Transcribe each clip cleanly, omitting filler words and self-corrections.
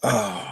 Oh.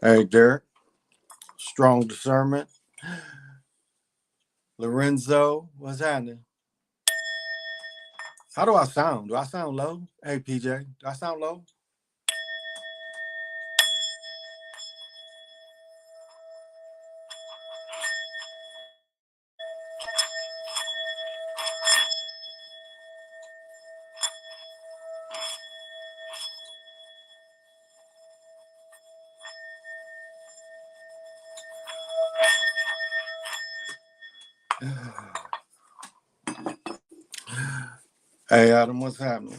Hey, Derek. Strong discernment. Lorenzo, what's happening? How do I sound? Do I sound low? Hey, PJ, do I sound low? Hey, Adam, what's happening?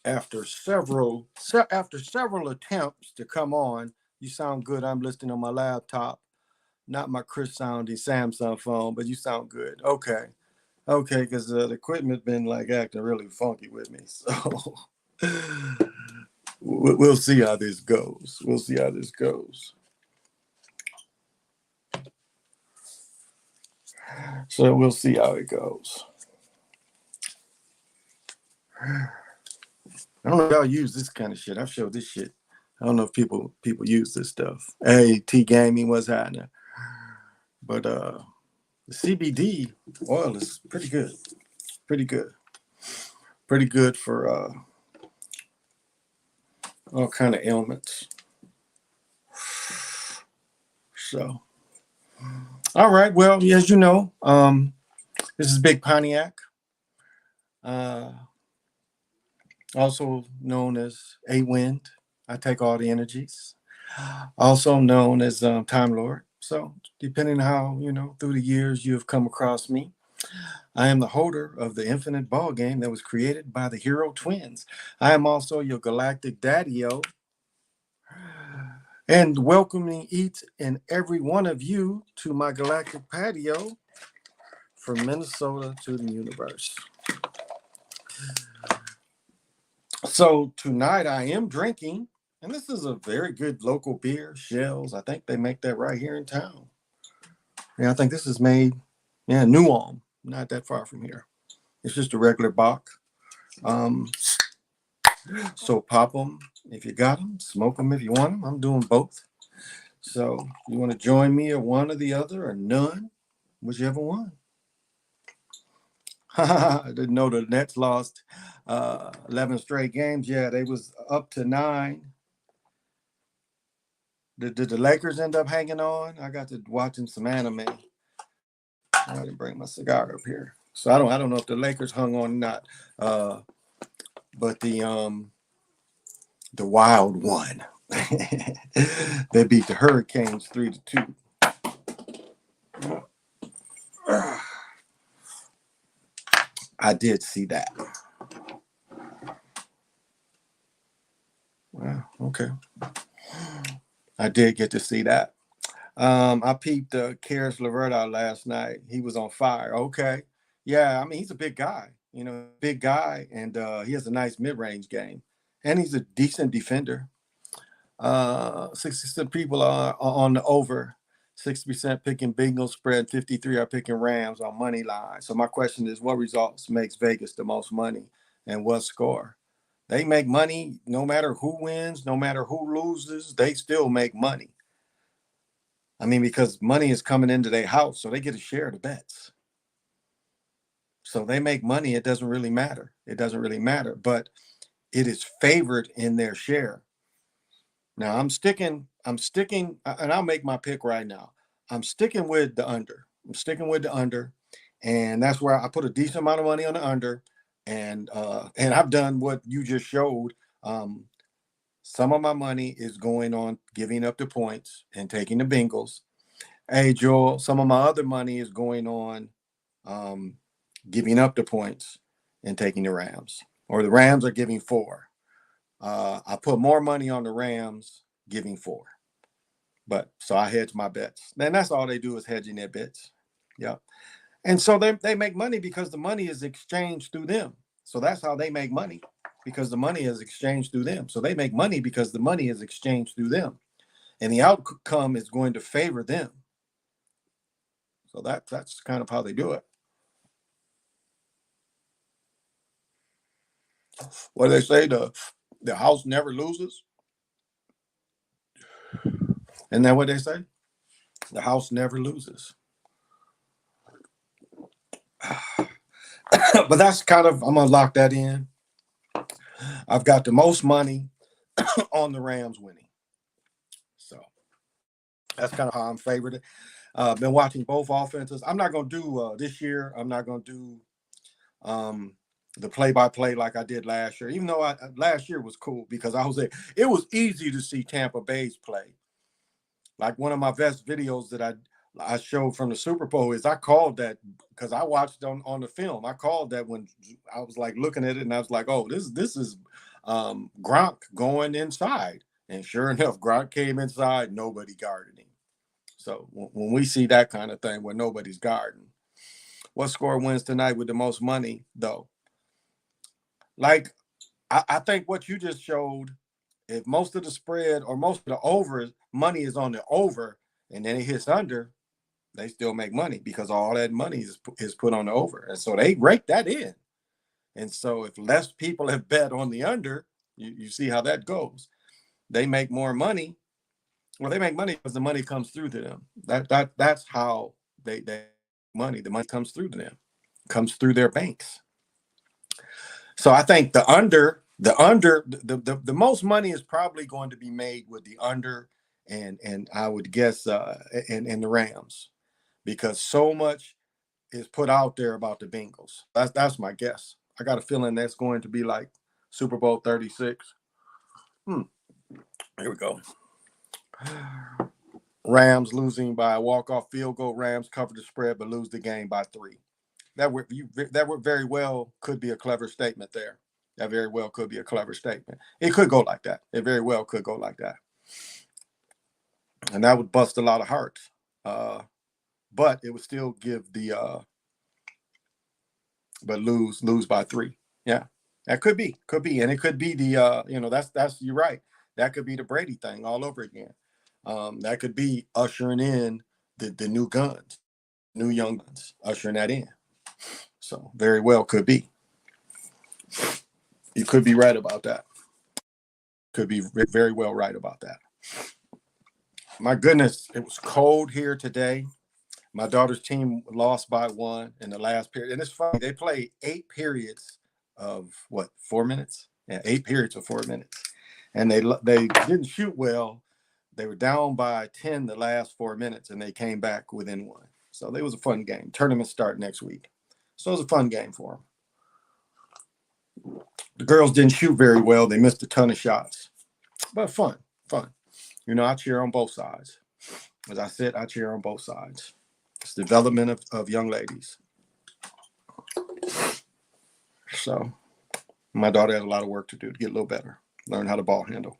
After several attempts to come on, you sound good. I'm listening on my laptop, not my Chris sounding Samsung phone, but you sound good. Okay, because the equipment's been like acting really funky with me, so we'll see how this goes. We'll see how this goes. So we'll see how it goes. I don't know if y'all use this kind of shit. I've showed this shit. I don't know if people use this stuff. Hey, T Gaming, what's happening? But the CBD oil is pretty good. Pretty good. Pretty good for all kind of ailments. So, all right. Well, as you know, this is Big Pontiac, uh, also known as A Wind. I take all the energies. Also known as Time Lord. So, depending on how through the years you have come across me, I am the holder of the infinite ball game that was created by the Hero Twins. I am also your galactic daddy-o, and welcoming each and every one of you to my galactic patio from Minnesota to the universe. So tonight I am drinking And this is a very good local beer, Shells. I think they make that right here in town. Yeah, I think this is made, yeah, New Ulm, not that far from here. It's just a regular Bock. Um, so pop them if you got them, smoke them if you want them. I'm doing both. So you want to join me or one or the other or none, whichever one. I didn't know the Nets lost 11 straight games. Yeah, they was up to 9. Did the Lakers end up hanging on? I got to watching some anime. I didn't bring my cigar up here, so I don't know if the Lakers hung on or not. But the Wild won. They beat the Hurricanes 3-2. I did see that. Wow, okay. I did get to see that. I peeped Karis LeVert out last night. He was on fire. Okay. Yeah, I mean, he's a big guy, big guy, and he has a nice mid-range game. And he's a decent defender. 60% people are on the over. 60% picking Bengals spread, 53 are picking Rams on money line. So my question is, what results makes Vegas the most money and what score? They make money no matter who wins, no matter who loses, they still make money. I mean, because money is coming into their house, so they get a share of the bets. So they make money. It doesn't really matter. It doesn't really matter, but it is favored in their share. Now I'm sticking, and I'll make my pick right now. I'm sticking with the under. And that's where I put a decent amount of money on the under. And I've done what you just showed. Some of my money is going on giving up the points and taking the Bengals. Hey Joel, some of my other money is going on giving up the points and taking the Rams. Or the Rams are giving 4. I put more money on the Rams giving 4. But so I hedge my bets. And that's all they do is hedging their bets. Yep. And so they make money because the money is exchanged through them. So that's how they make money, because the money is exchanged through them. So they make money because the money is exchanged through them. And the outcome is going to favor them. So that's kind of how they do it. What do they say? The house never loses. Isn't that what they say? The house never loses. But that's kind of, I'm going to lock that in. I've got the most money on the Rams winning. So that's kind of how I'm favored. Been watching both offenses. I'm not going to do this year. I'm not going to do the play-by-play like I did last year, even though last year was cool because I was there. It was easy to see Tampa Bay's play. Like one of my best videos that I showed from the Super Bowl is I called that because I watched on the film. I called that when I was like looking at it and I was like, oh, this is Gronk going inside. And sure enough, Gronk came inside, nobody guarded him. So when we see that kind of thing where nobody's guarding, what score wins tonight with the most money, though? Like, I think what you just showed, if most of the spread or most of the over money is on the over and then it hits under, they still make money because all that money is put on the over. And so they rake that in. And so if less people have bet on the under, you see how that goes. They make more money. Well, they make money because the money comes through to them. That's how they money. The money comes through to them, comes through their banks. So I think the most money is probably going to be made with the under, and I would guess in the Rams, because so much is put out there about the Bengals. That's my guess. I got a feeling that's going to be like Super Bowl 36. Here we go. Rams losing by a walk-off field goal. Rams cover the spread but lose the game by 3. That would very well could be a clever statement there. That very well could be a clever statement. It could go like that. It very well could go like that. And that would bust a lot of hearts. But it would still give the but lose by 3. Yeah. That could be. And it could be the that's you're right. That could be the Brady thing all over again. That could be ushering in the new guns, new young guns, ushering that in. So very well could be. You could be right about that. Could be very well right about that. My goodness, it was cold here today. My daughter's team lost by 1 in the last period. And it's funny, they played 8 periods of what, 4 minutes? Yeah, 8 periods of 4 minutes. And they didn't shoot well. They were down by 10 the last 4 minutes, and they came back within 1. So it was a fun game. Tournament start next week. So it was a fun game for them. The girls didn't shoot very well. They missed a ton of shots. But fun. I cheer on both sides. As I said, I cheer on both sides. It's development of young ladies. So my daughter has a lot of work to do to get a little better, learn how to ball handle.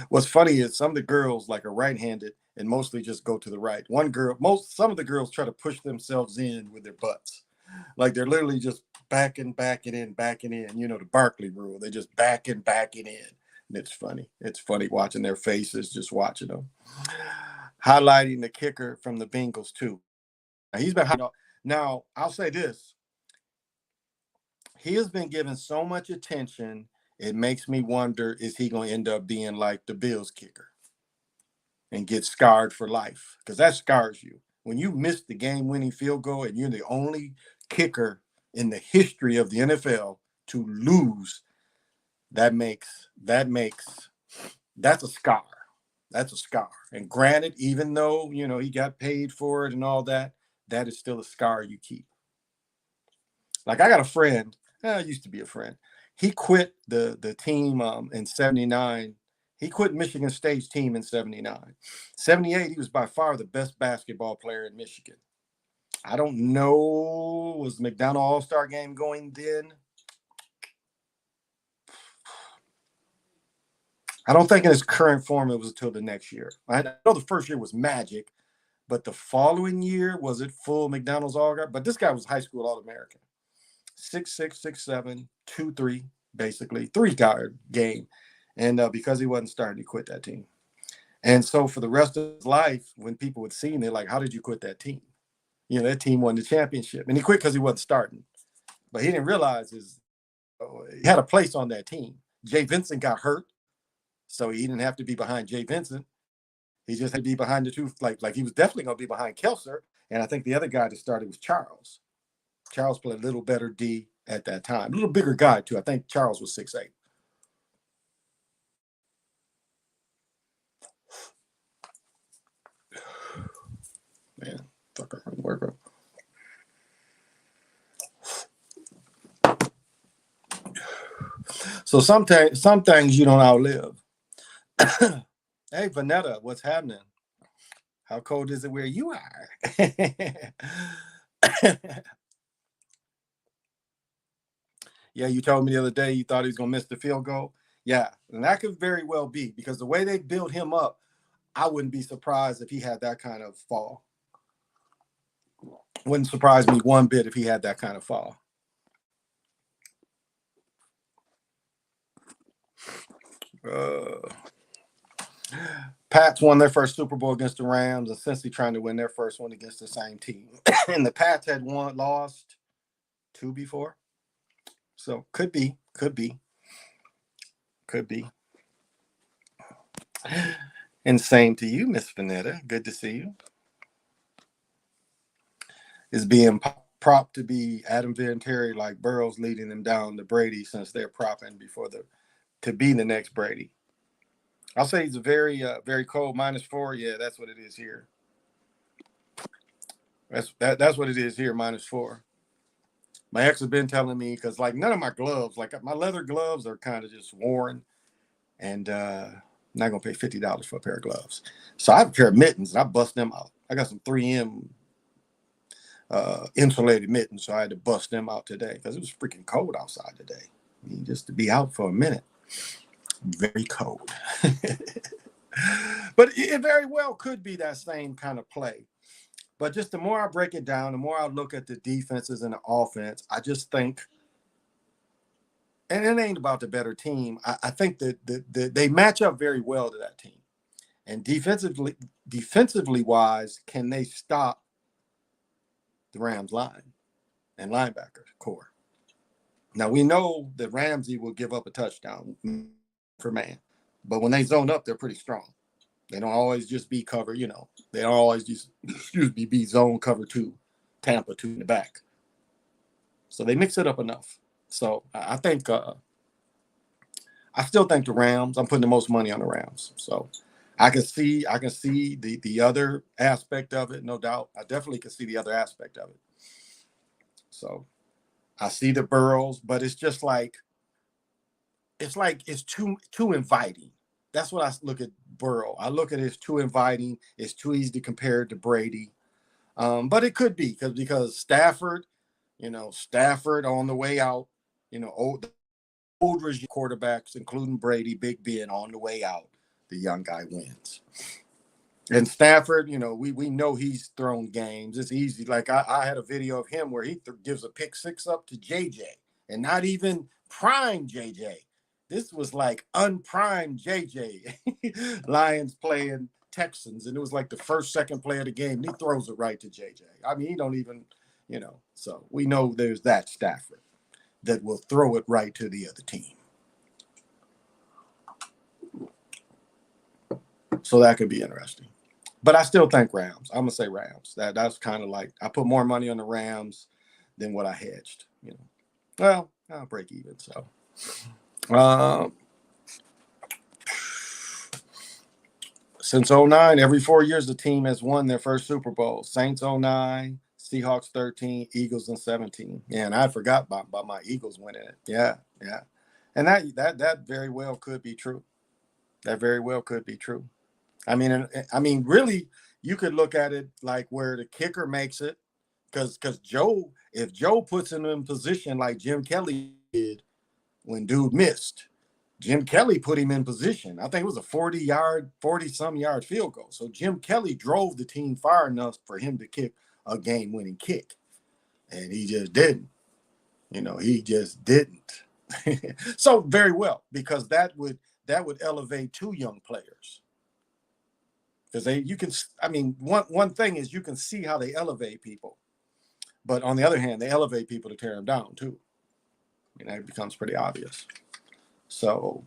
What's funny is some of the girls like are right-handed and mostly just go to the right. Some of the girls try to push themselves in with their butts. Like they're literally just backing in. The Barkley rule. They just backing in. And it's funny. It's funny watching their faces, just watching them. Highlighting the kicker from the Bengals too. He's been now. I'll say this: he has been given so much attention. It makes me wonder: is he going to end up being like the Bills kicker and get scarred for life? Because that scars you when you miss the game-winning field goal and you're the only kicker in the history of the NFL to lose. That's a scar. That's a scar. And granted, even though, he got paid for it and all that, that is still a scar you keep. Like I got a friend, used to be a friend. He quit the team in 79. He quit Michigan State's team in 79. 78, he was by far the best basketball player in Michigan. I don't know, was the McDonald All-Star game going then? I don't think in its current form it was until the next year. I know the first year was magic, but the following year, was it full McDonald's All-Star? But this guy was high school All-American. 6'6", 6'7", 2'3", basically, 3-star game. And because he wasn't starting, he quit that team. And so for the rest of his life, when people would see him, they're like, how did you quit that team? That team won the championship. And he quit because he wasn't starting. But he didn't realize he had a place on that team. Jay Vincent got hurt. So he didn't have to be behind Jay Vincent. He just had to be behind the two, like he was definitely going to be behind Kelser. And I think the other guy that started was Charles. Charles played a little better D at that time. A little bigger guy, too. I think Charles was 6'8". Man, fucker, work. So some things you don't outlive. Hey, Vanetta, what's happening? How cold is it where you are? Yeah, you told me the other day you thought he was going to miss the field goal. Yeah, and that could very well be because the way they built him up, I wouldn't be surprised if he had that kind of fall. Wouldn't surprise me one bit if he had that kind of fall. Pats won their first Super Bowl against the Rams, essentially trying to win their first one against the same team. And the Pats had lost 2 before. So could be. And same to you, Miss Vanetta. Good to see you. Is being propped to be Adam Vinatieri, like Burrow's leading them down to Brady since they're propping to be the next Brady. I'll say he's a very, very cold -4. Yeah, that's what it is here. That's what it is here, -4. My ex has been telling me because like none of my gloves, like my leather gloves, are kind of just worn, and I'm not gonna pay $50 for a pair of gloves. So I have a pair of mittens, and I bust them out. I got some 3M insulated mittens, so I had to bust them out today because it was freaking cold outside today. Just to be out for a minute, very cold. But it very well could be that same kind of play. But just the more I break it down, the more I look at the defenses and the offense, I just think, and it ain't about the better team. I think that they match up very well to that team. And defensively wise, can they stop the Rams line and linebacker core? Now we know that Ramsey will give up a touchdown for man, but when they zone up, they're pretty strong. They don't always just be cover, They don't always just be zone cover two, Tampa two in the back. So they mix it up enough. So I think I still think the Rams. I'm putting the most money on the Rams. So I can see the other aspect of it, no doubt. I definitely can see the other aspect of it. So I see the Burrows, but it's just like it's too inviting. That's what I look at Burrow. I look at it as too inviting. It's too easy to compare it to Brady. But it could be because Stafford, Stafford on the way out, old regime quarterbacks, including Brady, Big Ben on the way out, the young guy wins. And Stafford, we know he's thrown games. It's easy. Like I had a video of him where he gives a pick six up to JJ, and not even prime JJ. This was like unprimed JJ. Lions playing Texans, and it was like the second play of the game. And he throws it right to JJ. I mean, he don't even, So we know there's that Stafford that will throw it right to the other team. So that could be interesting. But I still think Rams. I'm gonna say Rams. That's kind of like I put more money on the Rams than what I hedged. Well, I'll break even. So, since 2009, every 4 years the team has won their first Super Bowl. Saints 2009, Seahawks 13, Eagles in 17. Yeah, and I forgot about my Eagles winning it. Yeah, and that very well could be true. That very well could be true. I mean, really, you could look at it like where the kicker makes it, because if Joe puts him in position like Jim Kelly did when dude missed, Jim Kelly put him in position. I think it was a 40-some yard field goal. So Jim Kelly drove the team far enough for him to kick a game-winning kick, and he just didn't. He just didn't. So very well, because that would elevate two young players. Because one thing is you can see how they elevate people, but on the other hand, they elevate people to tear them down too. It becomes pretty obvious. So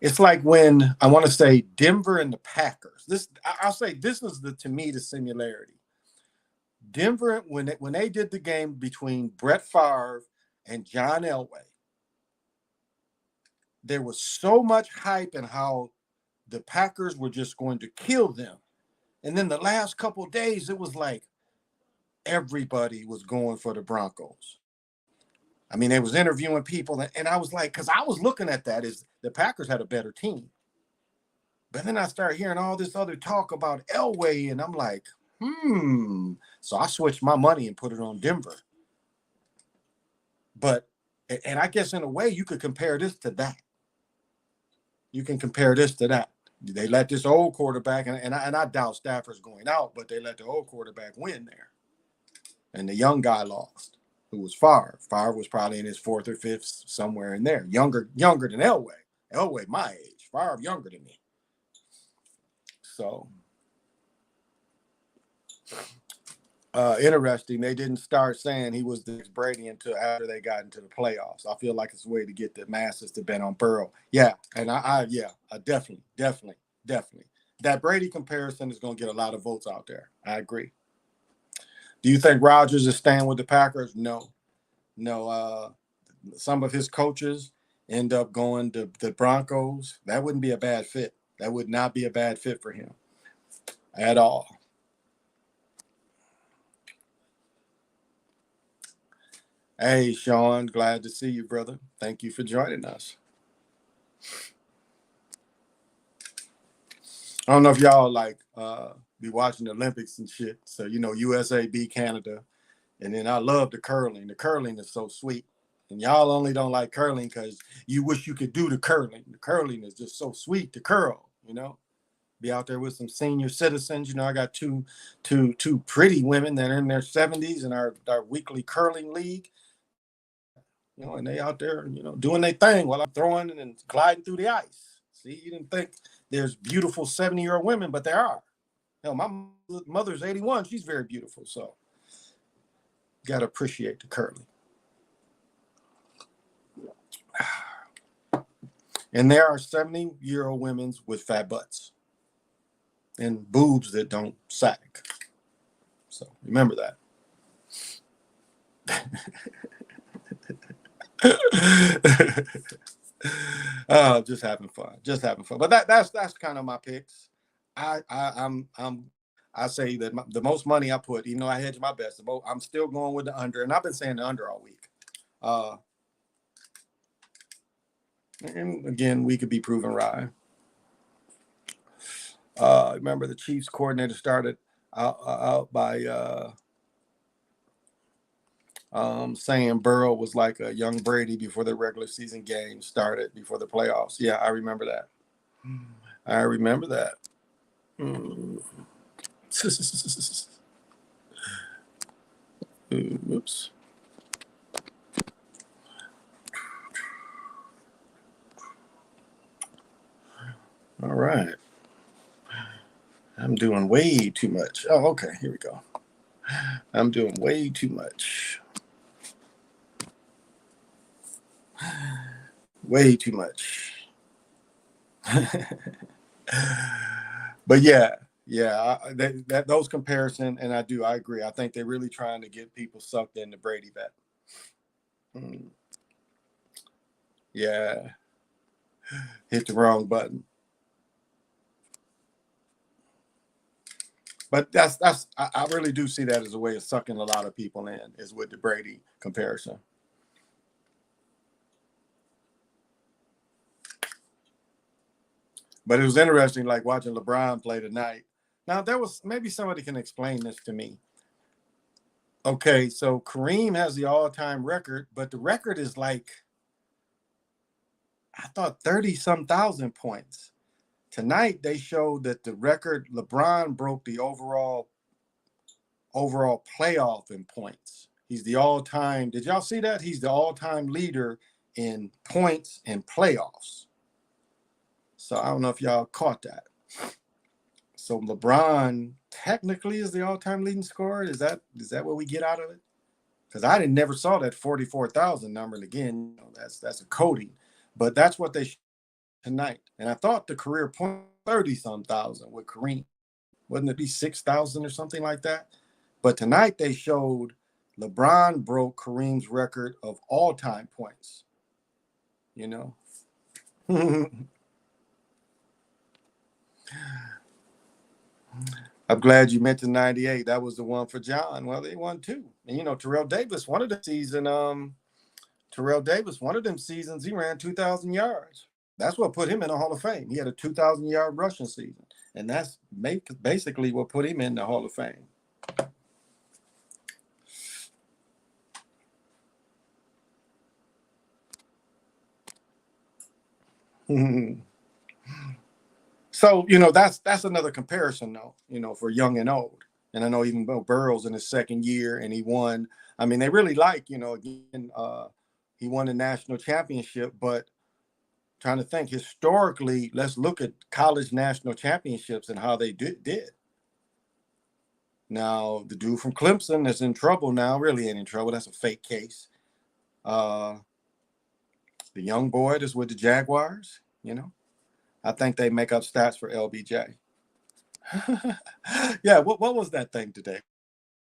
it's like when I want to say Denver and the Packers. I'll say this is to me the similarity. Denver, when they did the game between Brett Favre and John Elway, there was so much hype in how the Packers were just going to kill them. And then the last couple of days, it was like everybody was going for the Broncos. I mean, they was interviewing people, and I was like, because I was looking at that as the Packers had a better team. But then I started hearing all this other talk about Elway, and I'm like, So I switched my money and put it on Denver. And I guess in a way, you could compare this to that. You can compare this to that. They let this old quarterback, and I doubt Stafford's going out, but they let the old quarterback win there. And the young guy lost, who was Favre. Favre was probably in his fourth or fifth, somewhere in there. Younger than Elway. Elway, my age. Favre, younger than me. So, interesting. They didn't start saying he was the next Brady until after they got into the playoffs. I feel like it's a way to get the masses to bet on Burrow. Yeah, and I definitely. That Brady comparison is going to get a lot of votes out there. I agree. Do you think Rodgers is staying with the Packers? No. Some of his coaches end up going to the Broncos. That wouldn't be a bad fit. That would not be a bad fit for him at all. Hey, Sean, glad to see you, brother. Thank you for joining us. I don't know if y'all be watching the Olympics and shit. So, USA beat Canada. And then I love the curling. The curling is so sweet. And y'all only don't like curling because you wish you could do the curling. The curling is just so sweet to curl, Be out there with some senior citizens. I got two pretty women that are in their 70s in our weekly curling league. and they out there, doing their thing while I'm throwing and gliding through the ice. See, you didn't think there's beautiful 70-year-old women, but there are. Hell, my mother's 81. She's very beautiful. So, got to appreciate the curly. And there are 70-year-old women with fat butts and boobs that don't sag. So remember that. Just having fun. Just having fun. But that's kind of my picks. I say that the most money I put, even though I hedge my best, I'm still going with the under, and I've been saying the under all week. And again, we could be proven right. Remember, the Chiefs coordinator started out by saying Burrow was like a young Brady before the regular season game started, before the playoffs. Yeah, I remember that. I remember that. Oops. All right. I'm doing way too much. Oh, okay. Here we go. I'm doing way too much. Way too much. But yeah, those comparison, and I agree. I think they're really trying to get people sucked into Brady bet. Yeah, hit the wrong button. But I really do see that as a way of sucking a lot of people in, is with the Brady comparison. But it was interesting, like watching LeBron play tonight. Now, there was, maybe somebody can explain this to me. Okay, so Kareem has the all-time record, but the record is like, I thought 30-some thousand points. Tonight, they showed that the record, LeBron broke the overall playoff in points. He's the all-time, did y'all see that? He's the all-time leader in points and playoffs. So I don't know if y'all caught that. So LeBron technically is the all-time leading scorer. Is that what we get out of it? Because I never saw that 44,000 number. And again, that's a coding, but that's what they tonight. And I thought the career point 30-some thousand with Kareem. Wouldn't it be 6,000 or something like that? But tonight they showed LeBron broke Kareem's record of all-time points. I'm glad you mentioned 98. That was the one for John. Well, they won two. And Terrell Davis, one of them seasons, he ran 2,000 yards. That's what put him in the Hall of Fame. He had a 2,000-yard rushing season. And that's basically what put him in the Hall of Fame. So, that's another comparison, though, for young and old. And I know even Burrow's in his second year and he won. I mean, they really like, again, he won a national championship, but trying to think historically, let's look at college national championships and how they did. Now, the dude from Clemson is in trouble now, really ain't in trouble. That's a fake case. The young boy that's with the Jaguars, I think they make up stats for LBJ. Yeah, what was that thing today?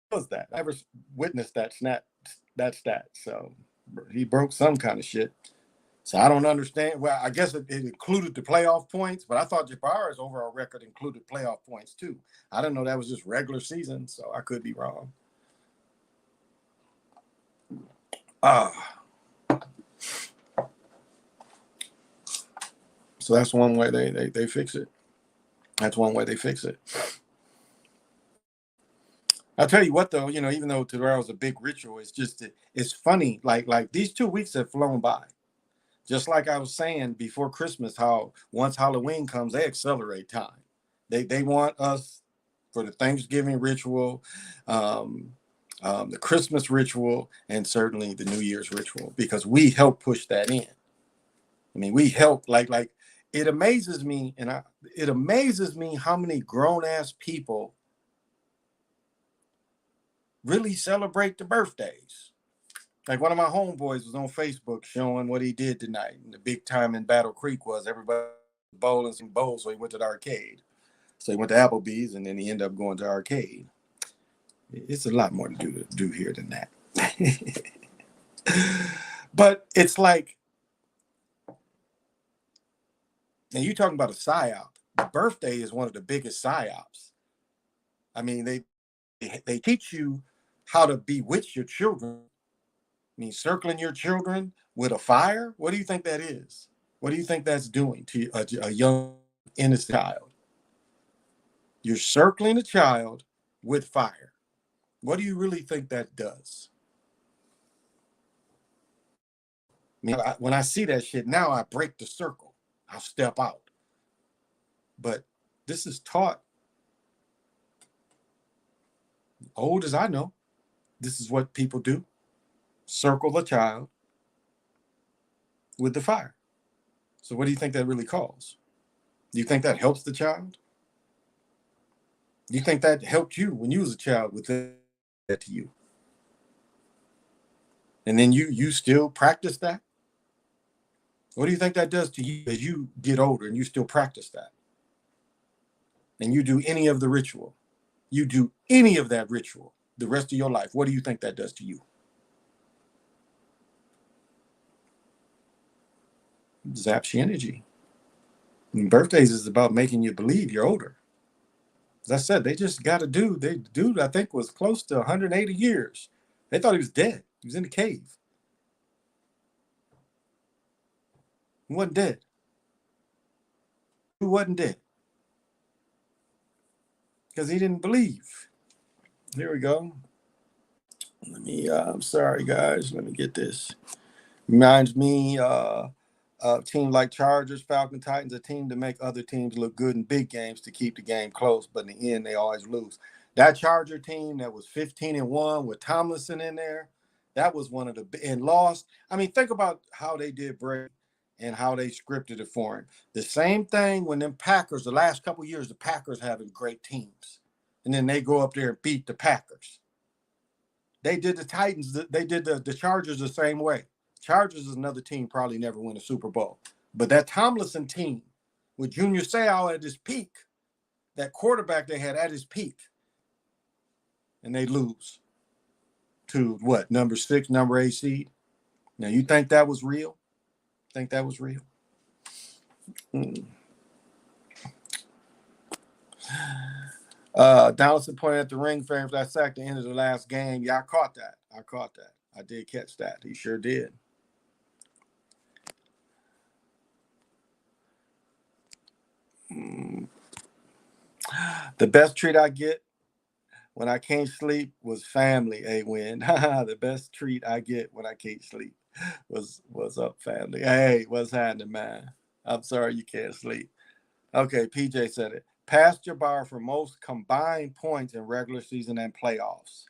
What was that? I never witnessed that stat. So he broke some kind of shit. So I don't understand. Well, I guess it included the playoff points, but I thought Jabari's overall record included playoff points too. I didn't know that was just regular season, so I could be wrong. So that's one way they fix it. That's one way they fix it. I'll tell you what, though, even though Terrell's a big ritual, it's funny. Like these 2 weeks have flown by. Just like I was saying before Christmas, how once Halloween comes, they accelerate time. They want us for the Thanksgiving ritual. the Christmas ritual, and certainly the New Year's ritual, because we help push that in. I mean, we help like it amazes me, it amazes me how many grown ass people really celebrate the birthdays. Like one of my homeboys was on Facebook showing what he did tonight. And the big time in Battle Creek was everybody bowling some bowls, so he went to the arcade. So he went to Applebee's, and then he ended up going to arcade. It's a lot more to do here than that. But it's like, and you talking about a psyop. The birthday is one of the biggest psyops. I mean, they teach you how to bewitch your children. I mean, circling your children with a fire. What do you think that is? What do you think that's doing to a young innocent child? You're circling a child with fire. What do you really think that does? I mean, when I see that shit now, I break the circle. I'll step out. But this is taught, old as I know. This is what people do. Circle the child with the fire. So what do you think that really calls? Do you think that helps the child? Do you think that helped you when you was a child with that to you? And then you still practice that? What do you think that does to you as you get older and you still practice that? And you do any of the ritual? You do any of that ritual the rest of your life? What do you think that does to you? Zaps your energy. And birthdays is about making you believe you're older. As I said, they just got a dude. The dude, I think, was close to 180 years. They thought he was dead. He was in the cave. He wasn't dead. He wasn't dead. Because he didn't believe. Here we go. Let me, I'm sorry, guys. Let me get this. Reminds me, a team like Chargers, Falcon, Titans, a team to make other teams look good in big games to keep the game close, but in the end, they always lose. That Charger team that was 15-1 with Tomlinson in there, that was one of the and lost. I mean, think about how they did Brady and how they scripted it for him. The same thing when them Packers, the last couple of years, the Packers having great teams, and then they go up there and beat the Packers. They did the Titans, they did the Chargers the same way. Chargers is another team probably never win a Super Bowl. But that Tomlinson team with Junior Seau at his peak, that quarterback they had at his peak, and they lose to what, number 6, number 8 seed? Now, you think that was real? Think that was real? Donaldson pointed at the ring frame for that sack at the end of the last game. Yeah, I caught that. I did catch that. He sure did. The best treat I get when I can't sleep was family, A-Win. The best treat I get when I can't sleep was what's up, family. Hey, what's happening, man? I'm sorry you can't sleep. Okay, PJ said it. Passed Jabbar for most combined points in regular season and playoffs.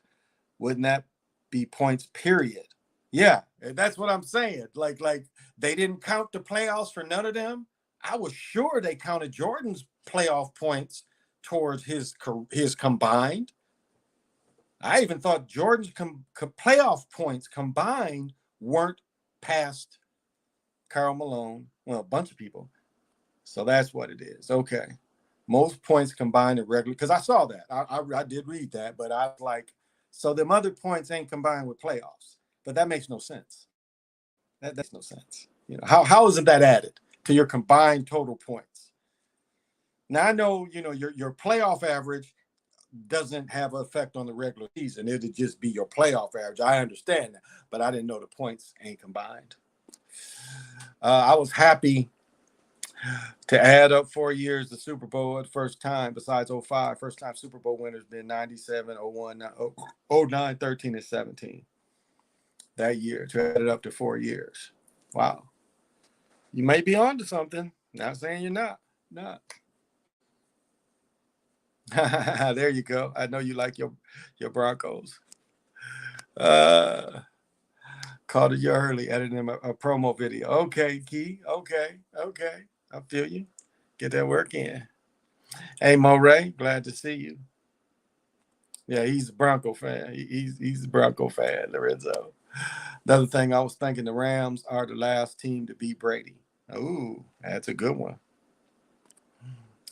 Wouldn't that be points, period? Yeah, that's what I'm saying. Like they didn't count the playoffs for none of them. I was sure they counted Jordan's playoff points towards his combined. I even thought Jordan's playoff points combined weren't past Karl Malone. Well, a bunch of people. So that's what it is. Okay. Most points combined in regular, because I saw that. I did read that, but I was like, so them other points ain't combined with playoffs. But that makes no sense. That makes no sense. You know, how isn't that added to your combined total points? Now I know, your playoff average doesn't have an effect on the regular season. It'd just be your playoff average. I understand that, but I didn't know the points ain't combined. I was happy to add up 4 years the Super Bowl at the first time, besides 05. First time Super Bowl winners been 97, 01, 09, 13, and 17. That year, to add it up to 4 years. Wow. You may be on to something. Not saying you're not. Not. There you go. I know you like your Broncos. Uh, Called it you early, editing a promo video. Okay, Key. Okay. I feel you. Get that work in. Hey, Moray, glad to see you. Yeah, he's a Bronco fan. He's a Bronco fan, Lorenzo. Another thing I was thinking, the Rams are the last team to beat Brady. Ooh, that's a good one.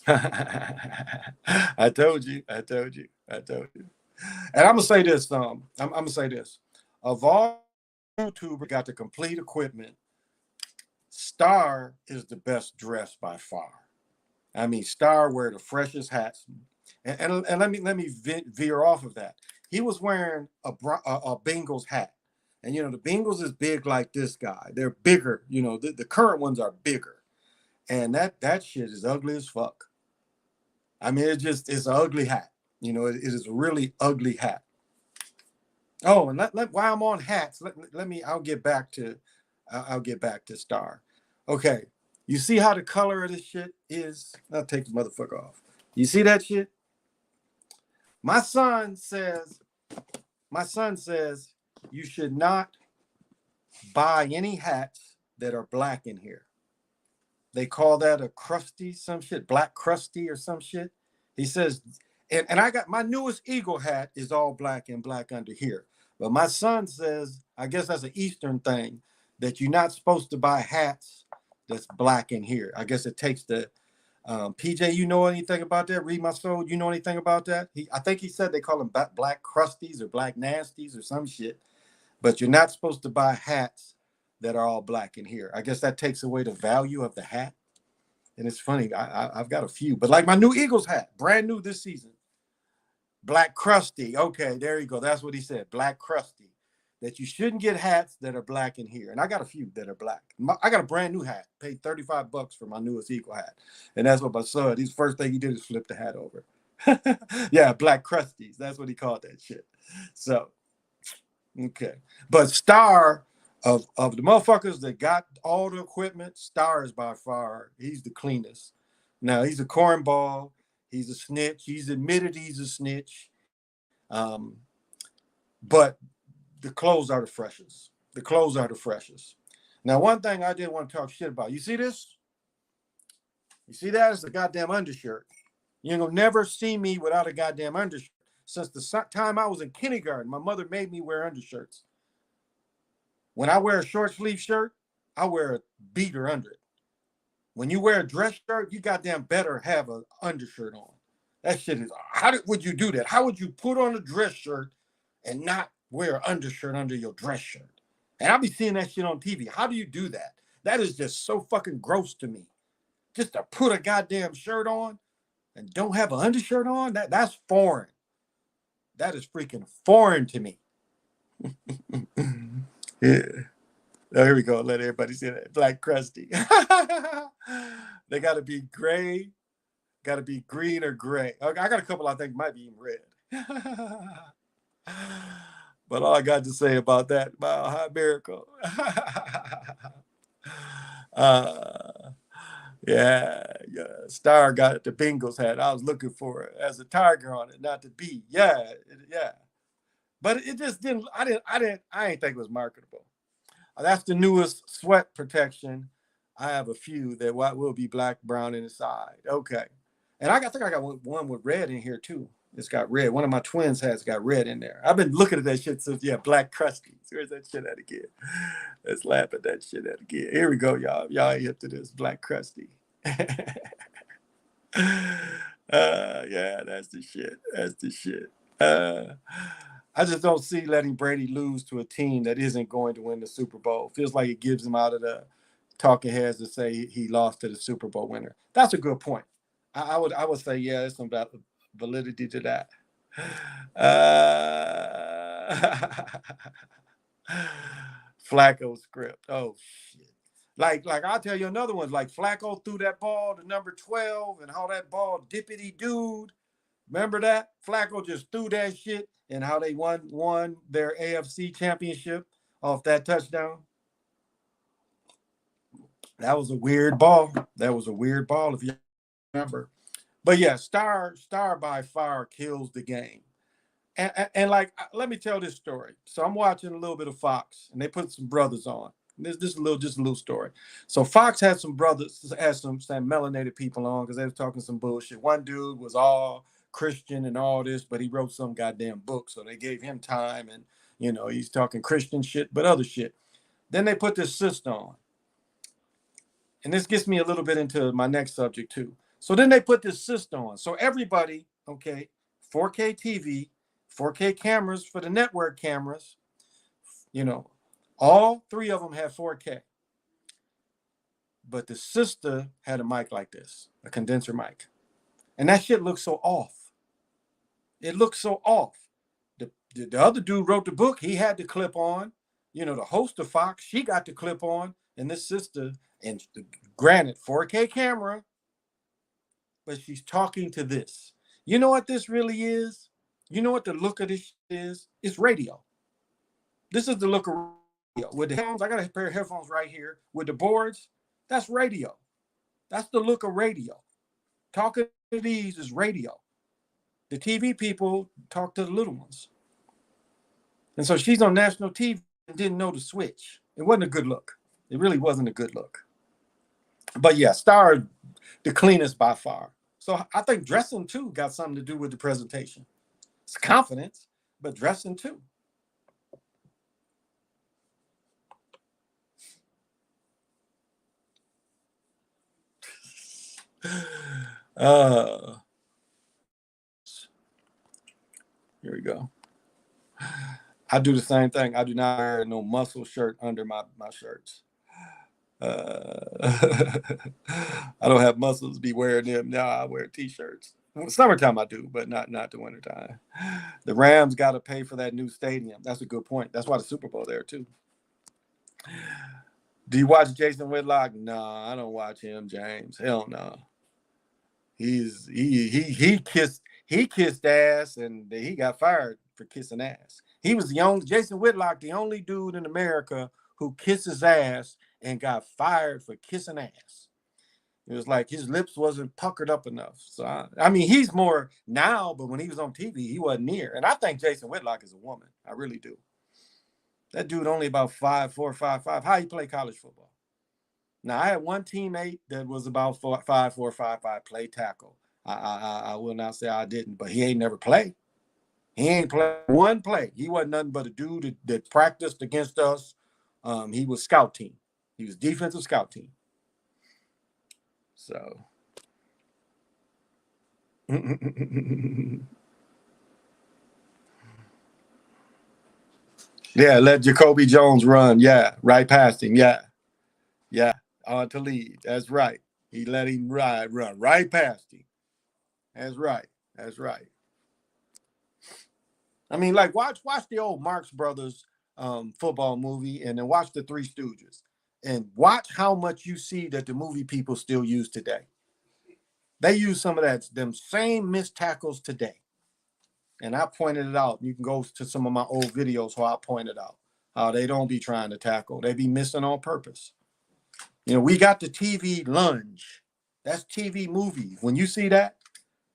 I told you. And I'm gonna say this. I'm gonna say this. Of all YouTubers got the complete equipment, Star is the best dressed by far. I mean, Star wear the freshest hats, and let me veer off of that. He was wearing a Bengals hat, and you know the Bengals is big like this guy. They're bigger. You know the current ones are bigger, and that shit is ugly as fuck. I mean, it's an ugly hat. You know, it is a really ugly hat. Oh, and while I'm on hats, let me. I'll get back to Star. Okay, you see how the color of this shit is? I'll take the motherfucker off. You see that shit? My son says you should not buy any hats that are black in here. They call that a crusty, some shit, black crusty or some shit. He says, and I got my newest Eagle hat is all black and black under here. But my son says, I guess that's an Eastern thing, that you're not supposed to buy hats that's black in here. I guess it takes the PJ, you know anything about that? Read my soul. You know anything about that? I think he said they call them black crusties or black nasties or some shit. But you're not supposed to buy hats that are all black in here. I guess that takes away the value of the hat. And it's funny, I've got a few, but like my new Eagles hat, brand new this season, black crusty. Okay, there you go. That's what he said, black crusty. That you shouldn't get hats that are black in here. And I got a few that are black. I got a brand new hat, paid $35 for my newest Eagle hat. And that's what my son, his first thing he did is flip the hat over. Yeah, black crusties. That's what he called that shit. So, okay. But Star, of the motherfuckers that got all the equipment, Star is by far, he's the cleanest. Now, he's a cornball. He's a snitch. He's admitted he's a snitch. But the clothes are the freshest. The clothes are the freshest. Now, one thing I did want to talk shit about. You see this? You see that? It's a goddamn undershirt. You ain't gonna never see me without a goddamn undershirt. Since the time I was in kindergarten, my mother made me wear undershirts. When I wear a short sleeve shirt, I wear a beater under it. When you wear a dress shirt, you goddamn better have an undershirt on. That shit is, would you do that? How would you put on a dress shirt and not wear an undershirt under your dress shirt? And I'll be seeing that shit on TV. How do you do that? That is just so fucking gross to me. Just to put a goddamn shirt on and don't have an undershirt on, that's foreign. That is freaking foreign to me. Yeah. Oh, here we go. Let everybody see that. Black crusty. They got to be gray, got to be green or gray. Okay, I got a couple I think might be even red. But all I got to say about that, about High Miracle. Yeah. Star got the Bengals hat. I was looking for it as a tiger on it, not the B. Yeah. But it just didn't. I didn't think it was marketable. That's the newest sweat protection. I have a few that will be black, brown inside. Okay. And I think I got one with red in here too. It's got red. One of my twins has got red in there. I've been looking at that shit since, black crusties. Where's that shit at again? Let's laugh at that shit at again. Here we go, y'all. Y'all ain't hip to this black crusty. Yeah, that's the shit. I just don't see letting Brady lose to a team that isn't going to win the Super Bowl. Feels like it gives him out of the talking heads to say he lost to the Super Bowl winner. That's a good point. I would say, yeah, there's some validity to that. Flacco script. Oh shit. Like I'll tell you another one. Like Flacco threw that ball to number 12 and how that ball dippity dude. Remember that? Flacco just threw that shit and how they won their AFC championship off that touchdown. That was a weird ball. If you remember. But yeah, Star by far kills the game. And like, let me tell this story. So I'm watching a little bit of Fox, and they put some brothers on. This is just a little story. So Fox had some brothers, had some melanated people on because they were talking some bullshit. One dude was all Christian and all this, but he wrote some goddamn book, so they gave him time, and he's talking Christian shit, but other shit. Then they put this sister on, and this gets me a little bit into my next subject too. So then they put this sister on. So everybody, okay, 4K TV, 4K cameras for the network cameras, all three of them had 4K. But the sister had a mic like this, a condenser mic. And that shit looks so off. It looks so off. The other dude wrote the book. He had the clip on. The host of Fox, she got the clip on. And this sister, and granted, 4K camera, but she's talking to this. You know what this really is? You know what the look of this is? It's radio. This is the look of radio. With the headphones, I got a pair of headphones right here. With the boards, that's radio. That's the look of radio. Talking to these is radio. The TV people talk to the little ones. And so she's on national TV and didn't know the switch. It wasn't a good look. It really wasn't a good look. But yeah, Star, the cleanest by far. So I think dressing too got something to do with the presentation. It's confidence, but dressing too. Here we go. I do the same thing. I do not wear no muscle shirt under my shirts. I don't have muscles to be wearing them. Now I wear t-shirts. Summertime I do, but not the wintertime. The Rams got to pay for that new stadium. That's a good point. That's why the Super Bowl there too. Do you watch Jason Whitlock? No, I don't watch him, James. Hell no. He kissed ass, and he got fired for kissing ass. He was Jason Whitlock, the only dude in America who kisses ass and got fired for kissing ass. It was like his lips wasn't puckered up enough. So I mean, he's more now, but when he was on TV, he wasn't near. And I think Jason Whitlock is a woman. I really do. That dude only about 5'4", 5'5". How he play college football? Now I had one teammate that was about 5'4", 5'5", play tackle. I will not say I didn't, but he ain't never played. He ain't played one play. He wasn't nothing but a dude that practiced against us. He was scout team. He was defensive scout team. So. Yeah, let Jacoby Jones run. Yeah, right past him. Yeah. On to lead. That's right. He let him run right past him. That's right. I mean, like watch the old Marx Brothers football movie, and then watch the Three Stooges, and watch how much you see that the movie people still use today. They use some of them same missed tackles today. And I pointed it out. You can go to some of my old videos where I pointed out how they don't be trying to tackle. They be missing on purpose. We got the TV lunge. That's TV movie. When you see that,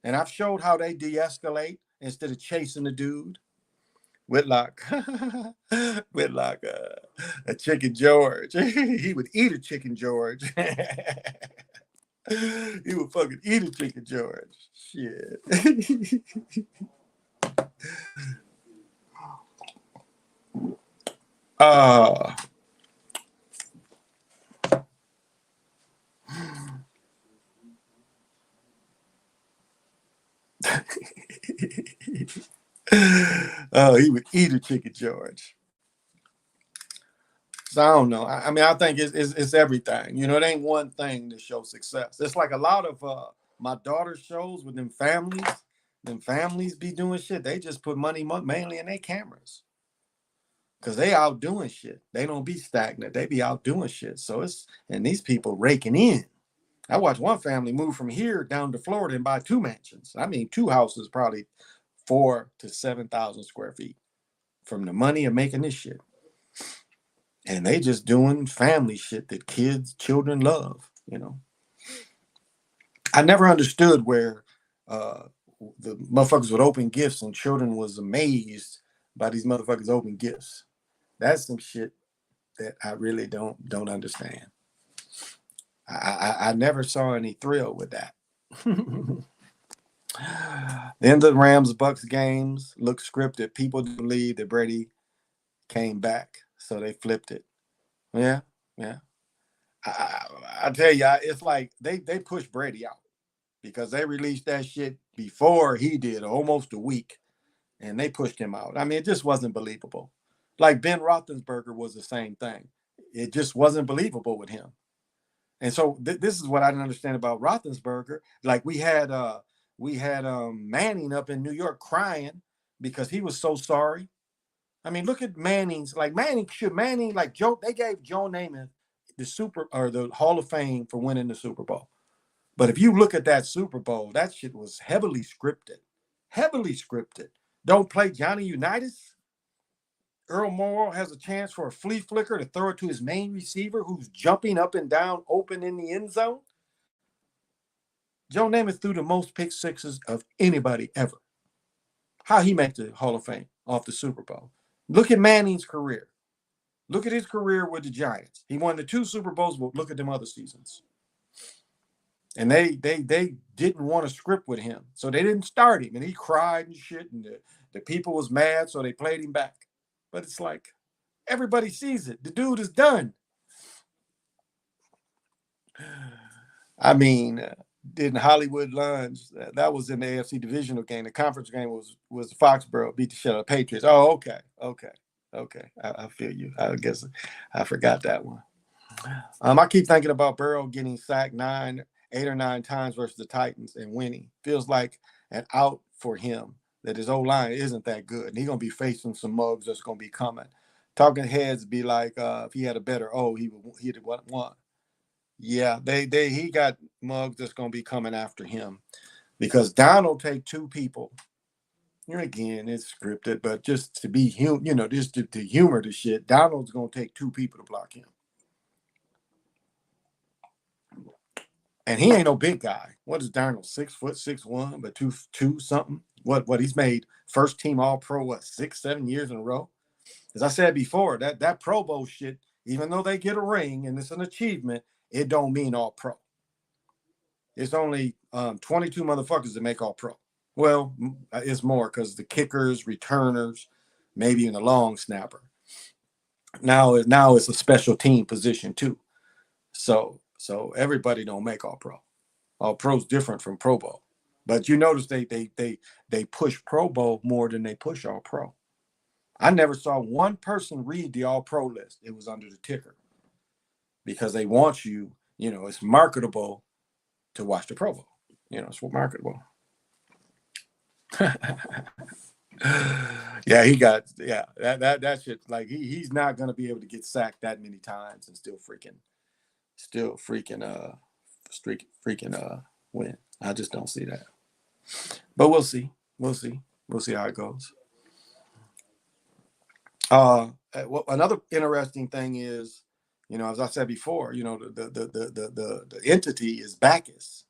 and I've showed how they de-escalate instead of chasing the dude. Whitlock, a Chicken George. He would eat a Chicken George. He would fucking eat a Chicken George. Shit. He would eat a Chicken George. So I don't know. I mean, I think it's everything. It ain't one thing to show success. It's like a lot of my daughter's shows with them families. Them families be doing shit. They just put money mainly in their cameras. Because they out doing shit. They don't be stagnant. They be out doing shit. So and these people raking in. I watched one family move from here down to Florida and buy 2 mansions. I mean, 2 houses, probably 4,000 to 7,000 square feet from the money of making this shit. And they just doing family shit that children love, I never understood where the motherfuckers would open gifts and children was amazed by these motherfuckers open gifts. That's some shit that I really don't understand. I never saw any thrill with that. The end of the Rams Bucks games looked scripted. People didn't believe that Brady came back, so they flipped it. Yeah, yeah. I tell you, it's like they pushed Brady out because they released that shit before he did, almost a week, and they pushed him out. I mean, it just wasn't believable. Like Ben Roethlisberger was the same thing. It just wasn't believable with him. And so this is what I didn't understand about Roethlisberger. Like we had Manning up in New York crying because he was so sorry. I mean, look at Manning's like Manning like Joe. They gave Joe Namath the Hall of Fame for winning the Super Bowl. But if you look at that Super Bowl, that shit was heavily scripted. Heavily scripted. Don't play Johnny Unitas. Earl Morrall has a chance for a flea flicker to throw it to his main receiver who's jumping up and down open in the end zone. Joe Namath threw the most pick sixes of anybody ever. How he make the Hall of Fame off the Super Bowl? Look at Manning's career. Look at his career with the Giants. He won the 2 Super Bowls, but look at them other seasons. And they didn't want to script with him. So they didn't start him. And he cried and shit. And the people was mad, so they played him back. But it's like, everybody sees it. The dude is done. I mean, in Hollywood Lunch, that was in the AFC divisional game. The conference game was Foxborough beat the shit out of Patriots. Oh, okay. I feel you. I guess I forgot that one. I keep thinking about Burrow getting sacked 8 or 9 times versus the Titans and winning. Feels like an out for him, that his O-line isn't that good. And he's going to be facing some mugs that's going to be coming. Talking heads be like, if he had a better he'd have won. Yeah, he got mugs that's going to be coming after him because Donald take 2 people. Here again, it's scripted, but just to be just to humor the shit, Donald's going to take 2 people to block him. And he ain't no big guy. What is Darnold? 6 foot 6'1", but 2 something. What he's made first team All Pro 6-7 years in a row. As I said before, that Pro Bowl shit, even though they get a ring and it's an achievement, it don't mean All Pro. It's only 22 motherfuckers that make All Pro. Well, it's more because the kickers, returners, maybe even a long snapper. Now it's a special team position too. So everybody don't make All Pro. All Pro's different from Pro Bowl. But you notice they push Pro Bowl more than they push All Pro. I never saw one person read the All Pro list. It was under the ticker. Because they want you, it's marketable to watch the Pro Bowl. It's marketable. Yeah, that shit. Like he's not gonna be able to get sacked that many times and still freaking win. I just don't see that. But we'll see how it goes. Another interesting thing is, as I said before, the entity is Bacchus.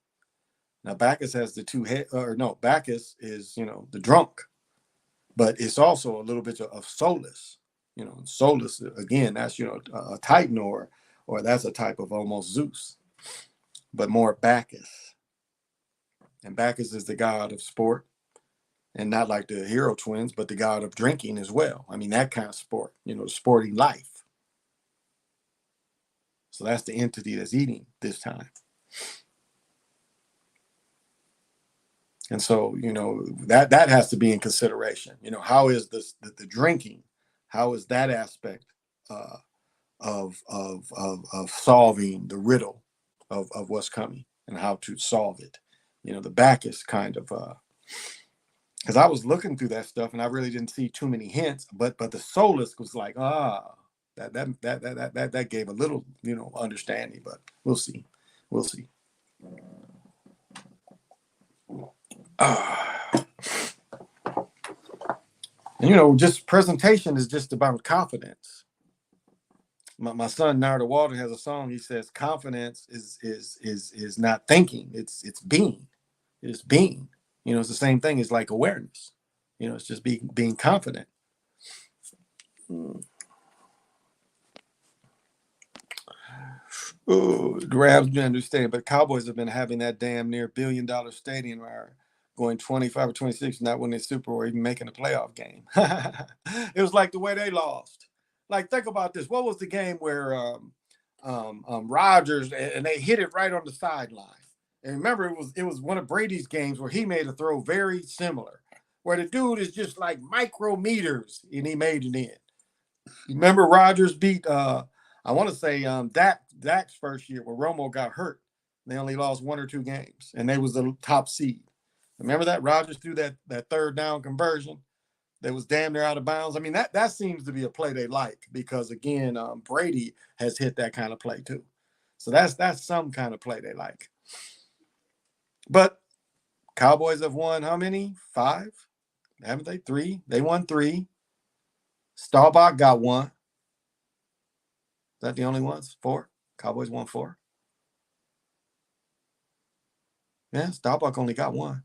Now Bacchus has the 2 head, or no, Bacchus is the drunk, but it's also a little bit of Solus. Solus again, that's a Titan or that's a type of almost Zeus, but more Bacchus. And Bacchus is the god of sport, and not like the Hero Twins, but the god of drinking as well. I mean, that kind of sport, the sporting life. So that's the entity that's eating this time. And so, that has to be in consideration. How is this the drinking? How is that aspect of solving the riddle of what's coming and how to solve it? The Bacchus kind of because I was looking through that stuff and I really didn't see too many hints, but the Solus was like, that gave a little, understanding, but we'll see. And, just presentation is just about confidence. My son Narda Walden has a song. He says confidence is not thinking. It's being. It's being. It's the same thing as like awareness. It's just being confident. Ooh, the Rams do understand, but Cowboys have been having that damn near $1 billion stadium where going 25 or 26, not winning the Super Bowl or even making a playoff game. It was like the way they lost. Like, think about this. What was the game where Rodgers and they hit it right on the sideline? And remember, it was one of Brady's games where he made a throw very similar, where the dude is just like micrometers and he made it in. Remember Rodgers beat I want to say Dak's first year where Romo got hurt. They only lost 1 or 2 games, and they was the top seed. Remember that Rodgers threw that third down conversion that was damn near out of bounds. I mean, that seems to be a play they like because again, Brady has hit that kind of play too. So that's some kind of play they like. But Cowboys have won how many? 5, haven't they? 3. They won 3. Staubach got 1. Is that the only ones? 4. Cowboys won 4. Yeah, Staubach only got 1.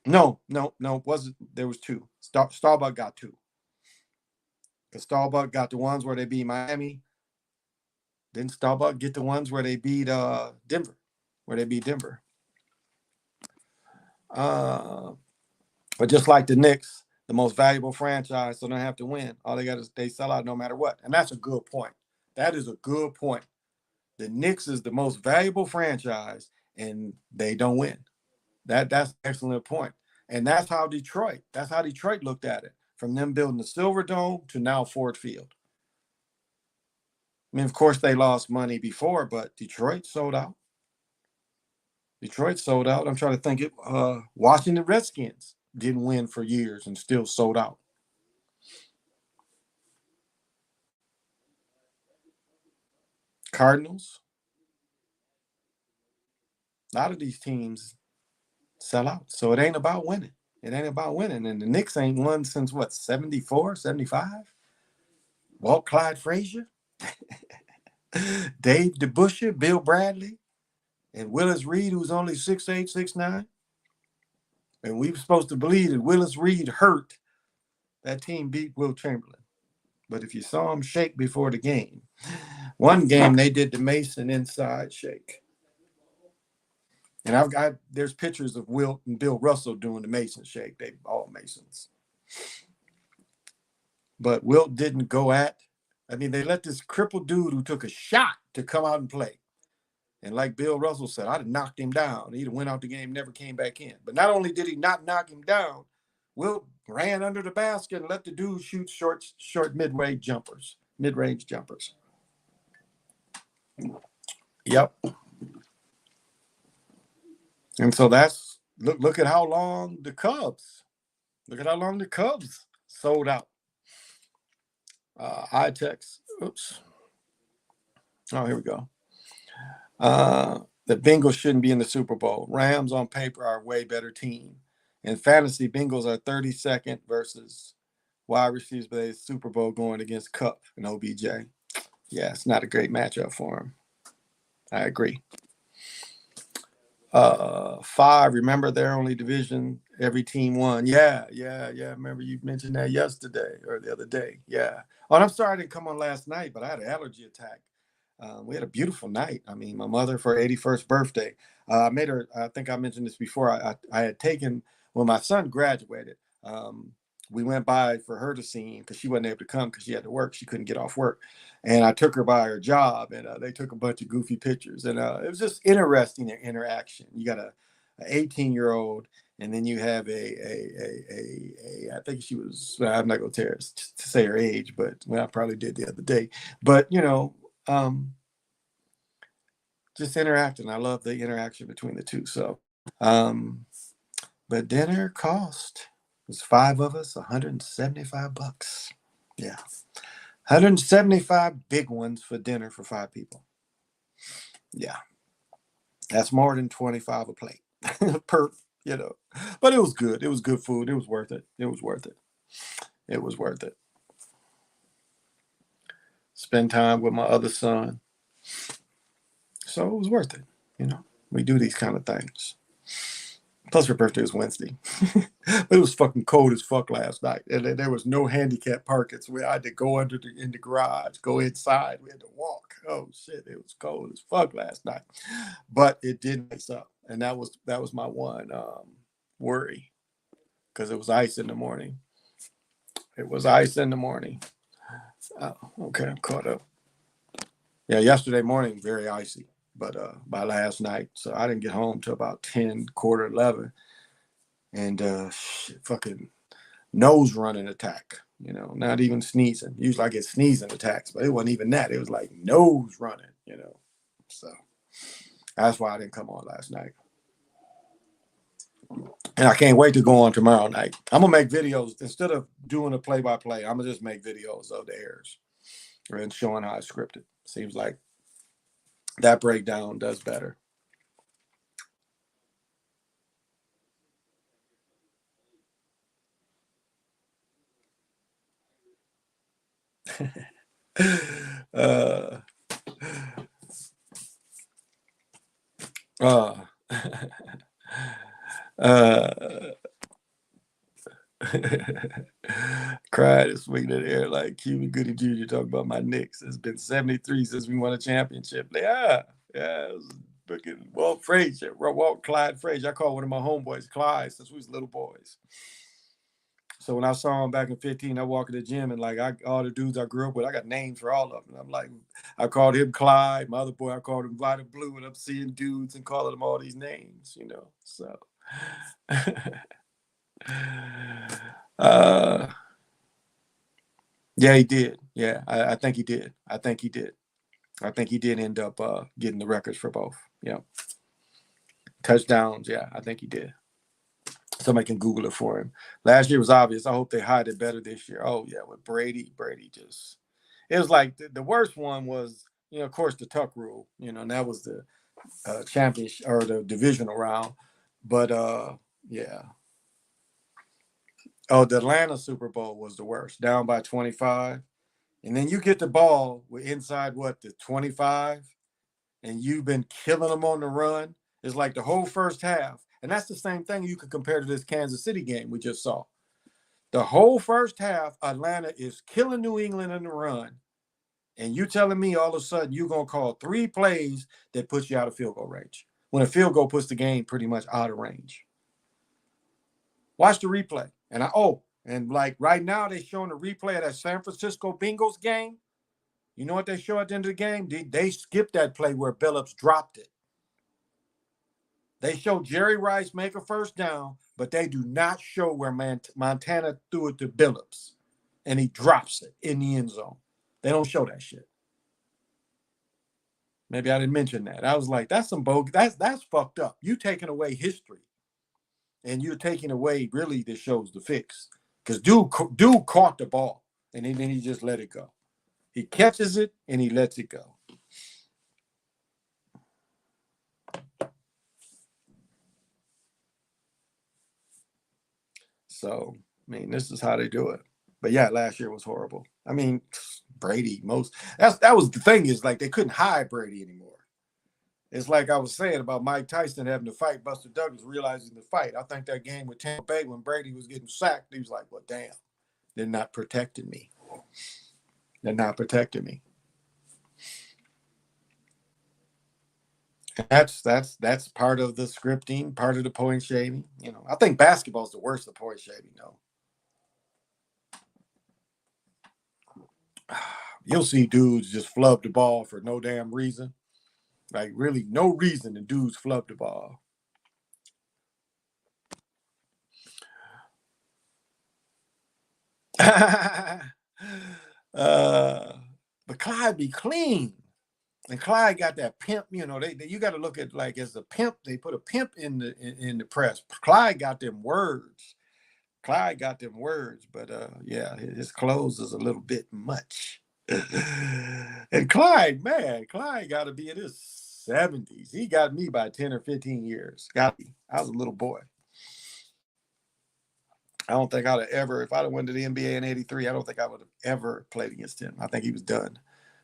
No, wasn't. There was 2. Staubach got 2. Because Staubach got the ones where they beat Miami. Didn't Staubach get the ones where they beat Denver? Where they beat Denver. But just like the Knicks, the most valuable franchise, so they don't have to win. All they got is they sell out no matter what. And that's a good point. That is a good point. The Knicks is the most valuable franchise, and they don't win. That's an excellent point. And that's how Detroit looked at it. From them building the Silver Dome to now Ford Field. I mean, of course, they lost money before, but Detroit sold out. I'm trying to think. Washington Redskins didn't win for years and still sold out. Cardinals. A lot of these teams sell out. So it ain't about winning. And the Knicks ain't won since what, 74, 75? Walt Clyde Frazier, Dave DeBusschere, Bill Bradley, and Willis Reed, who's only 6'8", 6'9". And we were supposed to believe that Willis Reed hurt. That team beat Will Chamberlain. But if you saw him shake before the game, one game they did the Mason inside shake. And there's pictures of Wilt and Bill Russell doing the Mason shake. They all Masons. But Wilt didn't go at. I mean, they let this crippled dude who took a shot to come out and play. And like Bill Russell said, I'd have knocked him down. He'd have went out the game, never came back in. But not only did he not knock him down, Wilt ran under the basket and let the dude shoot short mid-range jumpers. Yep. And so that's look at how long the Cubs sold out. iTex. Oops. Oh, here we go. The Bengals shouldn't be in the Super Bowl. Rams on paper are a way better team. In fantasy, Bengals are 32nd versus wide receivers, but they Super Bowl going against Cup and OBJ. Yeah, it's not a great matchup for him. I agree. 5, remember their only division, every team won. Yeah. Remember you mentioned that yesterday or the other day. Yeah. Oh, and I'm sorry I didn't come on last night, but I had an allergy attack. We had a beautiful night. I mean, my mother for her 81st birthday, made her, I think I mentioned this before. I had taken, when my son graduated, we went by for her to see him because she wasn't able to come because she had to work. She couldn't get off work. And I took her by her job and they took a bunch of goofy pictures. And it was just interesting, their interaction. You got an 18-year-old and then you have I think she was, well, I'm not going to say her age, but I probably did the other day. But, just interacting. I love the interaction between the two. So, but dinner cost, was 5 of us, $175. Yeah. 175 big ones for dinner for 5 people. Yeah. That's more than 25 a plate per, but it was good. It was good food. It was worth it. Spend time with my other son. So it was worth it. We do these kind of things. Plus, her birthday was Wednesday. It was fucking cold as fuck last night, and there was no handicap parking, so we had to go in the garage, go inside. We had to walk. Oh shit, it was cold as fuck last night, but it did ice up, and that was my one worry because it was ice in the morning. It was ice in the morning. Oh, okay, I'm caught up. Yeah, yesterday morning very icy, but by last night, so I didn't get home till about 10, quarter 11, and fucking nose running attack. Not even sneezing. Usually I get sneezing attacks, but it wasn't even that. It was like nose running. So that's why I didn't come on last night. And I can't wait to go on tomorrow night. I'm gonna make videos instead of doing a play-by-play. I'm gonna just make videos of the errors and showing how I scripted. Seems like that breakdown does better. uh, uh, uh, cried and swinging in the air like Cuban Goody Jr. talking about my Knicks. It's been 73 since we won a championship. Yeah, it was freaking Walt Clyde Frazier. I call one of my homeboys Clyde since we was little boys. So when I saw him back in 15, I walked to the gym and like all the dudes I grew up with, I got names for all of them. I'm like, I called him Clyde. My other boy, I called him Vita Blue, and I'm seeing dudes and calling them all these names. So uh yeah, he did. Yeah, I think he did. I think he did. I think he did end up getting the records for both. Yeah. Touchdowns. Yeah, I think he did. Somebody can Google it for him. Last year was obvious. I hope they hide it better this year. Oh, yeah, with Brady just, it was like the worst one was, of course, the Tuck rule, and that was the championship or the divisional round. But yeah. Oh, the Atlanta Super Bowl was the worst, down by 25. And then you get the ball with inside the 25, and you've been killing them on the run. It's like the whole first half. And that's the same thing you could compare to this Kansas City game we just saw. The whole first half, Atlanta is killing New England in the run. And you telling me all of a sudden you're going to call 3 plays that puts you out of field goal range when a field goal puts the game pretty much out of range. Watch the replay. And like right now they're showing the replay of that San Francisco Bengals game. You know what they show at the end of the game? They skipped that play where Billups dropped it. They show Jerry Rice make a first down, but they do not show where Montana threw it to Billups, and he drops it in the end zone. They don't show that shit. Maybe I didn't mention that. I was like, that's some bogus. That's fucked up. You taking away history, and you're taking away really that shows the fix. Because dude caught the ball, and then he just let it go. He catches it and he lets it go. So, I mean, this is how they do it. But yeah, last year was horrible. I mean, Brady, that was the thing is like they couldn't hide Brady anymore. It's like I was saying about Mike Tyson having to fight Buster Douglas, realizing the fight. I think that game with Tampa Bay when Brady was getting sacked, he was like, well, damn, they're not protecting me. They're not protecting me. That's part of the scripting, part of the point shaving. I think basketball's the worst of point shaving, though. You'll see dudes just flub the ball for no damn reason. Like really no reason the dudes flub the ball. But Clyde be clean. And Clyde got that pimp, you got to look at like as a pimp, they put a pimp in the press. Clyde got them words. But yeah, his clothes is a little bit much. And Clyde got to be in his 70s. He got me by 10 or 15 years. Got me. I was a little boy. I don't think I'd have ever, if I'd have went to the NBA in 83, I don't think I would have ever played against him. I think he was done.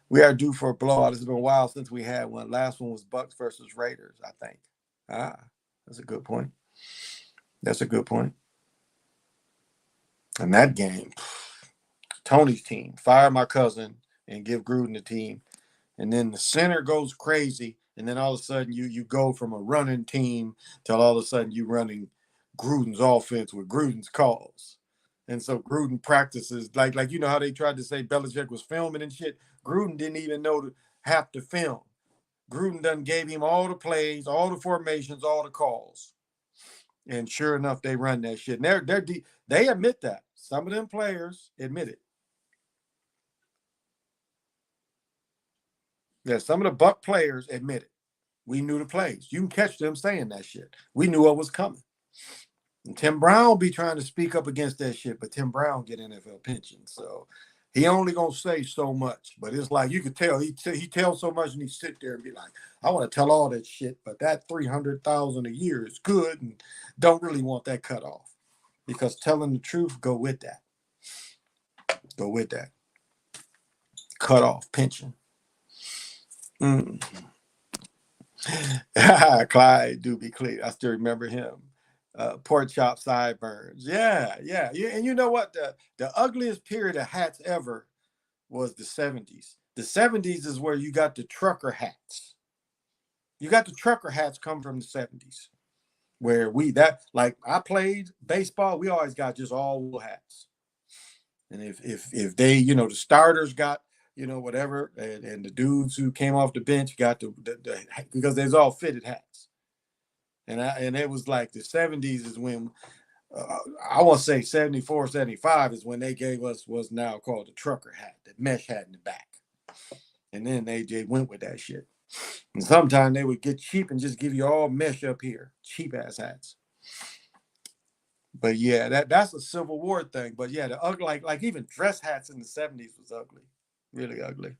We are due for a blowout. It's been a while since we had one. Last one was Bucks versus Raiders, I think. That's a good point. That's a good point. And that game, Tony's team, fire my cousin and give Gruden the team. And then the center goes crazy. And then all of a sudden you go from a running team till all of a sudden you running Gruden's offense with Gruden's calls. And so Gruden practices like you know how they tried to say Belichick was filming and shit. Gruden didn't even know half the film. Gruden done gave him all the plays, all the formations, all the calls. And sure enough, they run that shit. And they admit that. Some of them players admit it. Yeah, some of the Buck players admit it. We knew the plays. You can catch them saying that shit. We knew what was coming. And Tim Brown be trying to speak up against that shit, but Tim Brown get NFL pension, so he only gonna say so much. But it's like you could tell he tells so much, and he sit there and be like, "I want to tell all that shit, but that 300,000 a year is good, and don't really want that cut off because telling the truth go with that. Go with that. Cut off pension." Mm. Clyde Doobie Cleat. I still remember him. Pork chop sideburns. Yeah. And you know what? The ugliest period of hats ever was the 70s. The 70s is where you got the trucker hats. You got the trucker hats come from the 70s. Where I played baseball, we always got just all wool hats. And if they, the starters got whatever, and the dudes who came off the bench got the because there's all fitted hats, and it was like the 70s is when I want to say 74, 75 is when they gave us what's now called the trucker hat, the mesh hat in the back, and then they went with that shit. And sometimes they would get cheap and just give you all mesh up here, cheap ass hats. But yeah, that's a Civil War thing. But yeah, the ugly like even dress hats in the 70s was ugly. Really ugly.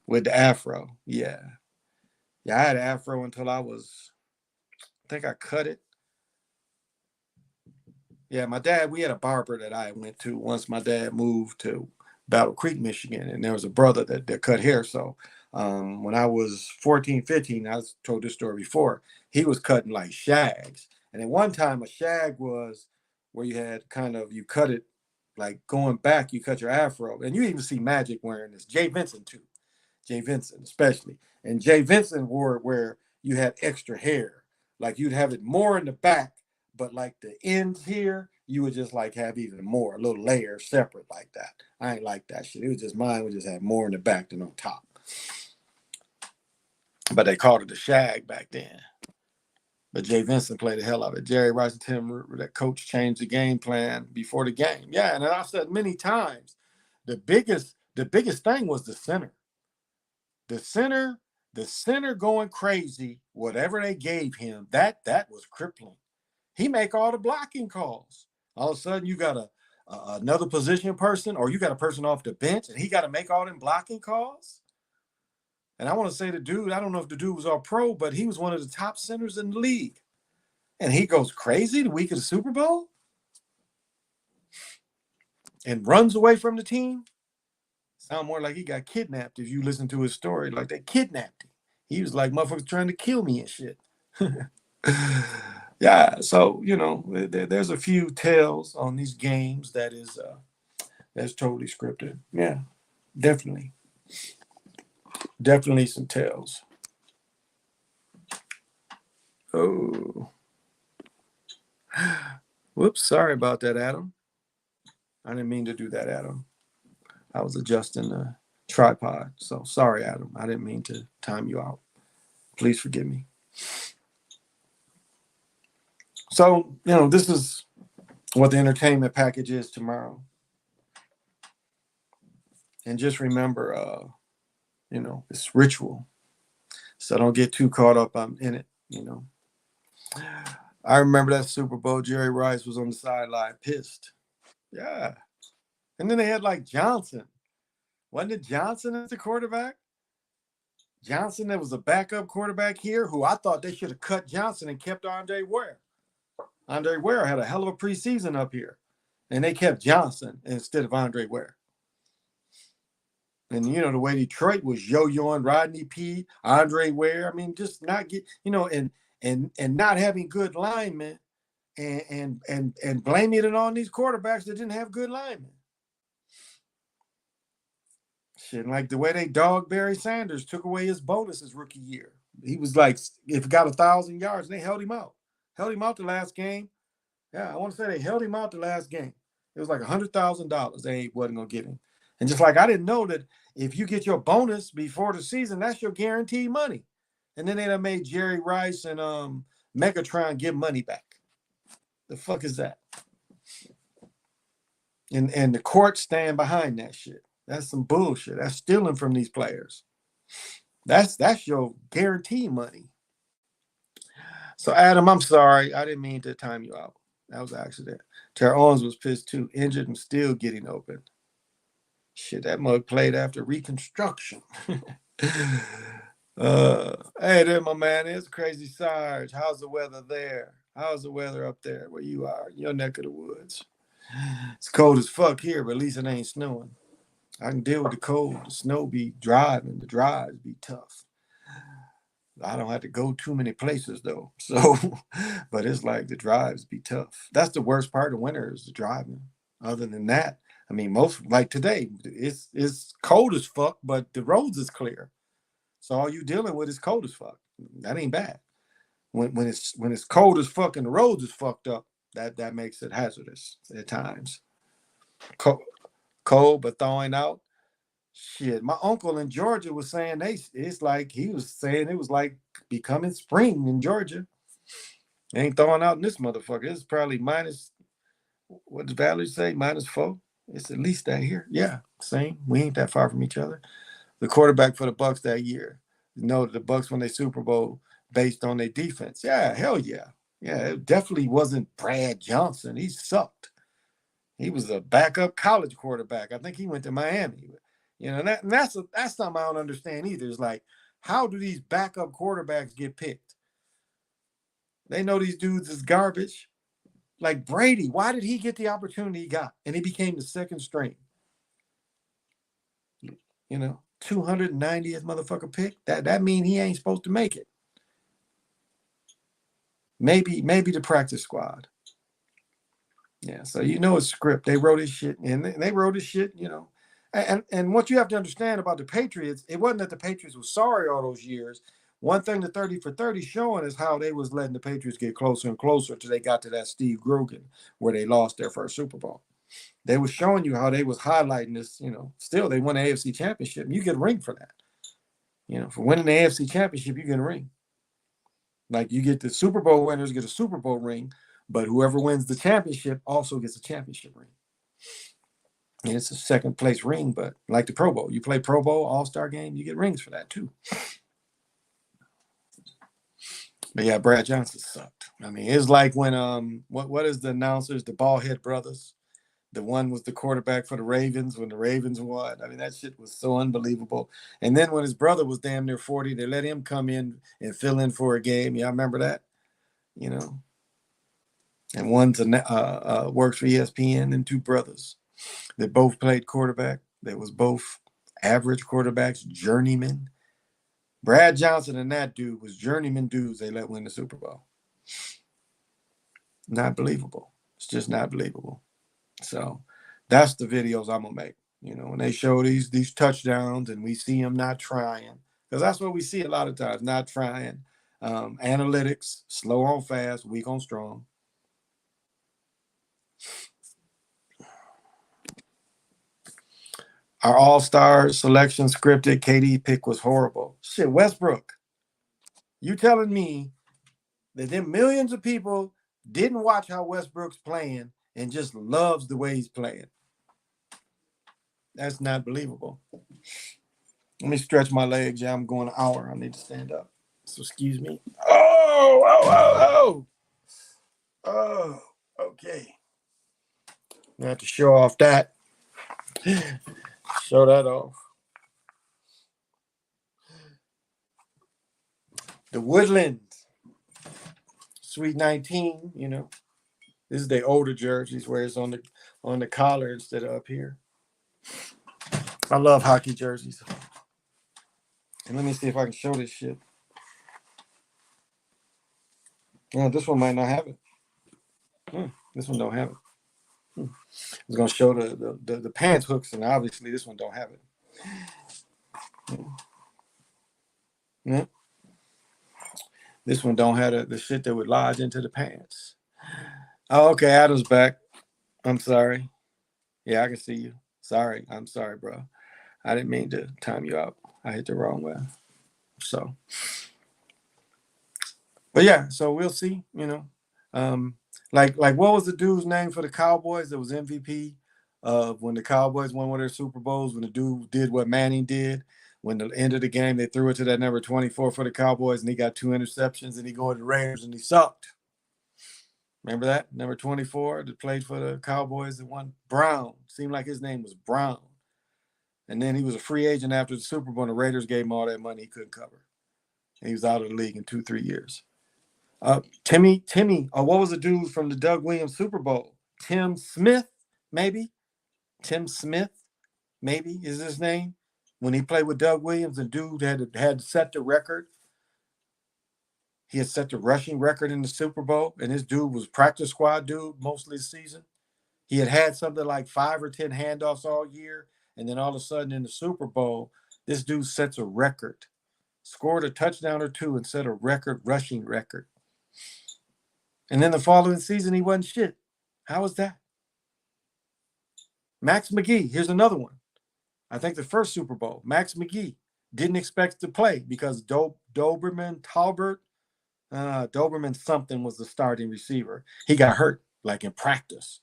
With the afro. Yeah. Yeah, I had an afro until I think I cut it. Yeah, my dad, we had a barber that I went to once my dad moved to Battle Creek, Michigan, and there was a brother that cut hair. So when I was 14, 15, I told this story before, he was cutting like shags. And at one time, a shag was where you cut it like going back, you cut your afro. And you even see Magic wearing this. Jay Vincent, too. Jay Vincent, especially. And Jay Vincent wore it where you had extra hair. Like you'd have it more in the back, but like the ends here, you would just like have even more, a little layer separate like that. I ain't like that shit. It was just mine would just have more in the back than on top. But they called it a shag back then. But Jay Vincent played the hell of it. Jerry Rice and Tim, that coach changed the game plan before the game. Yeah, and I said many times, the biggest thing was the center. The center going crazy, whatever they gave him, that was crippling. He make all the blocking calls. All of a sudden, you got another position person, or you got a person off the bench, and he got to make all them blocking calls. And I want to say the dude, I don't know if the dude was all pro, but he was one of the top centers in the league. And he goes crazy the week of the Super Bowl and runs away from the team. Sound more like he got kidnapped if you listen to his story. Like they kidnapped him. He was like, motherfuckers trying to kill me and shit. Yeah, so, there's a few tales on these games that's totally scripted. Yeah, definitely. Definitely some tales. Oh. Whoops, sorry about that, Adam. I didn't mean to do that, Adam. I was adjusting the tripod. So sorry, Adam. I didn't mean to time you out. Please forgive me. So, this is what the entertainment package is tomorrow. And just remember, it's ritual. So don't get too caught up in it, I remember that Super Bowl, Jerry Rice was on the sideline pissed. Yeah. And then they had like Johnson. Wasn't it Johnson as the quarterback? Johnson, that was a backup quarterback here who I thought they should have cut Johnson and kept Andre Ware. Andre Ware had a hell of a preseason up here. And they kept Johnson instead of Andre Ware. And, the way Detroit was yo-yoing Rodney P, Andre Ware. I mean, just not get, and not having good linemen and blaming it on these quarterbacks that didn't have good linemen. Shit, like the way they dogged Barry Sanders, took away his bonus his rookie year. He was like, if he got 1,000 yards, they held him out. Held him out the last game. Yeah, I want to say they held him out the last game. It was like $100,000 they wasn't going to give him. And just like I didn't know that if you get your bonus before the season, that's your guaranteed money. And then they done made Jerry Rice and Megatron give money back. The fuck is that? And the courts stand behind that shit. That's some bullshit. That's stealing from these players. That's your guarantee money. So Adam, I'm sorry. I didn't mean to time you out. That was an accident. Terrell Owens was pissed too, injured and still getting open. Shit, that mug played after reconstruction. Hey there, my man. It's Crazy Sarge. How's the weather there? How's the weather up there where you are, your neck of the woods? It's cold as fuck here, but at least it ain't snowing. I can deal with the cold. The snow be driving. The drives be tough. I don't have to go too many places though. So, but it's like the drives be tough. That's the worst part of winter is the driving. Other than that, I mean, most like today, it's cold as fuck, but the roads is clear. So all you dealing with is cold as fuck. That ain't bad. When it's cold as fuck and the roads is fucked up, that makes it hazardous at times. Cold but thawing out. Shit, my uncle in Georgia was saying it's like he was saying it was like becoming spring in Georgia. It ain't thawing out in this motherfucker. It's probably minus, what does Valerie say? -4. It's at least that here. Yeah, same. We ain't that far from each other. The quarterback for the Bucks that year. You know, the Bucks won their Super Bowl based on their defense. Yeah, hell yeah. Yeah, it definitely wasn't Brad Johnson. He sucked. He was a backup college quarterback. I think he went to Miami. You know, that's something I don't understand either. It's like, how do these backup quarterbacks get picked? They know these dudes is garbage. Like Brady, why did he get the opportunity he got? And he became the second string. You know, 290th motherfucker pick. That mean he ain't supposed to make it. Maybe the practice squad. Yeah, so you know it's script. They wrote his shit, and they wrote his shit, you know. And what you have to understand about the Patriots, it wasn't that the Patriots were sorry all those years. One thing the 30 for 30 showing is how they was letting the Patriots get closer and closer until they got to that Steve Grogan where they lost their first Super Bowl. They was showing you how they was highlighting this, you know, still they won the AFC championship. You get a ring for that. You know, for winning the AFC championship, you get a ring. Like you get the Super Bowl winners get a Super Bowl ring, but whoever wins the championship also gets a championship ring. And it's a second place ring, but like the Pro Bowl, you play Pro Bowl, All-Star game, you get rings for that too. But yeah, Brad Johnson sucked. I mean, it's like when what is the announcers, the Ballhead brothers? The one was the quarterback for the Ravens when the Ravens won. I mean, that shit was so unbelievable. And then when his brother was damn near 40, they let him come in and fill in for a game. Y'all remember that? You know? And one's works for ESPN, and two brothers. They both played quarterback. They was both average quarterbacks, journeymen. Brad Johnson and that dude was journeyman dudes they let win the Super Bowl. Not believable. It's just not believable. So that's the videos I'm gonna make. You know, when they show these touchdowns and we see them not trying, because that's what we see a lot of times, not trying. Analytics, slow on fast, weak on strong. Our all-star selection scripted KD pick was horrible. Shit, Westbrook. You telling me that them millions of people didn't watch how Westbrook's playing and just loves the way he's playing? That's not believable. Let me stretch my legs. Yeah, I'm going an hour. I need to stand up. So excuse me. Oh, okay. I have to show off that. Show that off. The Woodlands. Sweet 19, you know. This is the older jerseys where it's on the collar instead of up here. I love hockey jerseys. And let me see if I can show this shit. Yeah, this one might not have it. This one don't have it. It's gonna show the pants hooks, and obviously this one don't have it. Yeah. This one don't have the shit that would lodge into the pants. Oh, okay, Adam's back. I'm sorry. Yeah, I can see you. Sorry. I'm sorry, bro. I didn't mean to time you out. I hit the wrong way. So, but yeah, so we'll see, like what was the dude's name for the Cowboys that was MVP when the Cowboys won one of their Super Bowls, when the dude did what Manning did, when the end of the game they threw it to that number 24 for the Cowboys and he got 2 interceptions and he go to the Raiders and he sucked. Remember that? Number 24 that played for the Cowboys that won? Brown. Seemed like his name was Brown. And then he was a free agent after the Super Bowl and the Raiders gave him all that money he couldn't cover. And he was out of the league in 2-3 years. Timmy, what was the dude from the Doug Williams Super Bowl? Tim Smith, maybe? Tim Smith, maybe is his name. When he played with Doug Williams, the dude had set the record. He had set the rushing record in the Super Bowl, and this dude was practice squad dude mostly the season. He had something like 5 or 10 handoffs all year, and then all of a sudden in the Super Bowl, this dude sets a record, scored a touchdown or 2 and set a rushing record. And then the following season, he wasn't shit. How was that? Max McGee, here's another one. I think the first Super Bowl, Max McGee didn't expect to play because Doberman something was the starting receiver. He got hurt like in practice.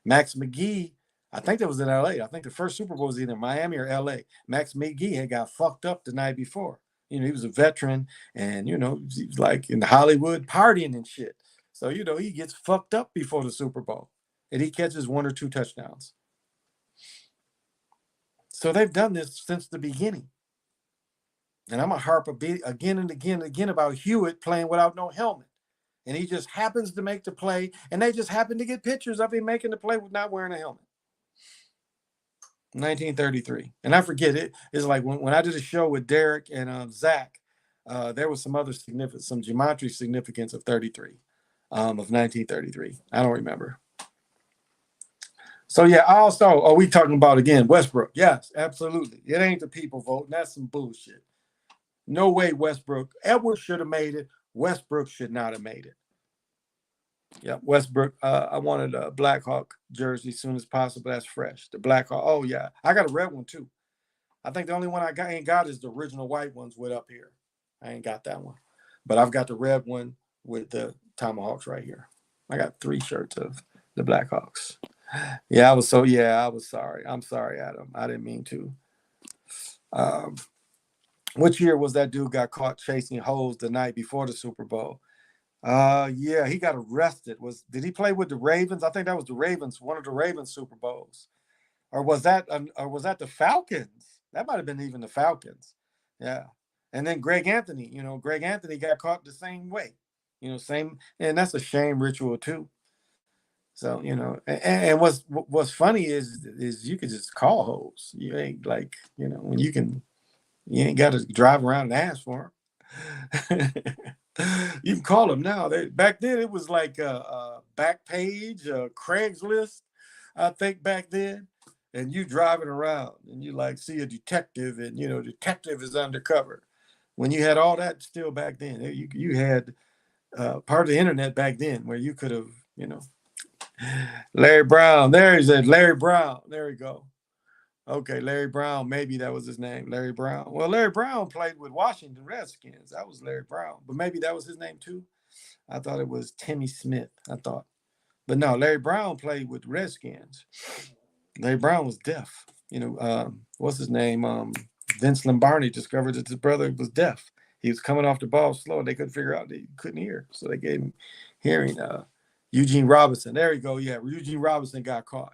Max McGee, I think that was in LA. I think the first Super Bowl was either Miami or LA. Max McGee had got fucked up the night before. He was a veteran and, he was like in Hollywood partying and shit. So, he gets fucked up before the Super Bowl and he catches 1 or 2 touchdowns. So they've done this since the beginning. And I'm going to harp again and again and again about Hewitt playing without no helmet. And he just happens to make the play, and they just happen to get pictures of him making the play with not wearing a helmet. 1933. And I forget it. It's like when I did a show with Derek and Zach, there was some geometry significance of 33, of 1933. I don't remember. So, yeah, also, are we talking about, again, Westbrook? Yes, absolutely. It ain't the people voting. That's some bullshit. No way Westbrook. Edwards should have made it. Westbrook should not have made it. Yeah, Westbrook. I wanted a Blackhawk jersey as soon as possible. That's fresh. The Blackhawk. Oh, yeah. I got a red one, too. I think the only one I ain't got is the original white ones with up here. I ain't got that one. But I've got the red one with the Tomahawks right here. I got 3 shirts of the Blackhawks. Yeah, I was sorry. I'm sorry, Adam. I didn't mean to. Which year was that dude got caught chasing hoes the night before the Super Bowl? Yeah, he got arrested. Did he play with the Ravens? I think that was the Ravens, one of the Ravens Super Bowls. Or was that the Falcons? That might have been even the Falcons. Yeah. And then Greg Anthony, Greg Anthony got caught the same way. Same, and that's a shame ritual too. So, and what's funny is you could just call hoes. You ain't like, when you ain't got to drive around and ask for them. You can call them now. Back then it was like a Backpage, Craigslist, I think back then. And you driving around and you like see a detective and, detective is undercover. When you had all that still back then, you had part of the internet back then where you could have, Larry Brown. There he said, Larry Brown. There we go. Okay, Larry Brown. Maybe that was his name, Larry Brown. Well, Larry Brown played with Washington Redskins. That was Larry Brown. But maybe that was his name too. I thought it was Timmy Smith. But no, Larry Brown played with Redskins. Larry Brown was deaf. What's his name? Vince Lombardi discovered that his brother was deaf. He was coming off the ball slow. They couldn't figure out that he couldn't hear. So they gave him hearing. Eugene Robinson. There you go. Yeah, Eugene Robinson got caught.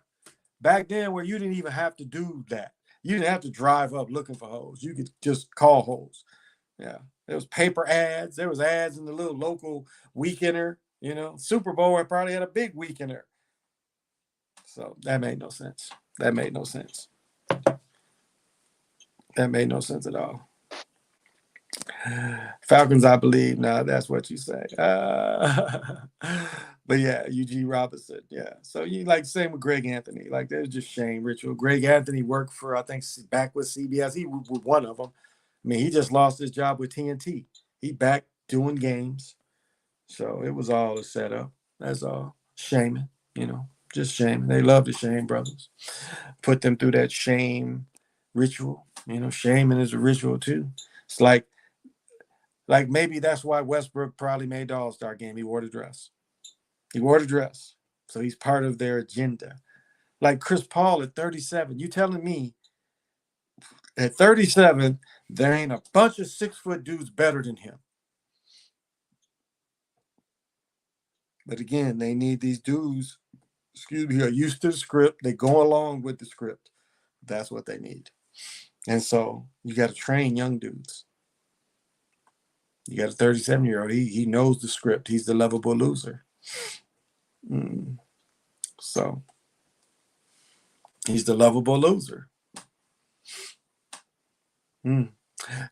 Back then where you didn't even have to do that. You didn't have to drive up looking for hoes. You could just call hoes. Yeah. There was paper ads. There was ads in the little local weekender. Super Bowl probably had a big weekender. So that made no sense. That made no sense at all. Falcons, I believe. Nah, that's what you say. But But yeah, Eugene Robinson. Yeah. So you like same with Greg Anthony. Like there's just shame ritual. Greg Anthony worked for I think back with CBS. He was one of them. I mean, he just lost his job with TNT. He back doing games. So it was all a setup. That's all. Shaming, just shaming. They love the shame brothers. Put them through that shame ritual. Shaming is a ritual too. It's like maybe that's why Westbrook probably made the All-Star game. He wore the dress. He wore the dress. So he's part of their agenda. Like Chris Paul at 37. You telling me at 37, there ain't a bunch of 6-foot dudes better than him. But again, they need these dudes, who are used to the script. They go along with the script. That's what they need. And so you got to train young dudes. You got a 37-year-old. He knows the script. He's the lovable loser. So he's the lovable loser.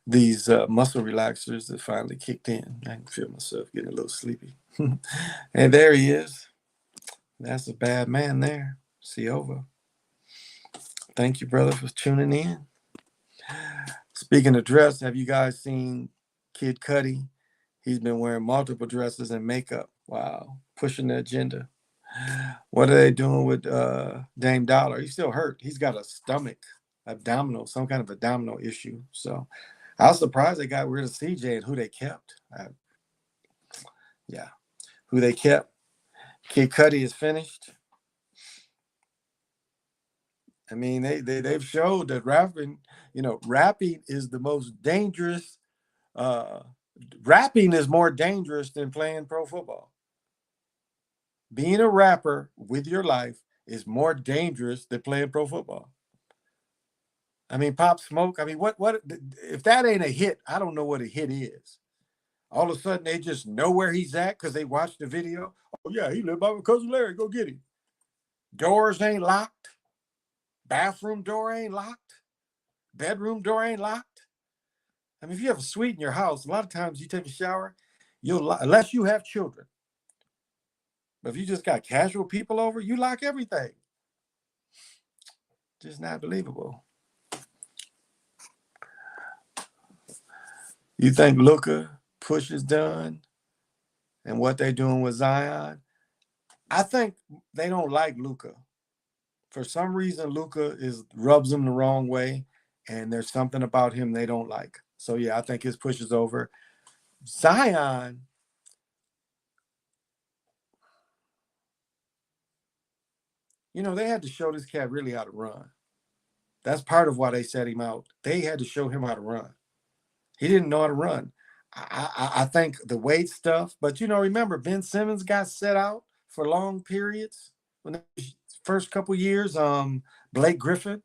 These muscle relaxers that finally kicked in. I can feel myself getting a little sleepy. And there he is. That's a bad man there. Siova. Thank you, brother, for tuning in. Speaking of dress, have you guys seen Kid Cudi? He's been wearing multiple dresses and makeup. Wow. Pushing the agenda. What are they doing with Dame Dollar? He's still hurt. He's got a some kind of abdominal issue. So I was surprised they got rid of CJ and who they kept. Who they kept. Kid Cudi is finished. I mean, they've showed that rapping is the most dangerous. Rapping is more dangerous than playing pro football. Being a rapper with your life is more dangerous than playing pro football. I mean, Pop Smoke. I mean, what if that ain't a hit? I don't know what a hit is. All of a sudden, they just know where he's at because they watched the video. Oh yeah, he lived by my cousin Larry. Go get him. Doors ain't locked. Bathroom door ain't locked. Bedroom door ain't locked. I mean, if you have a suite in your house, a lot of times you take a shower, unless you have children. But if you just got casual people over, you lock everything. Just not believable. You think Luka push is done and what they're doing with Zion? I think they don't like Luka. For some reason, Luka rubs them the wrong way, and there's something about him they don't like. So, yeah, I think his push is over. Zion, they had to show this cat really how to run. That's part of why they set him out. They had to show him how to run. He didn't know how to run. I think the weight stuff, but remember, Ben Simmons got set out for long periods when the first couple years. Blake Griffin,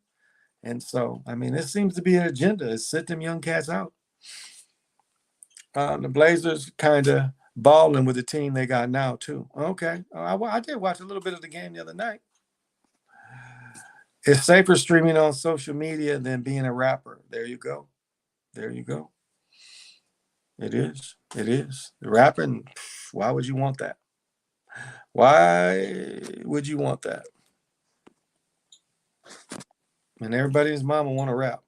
and so I mean, it seems to be an agenda. Is sit them young cats out. The Blazers kind of balling with the team they got now too. Okay, I did watch a little bit of the game the other night. It's safer streaming on social media than being a rapper. There you go. There you go. It is. It is. The rapping, why would you want that? Why would you want that? And everybody's mama want to rap.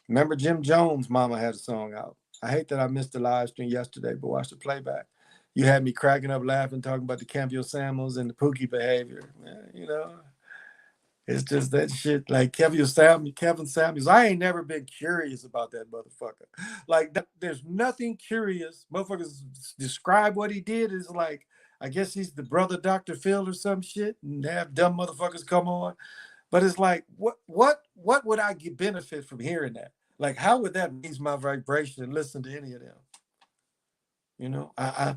Remember Jim Jones' mama had a song out. I hate that I missed the live stream yesterday, but watch the playback. You had me cracking up laughing, talking about the Campbell Samuels and the Pookie behavior. It's just that shit. Like Kevin Samuels, I ain't never been curious about that motherfucker. Like, there's nothing curious. Motherfuckers describe what he did is like, I guess he's the brother Dr. Phil or some shit, and have dumb motherfuckers come on. But it's like, what would I get benefit from hearing that? Like, how would that raise my vibration and listen to any of them? I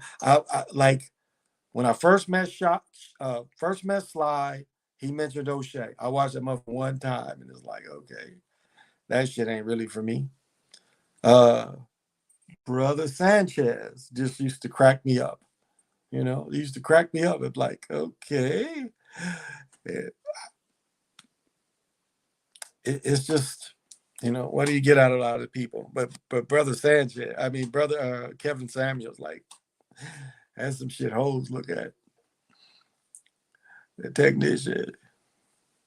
like when I first met Sly. He mentioned O'Shea. I watched that motherfucker one time, and it's like, okay, that shit ain't really for me. Brother Sanchez just used to crack me up. He used to crack me up. It's like, okay. It's just, what do you get out of a lot of people? But Brother Sanchez, Brother Kevin Samuels, like, has some shit holes look at. The technician.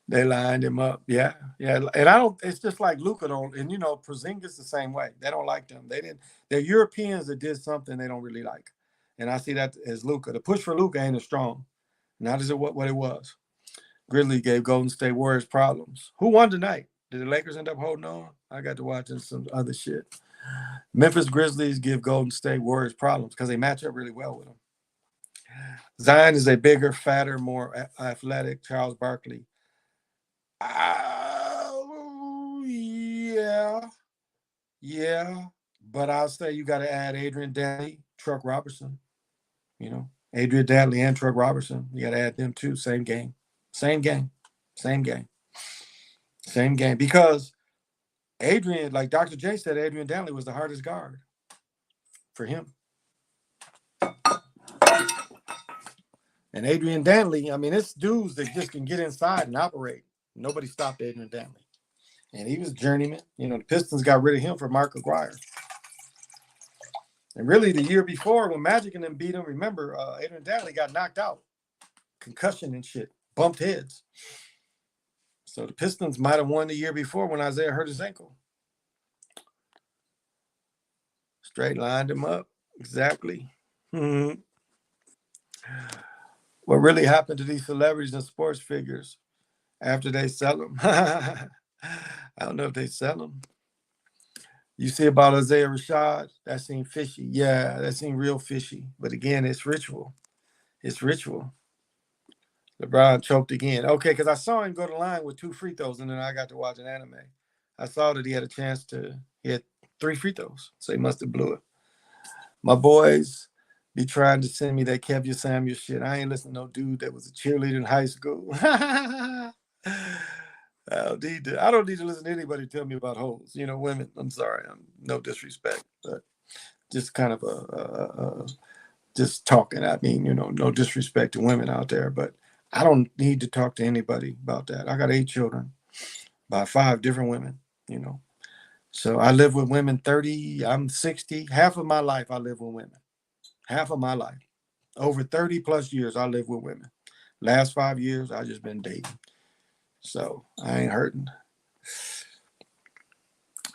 They lined him up. Yeah. Yeah. And I don't, it's just like Luka don't, and Porzingis the same way. They don't like them. They're Europeans that did something they don't really like. And I see that as Luka. The push for Luka ain't as strong. Not as what it was. Grizzlies gave Golden State Warriors problems. Who won tonight? Did the Lakers end up holding on? I got to watching some other shit. Memphis Grizzlies give Golden State Warriors problems because they match up really well with them. Zion is a bigger, fatter, more athletic Charles Barkley. Yeah. But I'll say you got to add Adrian Dantley, Truck Robertson. Adrian Dantley and Truck Robertson. You got to add them too. Same game. Because Adrian, like Dr. J said, Adrian Dantley was the hardest guard for him. And Adrian Dantley, I mean, it's dudes that just can get inside and operate. Nobody stopped Adrian Dantley. And he was a journeyman. The Pistons got rid of him for Mark Aguirre. And really, the year before, when Magic and them beat him, remember, Adrian Dantley got knocked out. Concussion and shit. Bumped heads. So the Pistons might have won the year before when Isaiah hurt his ankle. Straight lined him up. Exactly. Mm-hmm. What really happened to these celebrities and sports figures after they sell them? I don't know if they sell them. You see about Isaiah Rashad? That seemed fishy. Yeah, that seemed real fishy. But again, it's ritual. LeBron choked again. Okay, because I saw him go to the line with 2 free throws, and then I got to watch an anime. I saw that he had a chance he had 3 free throws, so he must have blew it. My boys be trying to send me that Kevin Samuel shit. I ain't listening to no dude that was a cheerleader in high school. I don't need to listen to anybody tell me about hoes. Women. I'm sorry. I'm no disrespect, but just kind of just talking. I mean, no disrespect to women out there, but I don't need to talk to anybody about that. I got 8 children by 5 different women. So I live with women 30. I'm 60. Half of my life I live with women. Half of my life. Over 30 plus years I live with women. Last 5 years I just been dating. So I ain't hurting.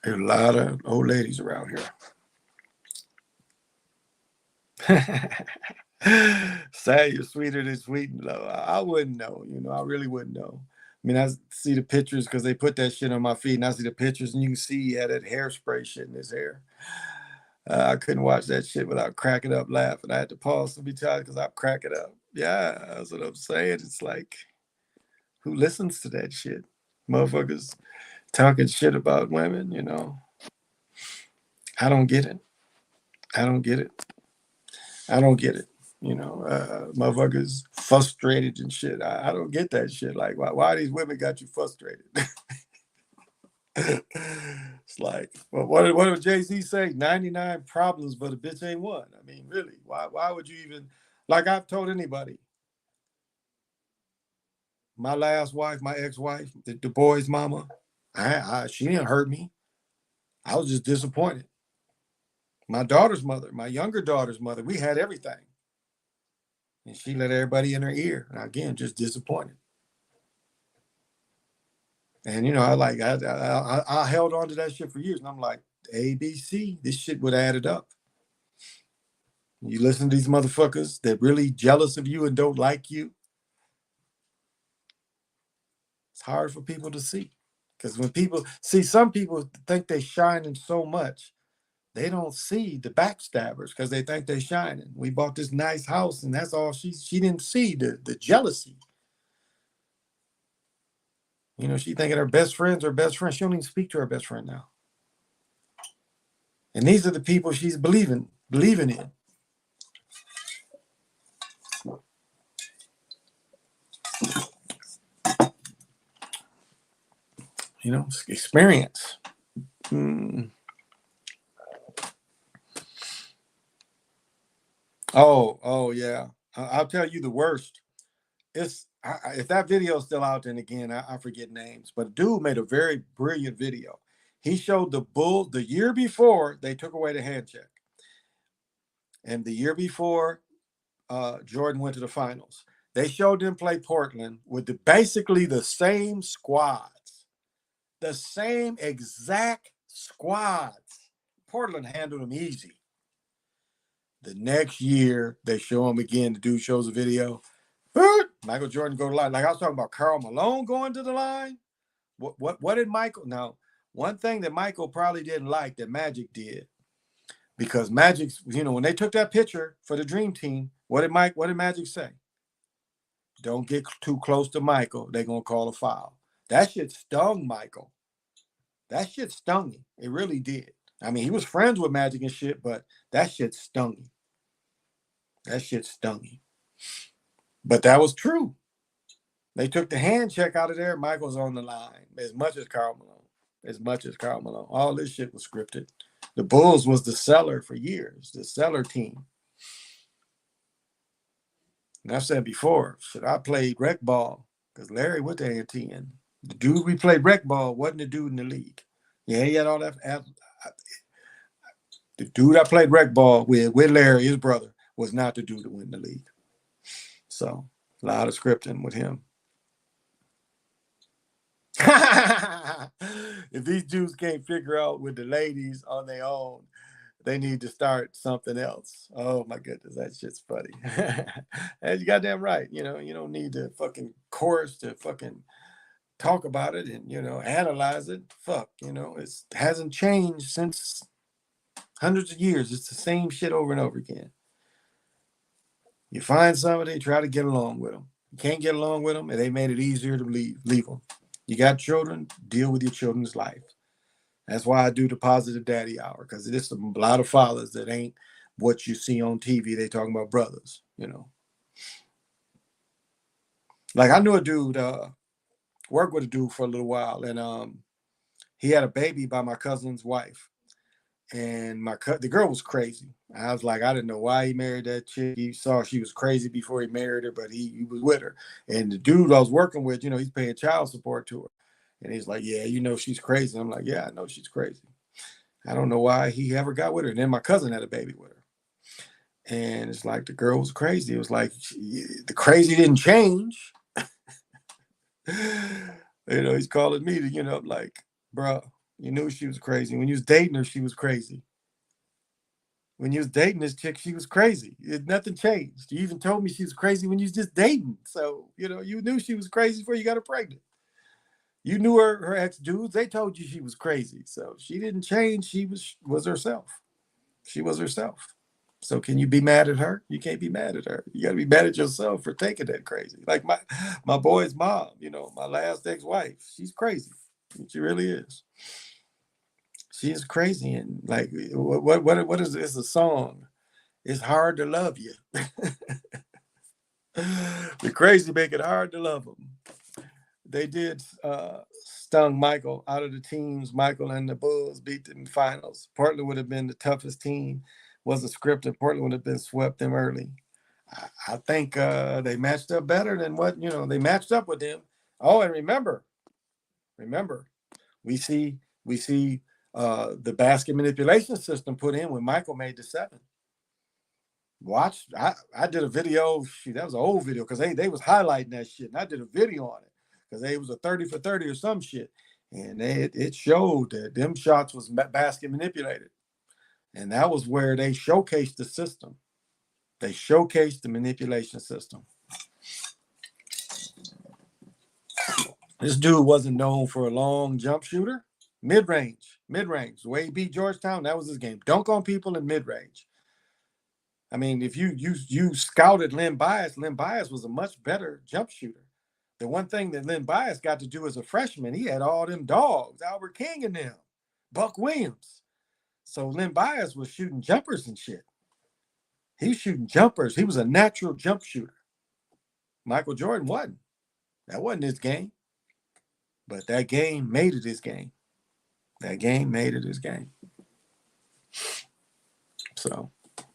There's a lot of old ladies around here. Say you're sweeter than sweet and low. I wouldn't know. I really wouldn't know. I mean, I see the pictures because they put that shit on my feed, and I see the pictures, and you can see he had that hairspray shit in his hair. I couldn't watch that shit without cracking up laughing. I had to pause to be tired because I'm cracking up. Yeah, that's what I'm saying. It's like, who listens to that shit? Motherfuckers talking shit about women, I don't get it. Motherfuckers frustrated and shit. I don't get that shit. Like, why these women got you frustrated? It's like, well, what did Jay-Z say? 99 problems, but a bitch ain't one. I mean, really, why would you even, like I've told anybody, my last wife, my ex-wife, the boy's mama, she didn't hurt me. I was just disappointed. My daughter's mother, my younger daughter's mother, we had everything. And she let everybody in her ear. And again, just disappointed. And I held on to that shit for years. And I'm like, ABC, this shit would add it up. You listen to these motherfuckers that really jealous of you and don't like you. It's hard for people to see. Because when some people think they shining so much, they don't see the backstabbers because they think they're shining. We bought this nice house and that's all she didn't see, the jealousy. She thinking her best friend's her best friend. She don't even speak to her best friend now. And these are the people she's believing in. Experience. Oh yeah. I'll tell you the worst. If that video is still out, then again, I forget names. But dude made a very brilliant video. He showed the Bulls the year before they took away the hand check. And the year before, Jordan went to the finals. They showed them play Portland with basically the same squads, the same exact squads. Portland handled them easy. The next year, they show him again. The dude shows a video. Michael Jordan go to the line. Like I was talking about Karl Malone going to the line. What did Michael? Now, one thing that Michael probably didn't like that Magic did, because Magic's, when they took that picture for the Dream Team, what did Magic say? Don't get too close to Michael. They're gonna call a foul. That shit stung Michael. That shit stung him. It really did. I mean, he was friends with Magic and shit, but that shit stung him. That shit stung him. But that was true. They took the hand check out of there. Michael's on the line as much as Karl Malone. All this shit was scripted. The Bulls was the seller for years, the seller team. And I've said before, I played rec ball because Larry went to A&T. The dude we played rec ball wasn't the dude in the league. Yeah, he had all that. The dude I played rec ball with Larry, his brother, was not the dude that went in the league. So a lot of scripting with him. If these dudes can't figure out with the ladies on their own, they need to start something else. Oh my goodness, that shit's funny. And you goddamn right. You don't need to fucking chorus to fucking talk about it and analyze it. Fuck, it hasn't changed since hundreds of years. It's the same shit over and over again. You find somebody, try to get along with them. You can't get along with them, and they made it easier to leave them. You got children, deal with your children's life. That's why I do the Positive Daddy Hour, because it is a lot of fathers that ain't what you see on TV. They talking about brothers, Like I knew a dude, worked with a dude for a little while, and he had a baby by my cousin's wife. And the girl was crazy. I was like, I didn't know why he married that chick. He saw she was crazy before he married her, but he was with her. And the dude I was working with, he's paying child support to her. And he's like, yeah, she's crazy. I'm like, yeah, I know she's crazy. I don't know why he ever got with her. And then my cousin had a baby with her. And it's like the girl was crazy. It was like the crazy didn't change. He's calling me to, I'm like, bro, you knew she was crazy. When you was dating her, she was crazy. When you was dating this chick, she was crazy. Nothing changed. You even told me she was crazy when you was just dating. So, you knew she was crazy before you got her pregnant. You knew her ex-dudes. They told you she was crazy. So she didn't change. She was herself. She was herself. So can you be mad at her? You can't be mad at her. You got to be mad at yourself for taking that crazy. Like my boy's mom, my last ex-wife. She's crazy. She really is. She is crazy. And like, what is this? A song? It's hard to love you. The crazy make it hard to love them. They did stung Michael out of the teams. Michael and the Bulls beat them in the finals. Portland would have been the toughest team. Wasn't scripted. Portland would have been swept them early. I think they matched up better than what, they matched up with them. Oh, and remember, we see the basket manipulation system put in when Michael made the 7. Watch, I did a video. That was an old video because they was highlighting that shit, and I did a video on it because it was a 30 for 30 or some shit, and it showed that them shots was basket manipulated, and that was where they showcased the system. They showcased the manipulation system. This dude wasn't known for a long jump shooter. Mid-range. The way he beat Georgetown, that was his game. Dunk on people in mid-range. I mean, if you scouted Len Bias was a much better jump shooter. The one thing that Len Bias got to do as a freshman, he had all them dogs, Albert King and them, Buck Williams. So Len Bias was shooting jumpers and shit. He was shooting jumpers. He was a natural jump shooter. Michael Jordan wasn't. That wasn't his game. But that game made it his game. So,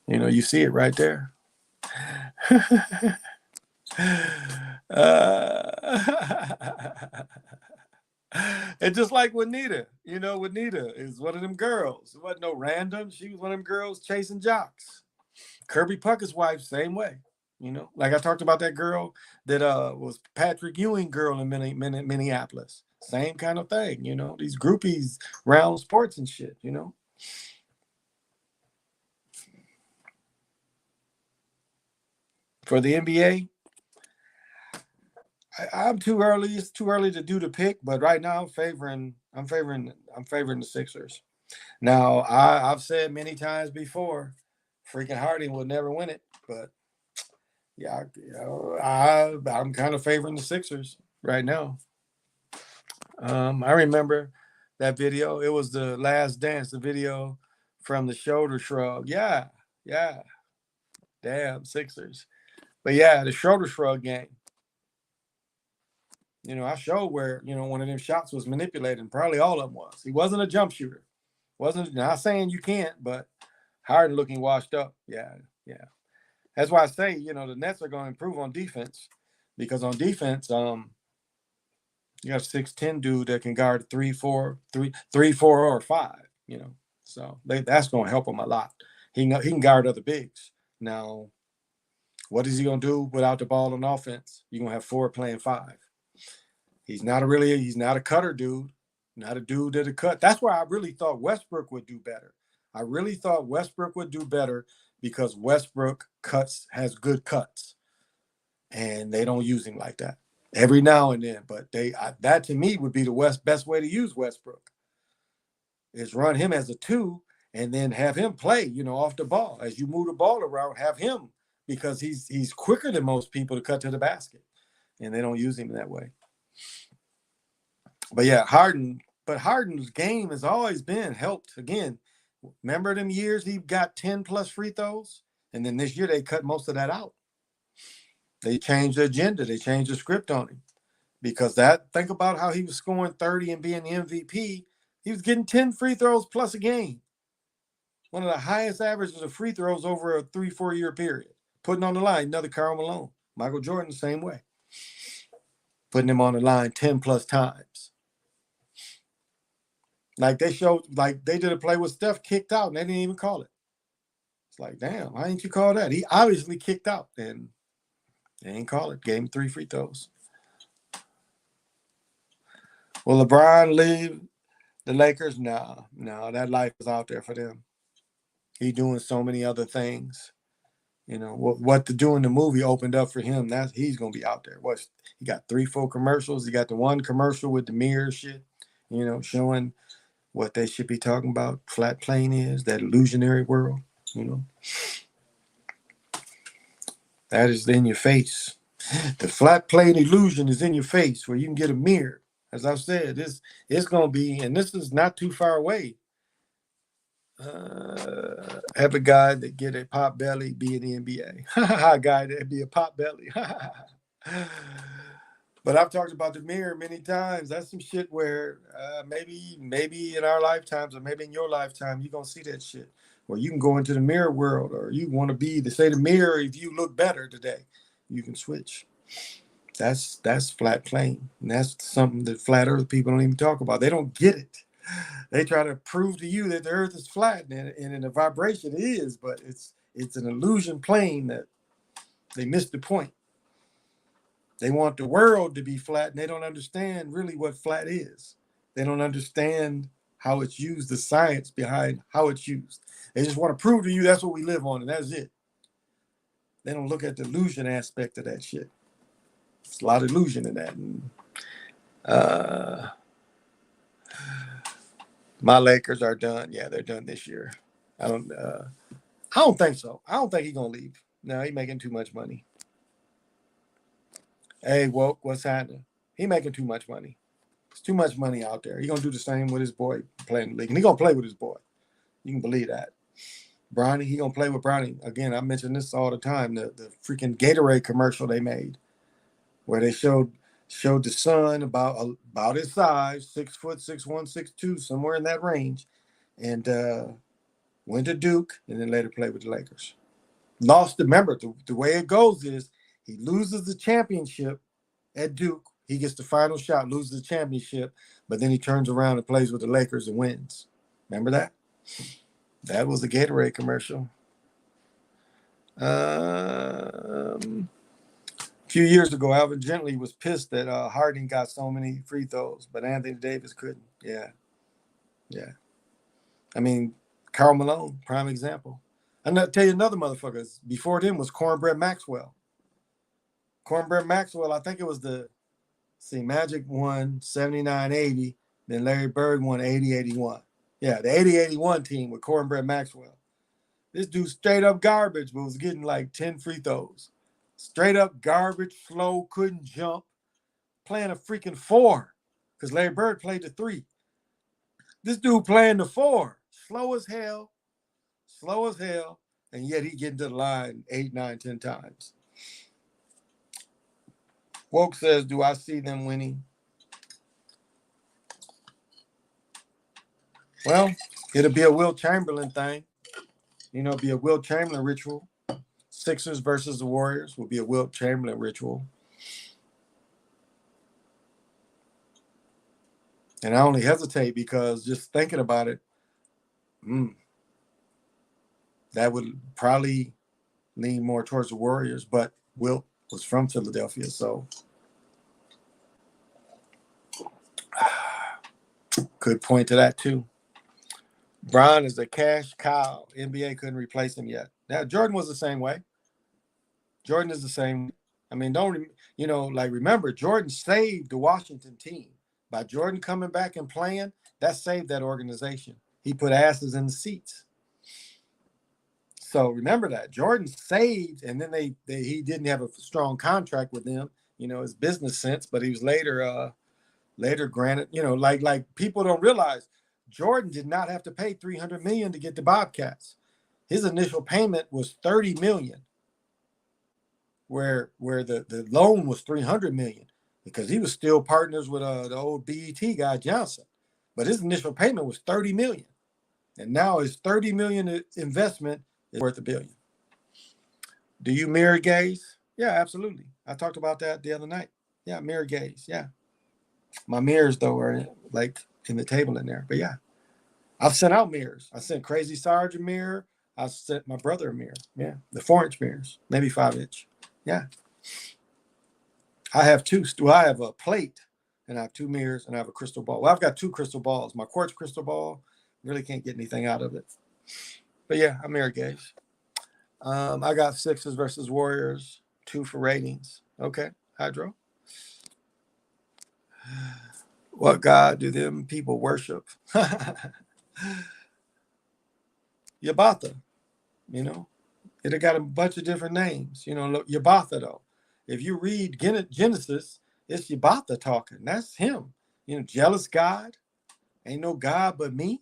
you see it right there. And just like with Nita, with Nita is one of them girls. It wasn't no random. She was one of them girls chasing jocks. Kirby Puckett's wife, same way. You know, like I talked about that girl that was Patrick Ewing girl in Minneapolis. Same kind of thing, you know. These groupies round sports and shit, you know. For the NBA, I'm too early. It's too early to do the pick, but right now I'm favoring the Sixers. Now I've said many times before, freaking Harden will never win it, but yeah, I'm kind of favoring the Sixers right now. I remember that video. It was the Last Dance, the video from the Shoulder Shrug. Yeah, yeah, damn Sixers. But yeah, the Shoulder Shrug game. You know, I showed where one of them shots was manipulated. Probably all of them was. He wasn't a jump shooter. Wasn't not saying you can't, but Harden looking washed up. Yeah, yeah. That's why I say the Nets are going to improve on defense because on defense, you got a 6'10" dude that can guard 3, 4, or 5. So that's going to help him a lot. He can guard other bigs. Now, what is he going to do without the ball on offense? You're going to have 4 playing 5. He's not a cutter dude, not a dude that'll cut. That's why I really thought Westbrook would do better. I really thought Westbrook would do better because Westbrook has good cuts, and they don't use him like that every now and then. But that to me would be the best way to use Westbrook is run him as a 2 and then have him play, off the ball as you move the ball around. Have him because he's quicker than most people to cut to the basket, and they don't use him that way. But yeah, Harden's game has always been helped. Again, remember them years he got 10 plus free throws? And then this year they cut most of that out. They changed the agenda. They changed the script on him. Because think about how he was scoring 30 and being the MVP. He was getting 10 free throws plus a game. One of the highest averages of free throws over a 3-4 year period. Putting on the line, another Karl Malone. Michael Jordan, the same way. Putting him on the line 10 plus times. Like they did a play with Steph kicked out and they didn't even call it. It's like, damn, why didn't you call that? He obviously kicked out and they didn't call it. Gave him 3 free throws. Will LeBron leave the Lakers? No, that life is out there for them. He's doing so many other things. What to do in the movie opened up for him. He's gonna be out there. He got 3 full commercials. He got the one commercial with the mirror shit, showing what they should be talking about. Flat plane is that illusionary world. That is in your face. The flat plane illusion is in your face where you can get a mirror. As I've said, it's going to be, and this is not too far away. Have a guy that get a pot belly be in the NBA. A guy that be a pot belly. But I've talked about the mirror many times. That's some shit where maybe in our lifetimes or maybe in your lifetime, you're going to see that shit. Where you can go into the mirror world or you want to be, to say the mirror, if you look better today, you can switch. That's flat plane. And that's something that flat earth people don't even talk about. They don't get it. They try to prove to you that the earth is flat and in the vibration it is, but it's an illusion plane that they missed the point. They want the world to be flat and they don't understand really what flat is. They don't understand how it's used, the science behind how it's used. They just want to prove to you that's what we live on and that's it. They don't look at the illusion aspect of that shit. There's a lot of illusion in that. And, my Lakers are done. Yeah, they're done this year. I don't think so. I don't think he's gonna leave. No, he's making too much money. Hey, woke, what's happening? He making too much money. There's too much money out there. He's gonna do the same with his boy playing the league. And he's gonna play with his boy. You can believe that. Bronny, he gonna play with Bronny. Again, I mention this all the time. The freaking Gatorade commercial they made, where they showed the son about his size, 6 foot, 6'1", 6'2", somewhere in that range, and went to Duke, and then later played with the Lakers. Lost. Remember, the way it goes is he loses the championship at Duke. He gets the final shot, loses the championship, but then he turns around and plays with the Lakers and wins. Remember that? That was the Gatorade commercial. A few years ago, Alvin Gentry was pissed that Harden got so many free throws, but Anthony Davis couldn't. Yeah, yeah. I mean, Karl Malone, prime example. I'm gonna tell you another motherfucker. Before them was Cornbread Maxwell. Cornbread Maxwell, I think it was Magic won 79-80, then Larry Bird won 80-81. Yeah, the 80-81 team with Cornbread Maxwell. This dude straight up garbage, but was getting like 10 free throws. Straight up garbage, slow, couldn't jump, playing a freaking 4 because Larry Bird played the 3. This dude playing the 4, slow as hell, and yet he getting to the line 8, 9, 10 times. Woke says, do I see them winning? Well, it'll be a Wilt Chamberlain thing. It'll be a Wilt Chamberlain ritual. Sixers versus the Warriors will be a Wilt Chamberlain ritual. And I only hesitate because just thinking about it, that would probably lean more towards the Warriors, but Wilt was from Philadelphia, so could point to that too. Bron is a cash cow. NBA couldn't replace him yet. Now, Jordan was the same way. Jordan is the same. I mean, remember, Jordan saved the Washington team. By Jordan coming back and playing, that saved that organization. He put asses in the seats. So remember that. Jordan saved, and then he didn't have a strong contract with them, his business sense, but he was later granted, like people don't realize Jordan did not have to pay $300 million to get the Bobcats. His initial payment was $30 million, where the loan was $300 million, because he was still partners with the old BET guy Johnson. But his initial payment was $30 million, and now his $30 million investment is worth $1 billion. Do you mirror gaze? Yeah, absolutely. I talked about that the other night. Yeah, mirror gaze. Yeah. My mirrors, though, are like in the table in there. But yeah, I've sent out mirrors. I sent Crazy Sarge a mirror. I sent my brother a mirror. Yeah, the 4-inch mirrors, maybe 5-inch. Yeah. I have two. I have a plate, and I have 2 mirrors, and I have a crystal ball. Well, I've got 2 crystal balls. My quartz crystal ball, really can't get anything out of it. But yeah, I mirror gaze. I got Sixers versus Warriors, 2 for ratings. Okay, Hydro. What God do them people worship? Yabatha. It got a bunch of different names. Look, Yabatha, though. If you read Genesis, it's Yabatha talking. That's him. Jealous God. Ain't no God but me.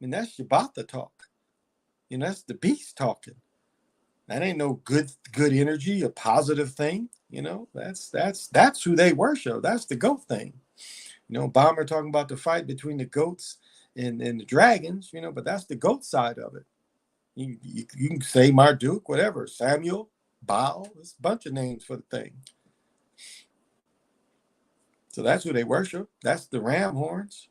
That's Yabatha talk. That's the beast talking. That ain't no good energy, a positive thing. That's who they worship. That's the goat thing. Bomber talking about the fight between the goats and the dragons, but that's the goat side of it. You can say Marduk, whatever, Samuel, Baal, there's a bunch of names for the thing. So that's who they worship. That's the ram horns.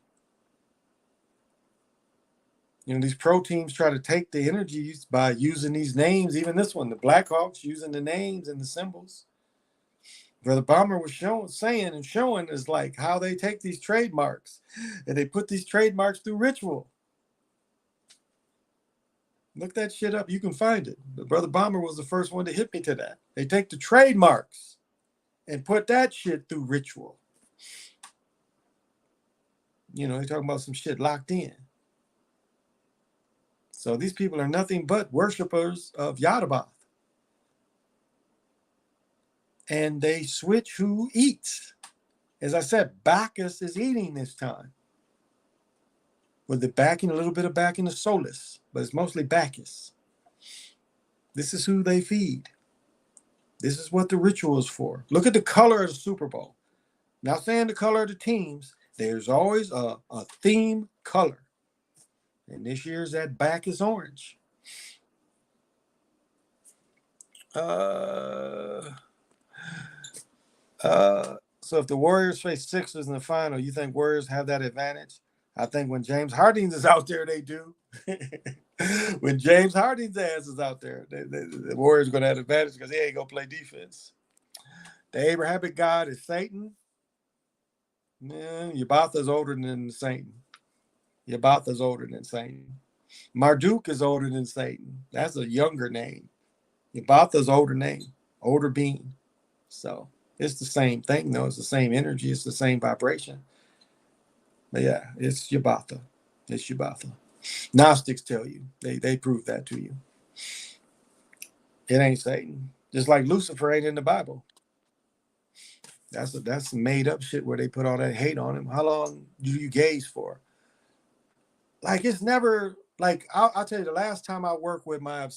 These pro teams try to take the energies by using these names. Even this one, the Blackhawks, using the names and the symbols. Brother Bomber was showing is like how they take these trademarks and they put these trademarks through ritual. Look that shit up. You can find it. But Brother Bomber was the first one to hit me to that. They take the trademarks and put that shit through ritual. They're talking about some shit locked in. So these people are nothing but worshipers of Yadabath. And they switch who eats. As I said, Bacchus is eating this time. With the backing, a little bit of backing of Solus, but it's mostly Bacchus. This is who they feed. This is what the ritual is for. Look at the color of the Super Bowl. Not saying the color of the teams. There's always a theme color. And this year's that Bacchus orange. So if the Warriors face Sixers in the final, you think Warriors have that advantage? I think when James Harden is out there, they do. When James Harden's ass is out there, the Warriors going to have advantage because he ain't going to play defense. The Abrahamic God is Satan. Man, Yabatha's older than Satan. Yabatha's older than Satan. Marduk is older than Satan. That's a younger name. Yabatha's older name, older being. So it's the same thing, though. It's the same energy. It's the same vibration. But yeah, it's Yabatha. It's Yabatha. Gnostics tell you. They prove that to you. It ain't Satan. Just like Lucifer ain't in the Bible. That's made up shit where they put all that hate on him. How long do you gaze for? Like it's never like I'll tell you the last time I worked with my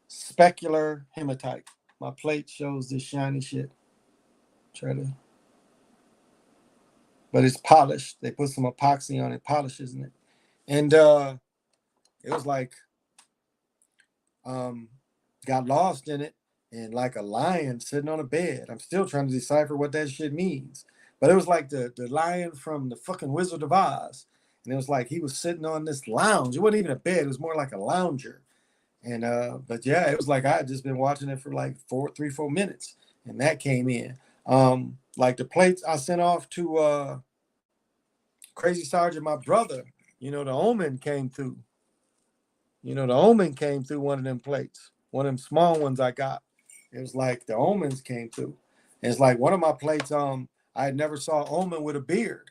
specular hematite. My plate shows this shiny shit. But it's polished. They put some epoxy on it, polishes in it. And it was like got lost in it and like a lion sitting on a bed. I'm still trying to decipher what that shit means. But it was like the lion from the fucking Wizard of Oz. And it was like he was sitting on this lounge. It wasn't even a bed, it was more like a lounger. And but yeah, it was like I had just been watching it for like 3-4 minutes. And that came in. Like the plates I sent off to Crazy Sergeant, my brother, the omen came through. The omen came through one of them plates, one of them small ones I got. It was like the omens came through. And it's like one of my plates, I had never saw omen with a beard.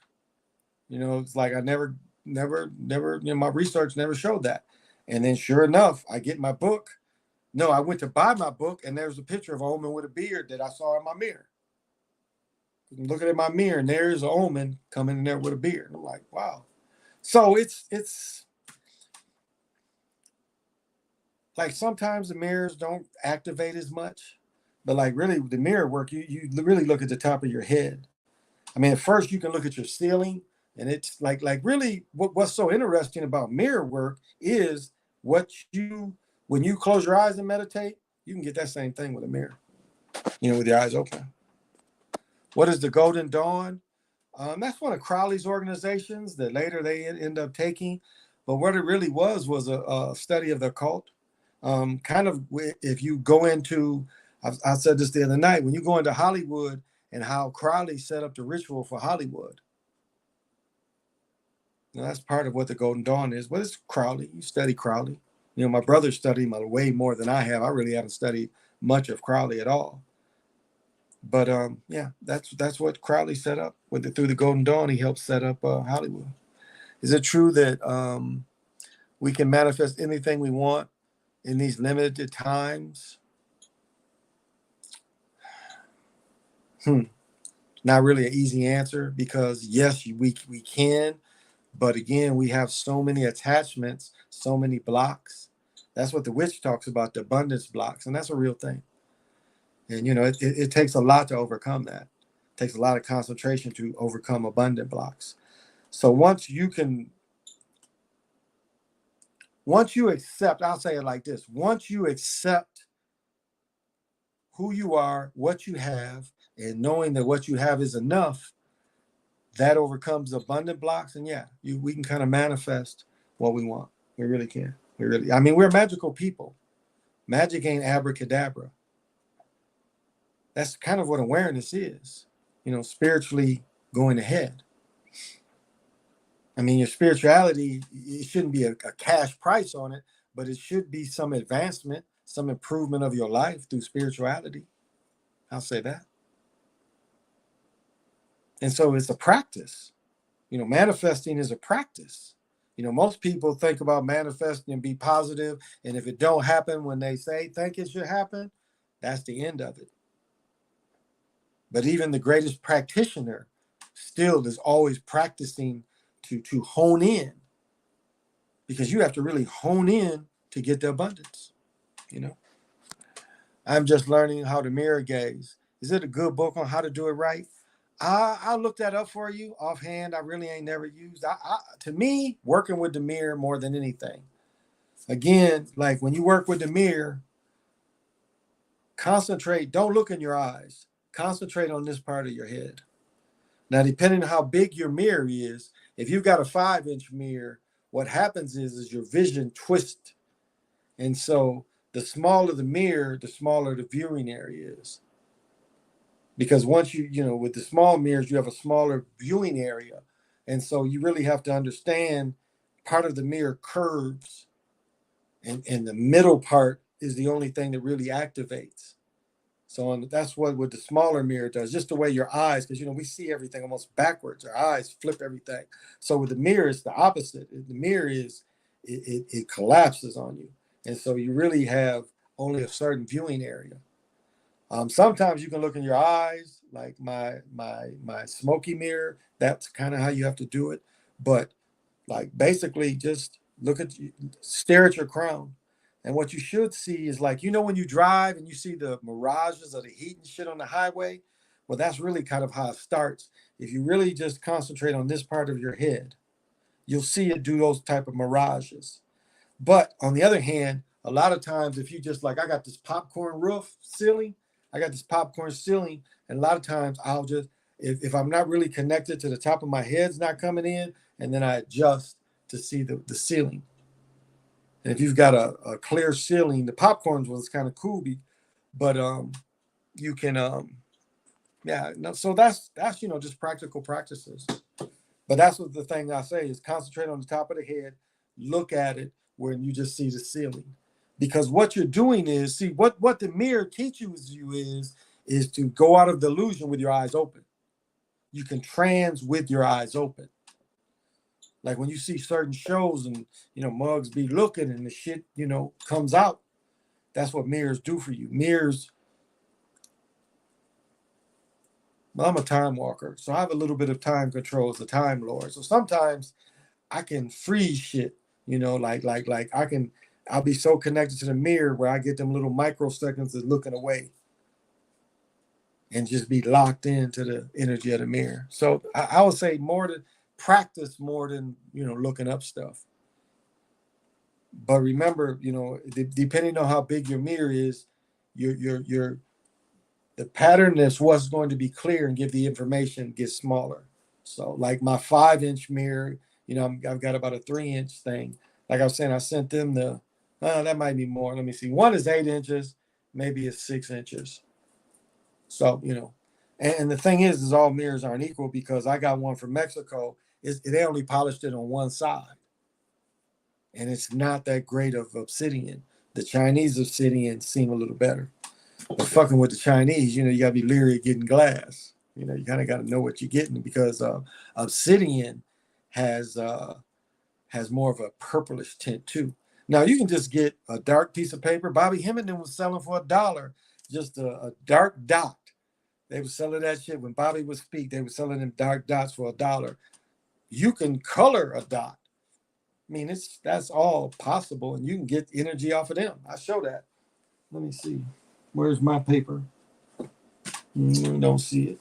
It's like I never, my research never showed that. And then sure enough, I get my book. No, I went to buy my book and there's a picture of omen with a beard that I saw in my mirror. I'm looking at my mirror and there's an omen coming in there with a beard. And I'm like, wow. So it's like sometimes the mirrors don't activate as much, but like really the mirror work, you really look at the top of your head. I mean, at first you can look at your ceiling and it's like really what's so interesting about mirror work is when you close your eyes and meditate, you can get that same thing with a mirror, with your eyes open. What is the Golden Dawn? That's one of Crowley's organizations that later they end up taking. But what it really was a study of the occult. Kind of if you go into, I said this the other night, when you go into Hollywood and how Crowley set up the ritual for Hollywood. That's part of what the Golden Dawn is. What is Crowley? You study Crowley. My brother studied him way more than I have. I really haven't studied much of Crowley at all. But yeah, that's what Crowley set up through the Golden Dawn. He helped set up Hollywood. Is it true that we can manifest anything we want in these limited times? Not really an easy answer because yes, we can, but again, we have so many attachments, so many blocks. That's what the witch talks about, the abundance blocks, and that's a real thing. And it takes a lot to overcome that. It takes a lot of concentration to overcome abundant blocks. So once you accept, I'll say it like this: once you accept who you are, what you have, and knowing that what you have is enough, that overcomes abundant blocks. And yeah, we can kind of manifest what we want. We really can. We're magical people. Magic ain't abracadabra. That's kind of what awareness is, spiritually going ahead. Your spirituality, it shouldn't be a cash price on it, but it should be some advancement, some improvement of your life through spirituality. I'll say that. And so it's a practice. Manifesting is a practice. Most people think about manifesting and be positive, and if it don't happen when they think it should happen, that's the end of it. But even the greatest practitioner still is always practicing to hone in, because you have to really hone in to get the abundance. I'm just learning how to mirror gaze. Is it a good book on how to do it right? I'll look that up for you offhand. I really ain't never used. To me, working with the mirror more than anything. Again, like when you work with the mirror, concentrate. Don't look in your eyes. Concentrate on this part of your head. Now, depending on how big your mirror is, If you've got a 5-inch mirror, what happens is your vision twists. And so the smaller the mirror, the smaller the viewing area is. Because once with the small mirrors, you have a smaller viewing area. And so you really have to understand part of the mirror curves, and the middle part is the only thing that really activates. So that's what the smaller mirror does, just the way your eyes, because we see everything almost backwards. Our eyes flip everything. So with the mirror, it's the opposite. The mirror it collapses on you. And so you really have only a certain viewing area. Sometimes you can look in your eyes, like my smoky mirror. That's kind of how you have to do it. But like basically just stare at your crown. And what you should see is like, when you drive and you see the mirages of the heat and shit on the highway, well, that's really kind of how it starts. If you really just concentrate on this part of your head, you'll see it do those type of mirages. But on the other hand, a lot of times if you just like, I got this popcorn ceiling, and a lot of times I'll just, if I'm not really connected to the top of my head's not coming in, and then I adjust to see the ceiling. And if you've got a clear ceiling, the popcorns was kind of cool, but you can so that's just practical practices. But that's what the thing I say is concentrate on the top of the head, look at it when you just see the ceiling. Because what you're doing is, see, what the mirror teaches you is to go out of the illusion with your eyes open. You can trans with your eyes open. Like when you see certain shows and, mugs be looking and the shit, comes out. That's what mirrors do for you. Mirrors. Well, I'm a time walker, so I have a little bit of time control as a time lord. So sometimes I can freeze shit, like I'll be so connected to the mirror where I get them little microseconds of looking away and just be locked into the energy of the mirror. So I would say practice more than looking up stuff. But remember, depending on how big your mirror is, the pattern that's what's going to be clear and give the information gets smaller. So like my 5-inch mirror, I've got about a 3-inch thing. Like I was saying, I sent them that might be more. Let me see. One is 8 inches, maybe it's 6 inches. So, and the thing is all mirrors aren't equal, because I got one from Mexico. They only polished it on one side. And it's not that great of obsidian. The Chinese obsidian seem a little better. But fucking with the Chinese, you got to be leery of getting glass. You kind of got to know what you're getting, because obsidian has more of a purplish tint too. Now you can just get a dark piece of paper. Bobby Hemmington was selling for $1, just a dark dot. They were selling that shit when Bobby would speak. They were selling them dark dots for $1. You can color a dot. I mean, that's all possible, and you can get energy off of them. I show that. Let me see. Where's my paper? Don't see it.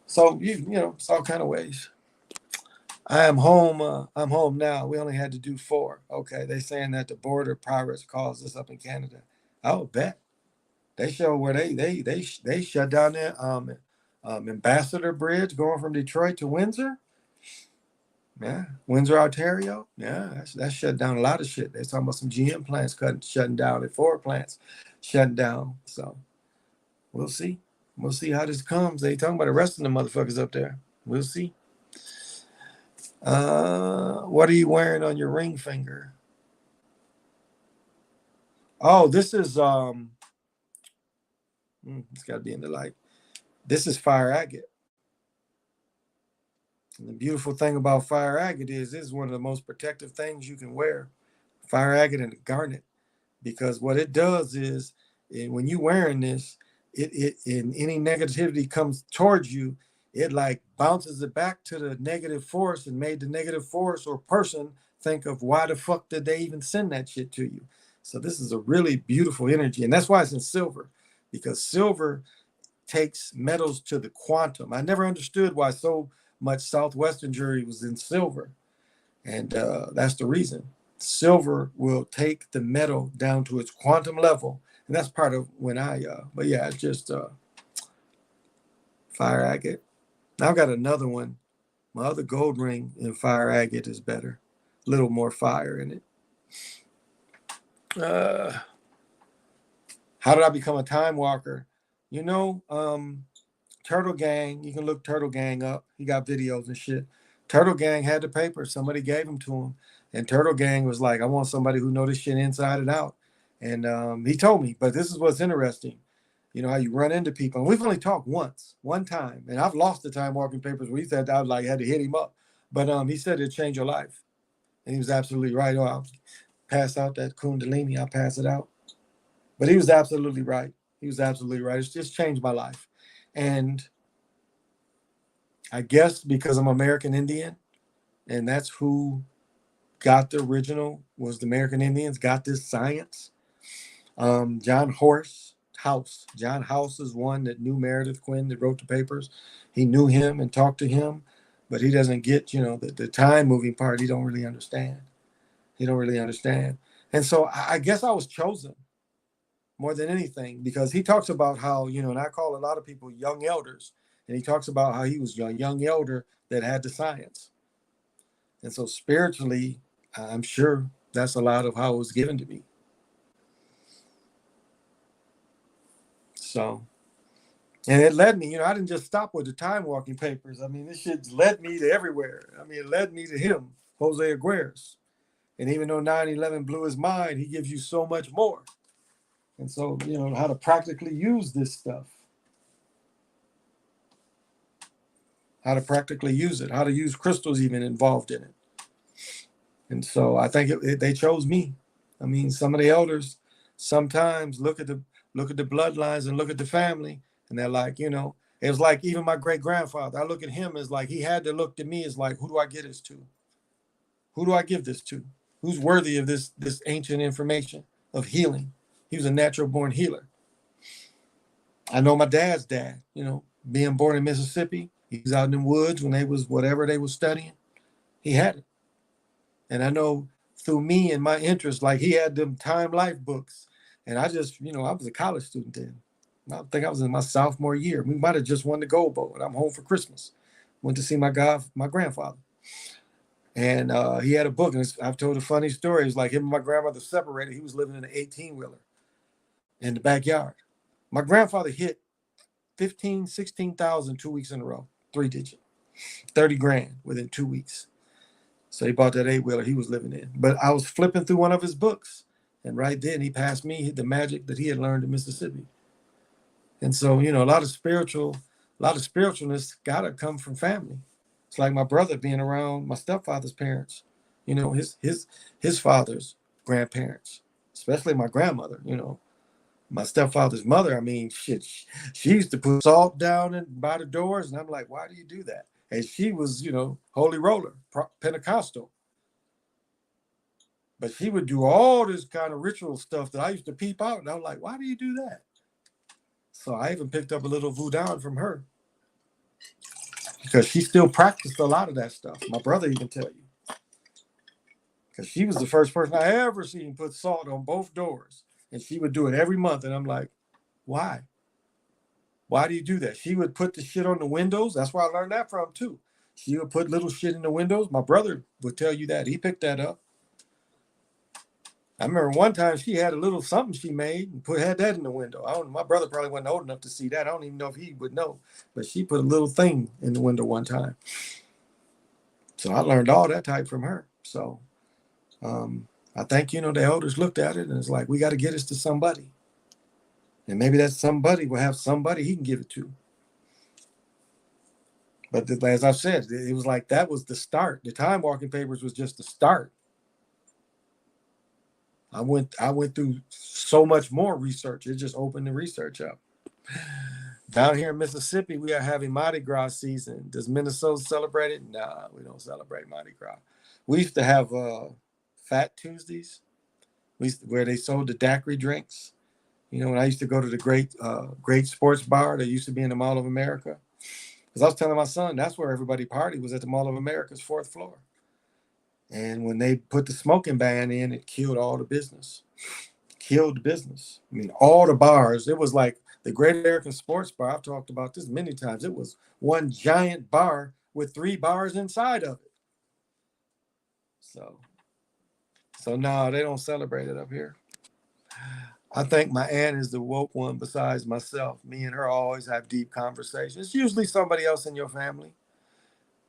So it's all kind of ways. I am home. I'm home now. We only had to do 4. Okay, they saying that the border pirates caused this up in Canada. I would bet. They show where they shut down their Ambassador Bridge going from Detroit to Windsor. Yeah, Windsor, Ontario. Yeah, that shut down a lot of shit. They're talking about some GM plants shutting down, and Ford plants shutting down. So we'll see. We'll see how this comes. They talking about arresting the motherfuckers up there. We'll see. What are you wearing on your ring finger? Oh, this is it's got to be in the light. This is fire agate. And the beautiful thing about fire agate is this is one of the most protective things you can wear. Fire agate and a garnet, because what it does is, when you wearing this, it and any negativity comes towards you, it like bounces it back to the negative force and made the negative force or person think of why the fuck did they even send that shit to you. So this is a really beautiful energy, and that's why it's in silver, because silver takes metals to the quantum. I never understood why so much Southwestern jewelry was in silver, and that's the reason. Silver will take the metal down to its quantum level, and that's part of when but yeah, it's just fire agate. Now I got another one. My other gold ring in fire agate is better. A little more fire in it. Uh, how did I become a time walker? You know, Turtle Gang, you can look Turtle Gang up. He got videos and shit. Turtle Gang had the paper. Somebody gave them to him. And Turtle Gang was like, I want somebody who knows this shit inside and out. And he told me, but this is what's interesting. You know how you run into people. And we've only talked one time. And I've lost the time walking papers where he said I was like had to hit him up. But he said it'd change your life. And he was absolutely right. Oh, I'll pass out that Kundalini, I'll pass it out. But he was absolutely right. He was absolutely right. It's just changed my life. And I guess because I'm American Indian, and that's who got the original, was the American Indians, got this science. John House. John House is one that knew Meredith Quinn that wrote the papers. He knew him and talked to him, but he doesn't get, the time moving part. He don't really understand. And so I guess I was chosen more than anything because he talks about how, and I call a lot of people young elders, and he talks about how he was a young elder that had the science. And so spiritually, I'm sure that's a lot of how it was given to me. So, and it led me, I didn't just stop with the time walking papers. I mean, this shit led me to everywhere. I mean, it led me to him, Jose Aguirres. And even though 9/11 blew his mind, he gives you so much more. And so, how to practically use this stuff. How to practically use it. How to use crystals even involved in it. And so I think they chose me. I mean, some of the elders sometimes look at the bloodlines and look at the family, and they're like, it was like even my great grandfather. I look at him as like he had to look to me as like, who do I get this to? Who do I give this to? Who's worthy of this ancient information of healing? He was a natural born healer. I know my dad's dad, being born in Mississippi. He was out in the woods when they was whatever they was studying. He had it. And I know through me and my interest, like he had them Time Life books. And I just, I was a college student then. I think I was in my sophomore year. We might have just won the Gold Bowl, and I'm home for Christmas. Went to see my grandfather. And he had a book, and I've told a funny story. It's like him and my grandmother separated. He was living in an 18-wheeler in the backyard. My grandfather hit 15, 16,000 2 weeks in a row, 3-digit, 30 grand within 2 weeks. So he bought that 8-wheeler he was living in. But I was flipping through one of his books, and right then he passed me the magic that he had learned in Mississippi. And so, a lot of spiritualness gotta come from family. It's like my brother being around my stepfather's parents, his father's grandparents, especially my grandmother, my stepfather's mother. I mean, shit, she used to put salt down by the doors, and I'm like, why do you do that? And she was, holy roller, Pentecostal. But she would do all this kind of ritual stuff that I used to peep out, and I'm like, why do you do that? So I even picked up a little voodoo from her because she still practiced a lot of that stuff. My brother even tell you. Because she was the first person I ever seen put salt on both doors. And she would do it every month. And I'm like, why? Why do you do that? She would put the shit on the windows. That's where I learned that from too. She would put little shit in the windows. My brother would tell you that. He picked that up. I remember one time she had a little something she made and had that in the window. My brother probably wasn't old enough to see that. I don't even know if he would know. But she put a little thing in the window one time. So I learned all that type from her. So I think, the elders looked at it and it's like, we got to get this to somebody. And maybe that somebody will have somebody he can give it to. But as I've said, it was like that was the start. The time walking papers was just the start. I went through so much more research. It just opened the research up. Down here in Mississippi, we are having Mardi Gras season. Does Minnesota celebrate it? Nah, we don't celebrate Mardi Gras. We used to have Fat Tuesdays, where they sold the daiquiri drinks. When I used to go to the great sports bar that used to be in the Mall of America. Because I was telling my son, that's where everybody partied, was at the Mall of America's 4th floor. And when they put the smoking ban in, it killed all the business. killed the business. I mean, all the bars, it was like the Great American Sports Bar. I've talked about this many times. It was one giant bar with 3 bars inside of it. So no, they don't celebrate it up here. I think my aunt is the woke one besides myself. Me and her always have deep conversations. It's usually somebody else in your family.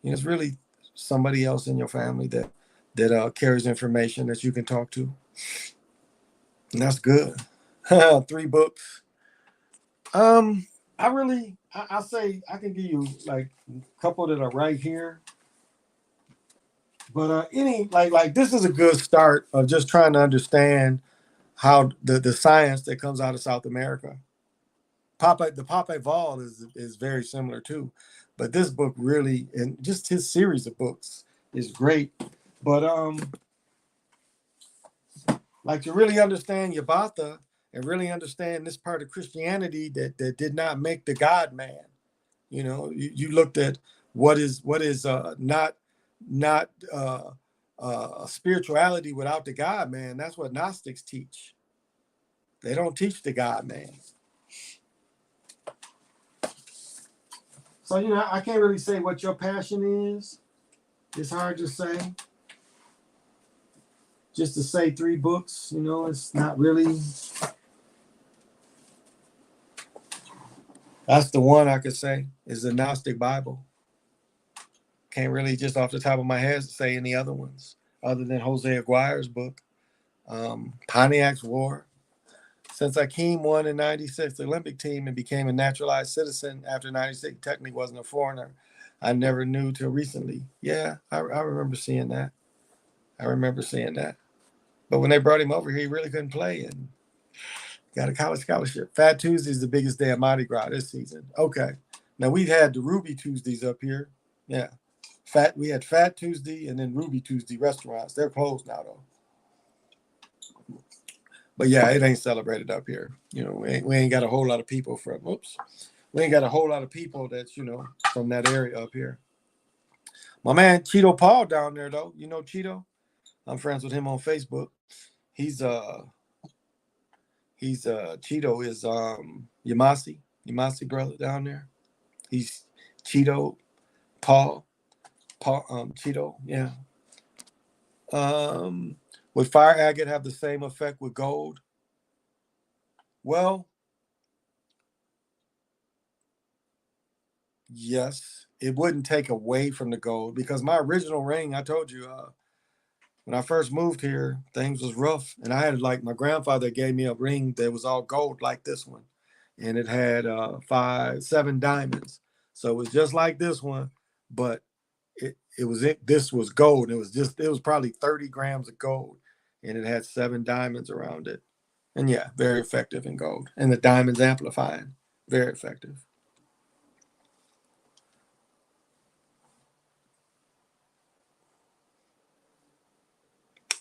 You know, it's really somebody else in your family that carries information that you can talk to. And that's good. 3 books. I say I can give you like a couple that are right here. But any like this is a good start of just trying to understand how the science that comes out of South America. The Popeye Vol is very similar too, but this book really, and just his series of books is great. But like to really understand Yabatha and really understand this part of Christianity that did not make the God man. You know, you looked at what is not spirituality without the God man. That's what Gnostics teach. They don't teach the God man. So, you know, I can't really say what your passion is. It's hard to say. Just to say 3 books, you know, it's not really. That's the one I could say is the Gnostic Bible. Can't really just off the top of my head say any other ones other than Jose Aguirre's book, Pontiac's War. Since Akeem won in '96 the Olympic team and became a naturalized citizen after '96, technically wasn't a foreigner. I never knew till recently. Yeah, I remember seeing that. But when they brought him over here, he really couldn't play and got a college scholarship. Fat Tuesday is the biggest day of Mardi Gras this season. Okay. Now we've had the Ruby Tuesdays up here. Yeah. We had Fat Tuesday and then Ruby Tuesday restaurants. They're closed now though. But yeah, it ain't celebrated up here. You know, we ain't got a whole lot of people from we ain't got a whole lot of people that's, you know, from that area up here. My man Cheeto Paul down there though. You know Cheeto? I'm friends with him on Facebook. He's Cheeto is Yamasi brother down there. He's Cheeto Paul Cheeto, yeah. Would fire agate have the same effect with gold? Well, yes, it wouldn't take away from the gold because my original ring, I told you, when I first moved here, things was rough, and I had like my grandfather gave me a ring that was all gold like this one, and it had 7 diamonds. So it was just like this one, but this was gold. It was probably 30 grams of gold, and it had 7 diamonds around it. And yeah, very effective in gold. And the diamonds amplifying, very effective.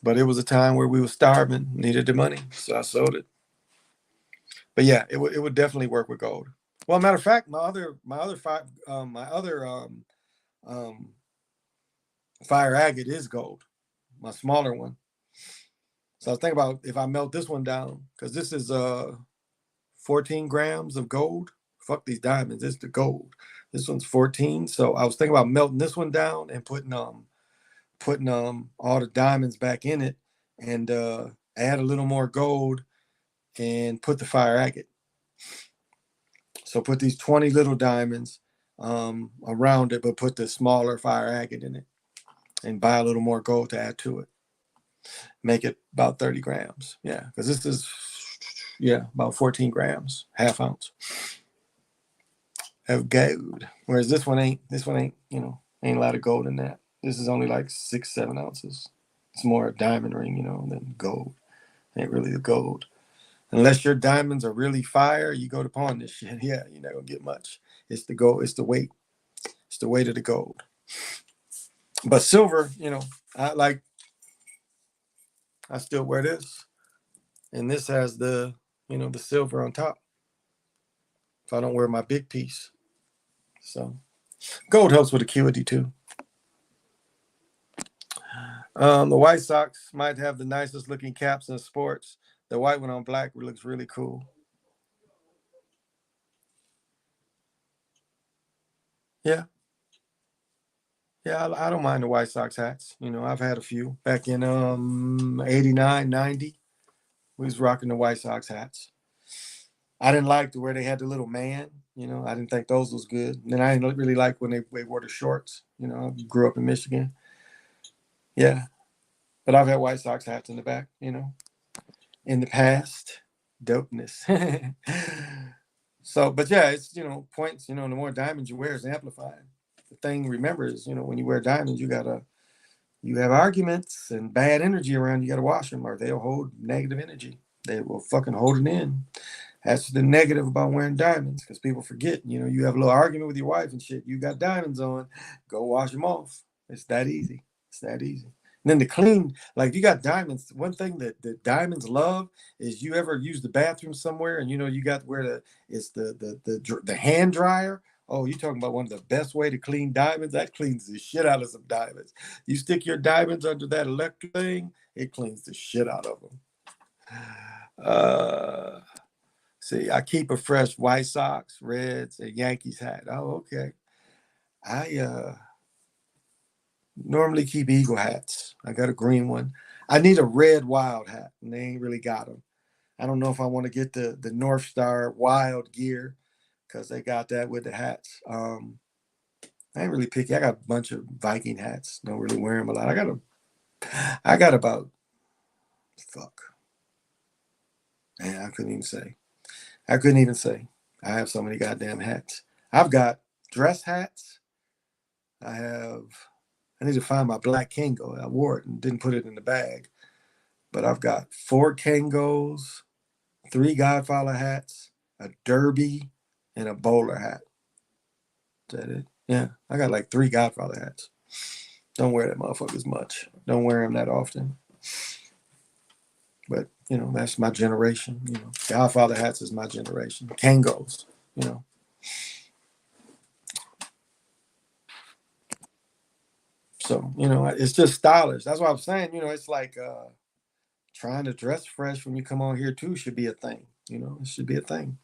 But it was a time where we were starving, needed the money, so I sold it. But yeah, it would definitely work with gold. Well, matter of fact, my other fire agate is gold, my smaller one. So I was thinking about if I melt this one down, because this is 14 grams of gold. Fuck these diamonds, it's the gold. This one's 14. So I was thinking about melting this one down and putting all the diamonds back in it and add a little more gold and put the fire agate. So put these 20 little diamonds around it, but put the smaller fire agate in it and buy a little more gold to add to it. Make it about 30 grams. Yeah, because this is, about 14 grams, half ounce of gold. Whereas this one ain't, ain't a lot of gold in that. This is only like 6-7 ounces. It's more a diamond ring, than gold. Ain't really the gold. Unless your diamonds are really fire, you go to pawn this shit. Yeah, you're not gonna get much. It's the gold. It's the weight. It's the weight of the gold. But silver, I still wear this, and this has the silver on top. If I don't wear my big piece, so gold helps with acuity too. The White Sox might have the nicest looking caps in sports, The white one on black looks really cool. Yeah. Yeah, I don't mind the White Sox hats. You know, I've had a few. Back in 89, 90, we was rocking the White Sox hats. I didn't like the where they had the little man. You know, I didn't think those was good. And then I didn't really like when they wore the shorts. You know, I grew up in Michigan. Yeah, but I've had White Sox hats in the back. You know, in the past, dopeness. So, but yeah, it's points. You know, the more diamonds you wear is amplified. The thing remember is, when you wear diamonds, you have arguments and bad energy around. You got to wash them, or they'll hold negative energy. They will fucking hold it in. That's the negative about wearing diamonds, because people forget. You have a little argument with your wife and shit. You got diamonds on. Go wash them off. It's that easy. It's that easy. And then to clean, like, if you got diamonds, one thing that the diamonds love is, you ever use the bathroom somewhere and you got where the hand dryer. Oh, you're talking about one of the best way to clean diamonds. That cleans the shit out of some diamonds. You stick your diamonds under that electric thing, it cleans the shit out of them. See, I keep a fresh White Sox, Reds, and Yankees hat. Oh, okay. I normally keep Eagle hats. I got a green one. I need a red Wild hat, and they ain't really got them. I don't know if I want to get the North Star Wild gear, because they got that with the hats. I ain't really picky. I got a bunch of Viking hats. Don't really wear them a lot. I got about, fuck. Man, I couldn't even say. I couldn't even say. I have so many goddamn hats. I've got dress hats. I need to find my black Kango. I wore it and didn't put it in the bag. But I've got 4 Kangos, 3 Godfather hats, a derby, and a bowler hat. Is that it? Yeah, I got like 3 Godfather hats. Don't wear that motherfuckers much. Don't wear them that often. But, that's my generation. Godfather hats is my generation. Kangos, So, it's just stylish. That's what I'm saying. It's like trying to dress fresh when you come on here too should be a thing. It should be a thing.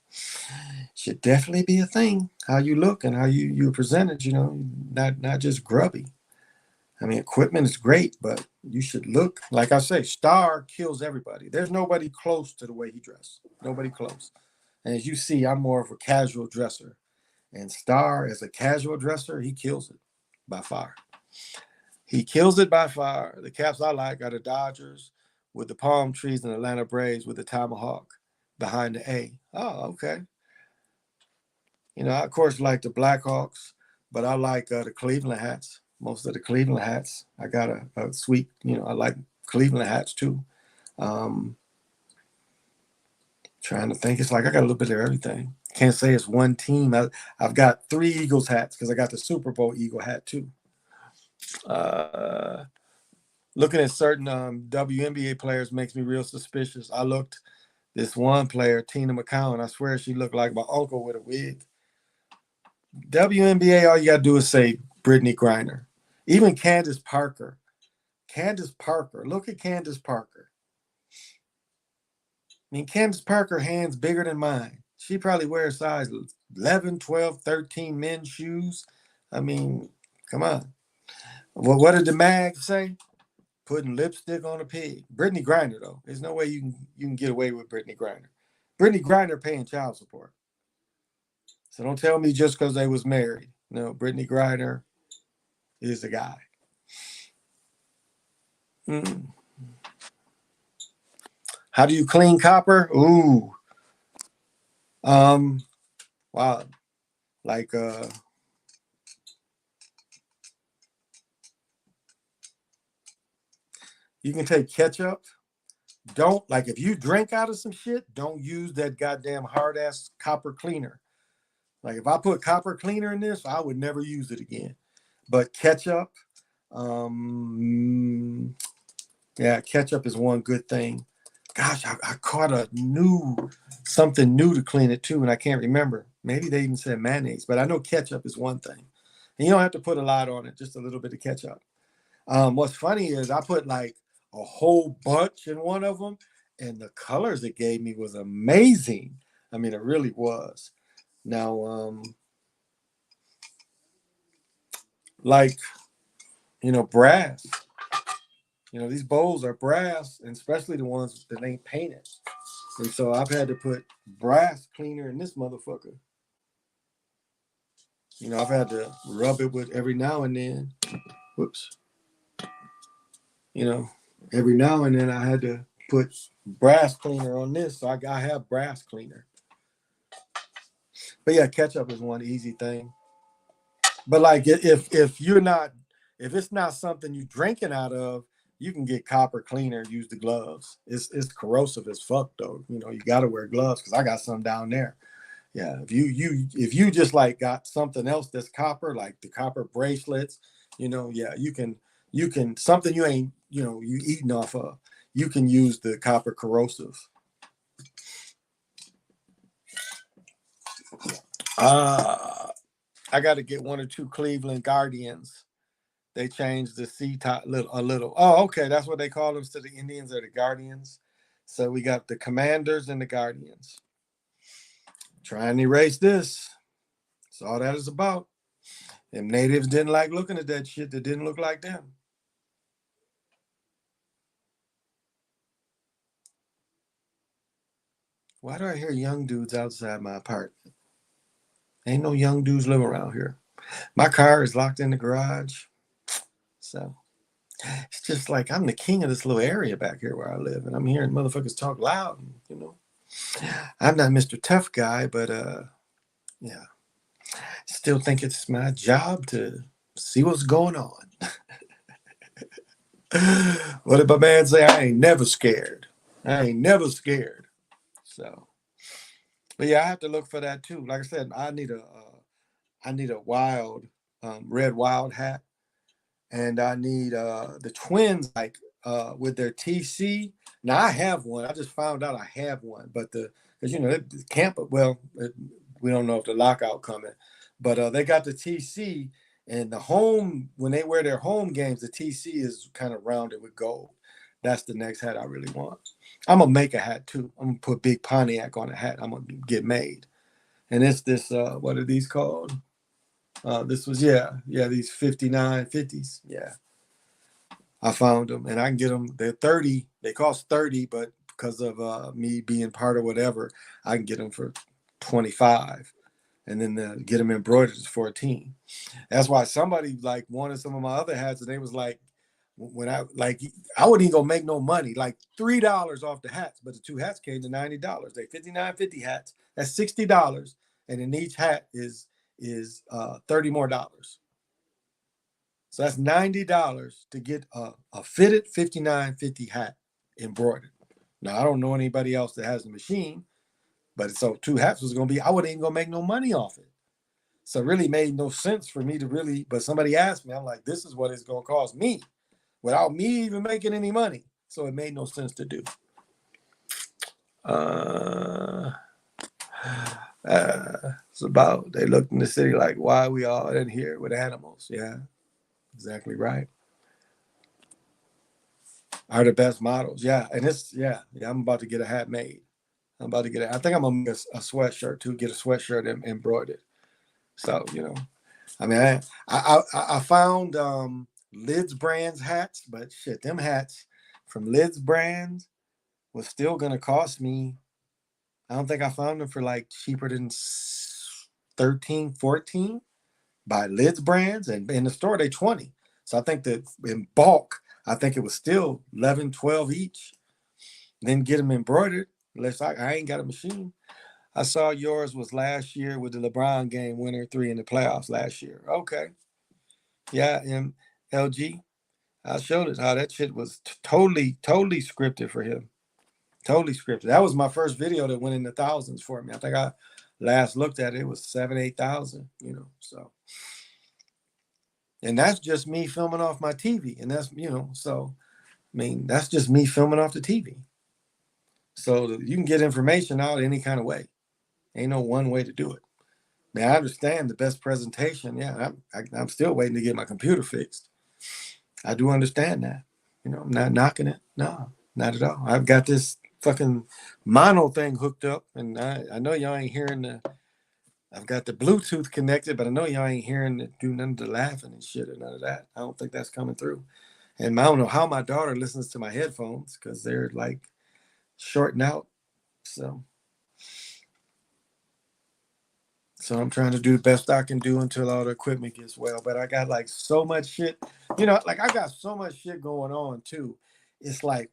Should definitely be a thing. How you look and how you presented, not just grubby. I mean, equipment is great, but you should look, like I say, Star kills everybody. There's nobody close to the way he dressed. Nobody close. And as you see, I'm more of a casual dresser. And Star, as a casual dresser, he kills it by far. He kills it by far. The caps I like are the Dodgers with the palm trees, and Atlanta Braves with the tomahawk behind the A. Oh, okay. I, of course, like the Blackhawks, but I like the Cleveland hats. Most of the Cleveland hats. I got a sweet, I like Cleveland hats too. Trying to think. It's like I got a little bit of everything. Can't say it's one team. I've got 3 Eagles hats because I got the Super Bowl Eagle hat too. Looking at certain WNBA players makes me real suspicious. I looked this one player, Tina McCowan. I swear she looked like my uncle with a wig. WNBA, all you got to do is say Brittany Griner. Even Candace Parker. Look at Candace Parker. I mean, Candace Parker hands bigger than mine. She probably wears size 11, 12, 13 men's shoes. I mean, come on. Well, what did the mag say? Putting lipstick on a pig. Brittany Griner, though. There's no way you can get away with Brittany Griner. Brittany Griner paying child support. So don't tell me just because they was married. No, Brittany Griner is the guy. How do you clean copper? Ooh. Wow. Like you can take ketchup. Don't, like, if you drink out of some shit, don't use that goddamn hard ass copper cleaner. Like, if I put copper cleaner in this, I would never use it again. But ketchup, yeah, ketchup is one good thing. Gosh, I caught something new to clean it too, and I can't remember. Maybe they even said mayonnaise, but I know ketchup is one thing. And you don't have to put a lot on it, just a little bit of ketchup. What's funny is I put like a whole bunch in one of them, and the colors it gave me was amazing. I mean, it really was. Now, like, brass. These bowls are brass, and especially the ones that ain't painted. And so I've had to put brass cleaner in this motherfucker. I've had to rub it with every now and then. Whoops. Every now and then I had to put brass cleaner on this. So I have brass cleaner. But yeah, ketchup is one easy thing. But like if it's not something you drinking out of, you can get copper cleaner, use the gloves. It's corrosive as fuck though. You gotta wear gloves because I got some down there. Yeah. If you just like got something else that's copper, like the copper bracelets, yeah, you can something you ain't, you eating off of, you can use the copper corrosive. I got to get 1 or 2 Cleveland Guardians. They changed the C top a little. Oh, okay. That's what they call them. Instead of the Indians or the Guardians. So we got the Commanders and the Guardians. Trying to erase this. That's all that is about. And natives didn't like looking at that shit that didn't look like them. Why do I hear young dudes outside my apartment? Ain't no young dudes live around here. My car is locked in the garage. So it's just like I'm the king of this little area back here where I live. And I'm hearing motherfuckers talk loud. I'm not Mr. Tough Guy, but yeah. Still think it's my job to see what's going on. What did my man say? I ain't never scared. So, but yeah, I have to look for that too. Like I said, I need a wild, red wild hat, and I need the twins like with their TC. Now I have one. I just found out I have one, but because the camp. Well, we don't know if the lockout coming, but they got the TC. And the home, when they wear their home games, the TC is kind of rounded with gold. That's the next hat I really want. I'm going to make a hat too. I'm going to put Big Pontiac on a hat. I'm going to get made. And it's this, what are these called? This was, these 5950s. Yeah. I found them and I can get them. They're 30. They cost 30, but because of me being part of whatever, I can get them for 25. And then get them embroidered is 14. That's why somebody like wanted some of my other hats, and they was like, when I wouldn't even go make no money, like $3 off the hats, but the 2 hats came to $90. They $59.50 hats. That's $60, and in each hat is $30 more. So that's $90 to get a fitted $59.50 hat embroidered. Now I don't know anybody else that has a machine. But so 2 hats was going to be, I wouldn't even go make no money off it. So it really made no sense for me to really, but somebody asked me, I'm like, this is what it's going to cost me without me even making any money. So it made no sense to do. It's about, they looked in the city like, why are we all in here with animals? Yeah, exactly right. Are the best models. Yeah. And I'm about to get a hat made. I'm about to get it. I think I'm gonna make a sweatshirt too. Get a sweatshirt embroidered. So I mean, I found Lids Brands hats, but shit, them hats from Lids Brands was still gonna cost me. I don't think I found them for like cheaper than 13, 14 by Lids Brands, and in the store they 20. So I think that in bulk, I think it was still 11, 12 each. Then get them embroidered. Unless I ain't got a machine. I saw yours was last year with the LeBron game, winner 3 in the playoffs last year. Okay. Yeah, LG. I showed it how that shit was totally scripted for him. Totally scripted. That was my first video that went in the thousands for me. I think I last looked at it, it was 7,000, 8,000, so. And that's just me filming off my TV. And that's, so, I mean, that's just me filming off the TV. So you can get information out any kind of way. Ain't no one way to do it. Now, I understand the best presentation. Yeah, I'm still waiting to get my computer fixed. I do understand that. I'm not knocking it. No, not at all. I've got this fucking mono thing hooked up, and I know y'all ain't hearing the. I've got the Bluetooth connected, but I know y'all ain't hearing it do none of the laughing and shit or none of that. I don't think that's coming through. And I don't know how my daughter listens to my headphones because they're like shorting out. So I'm trying to do the best I can do until all the equipment gets well. But I got like so much shit, like I got so much shit going on too. It's like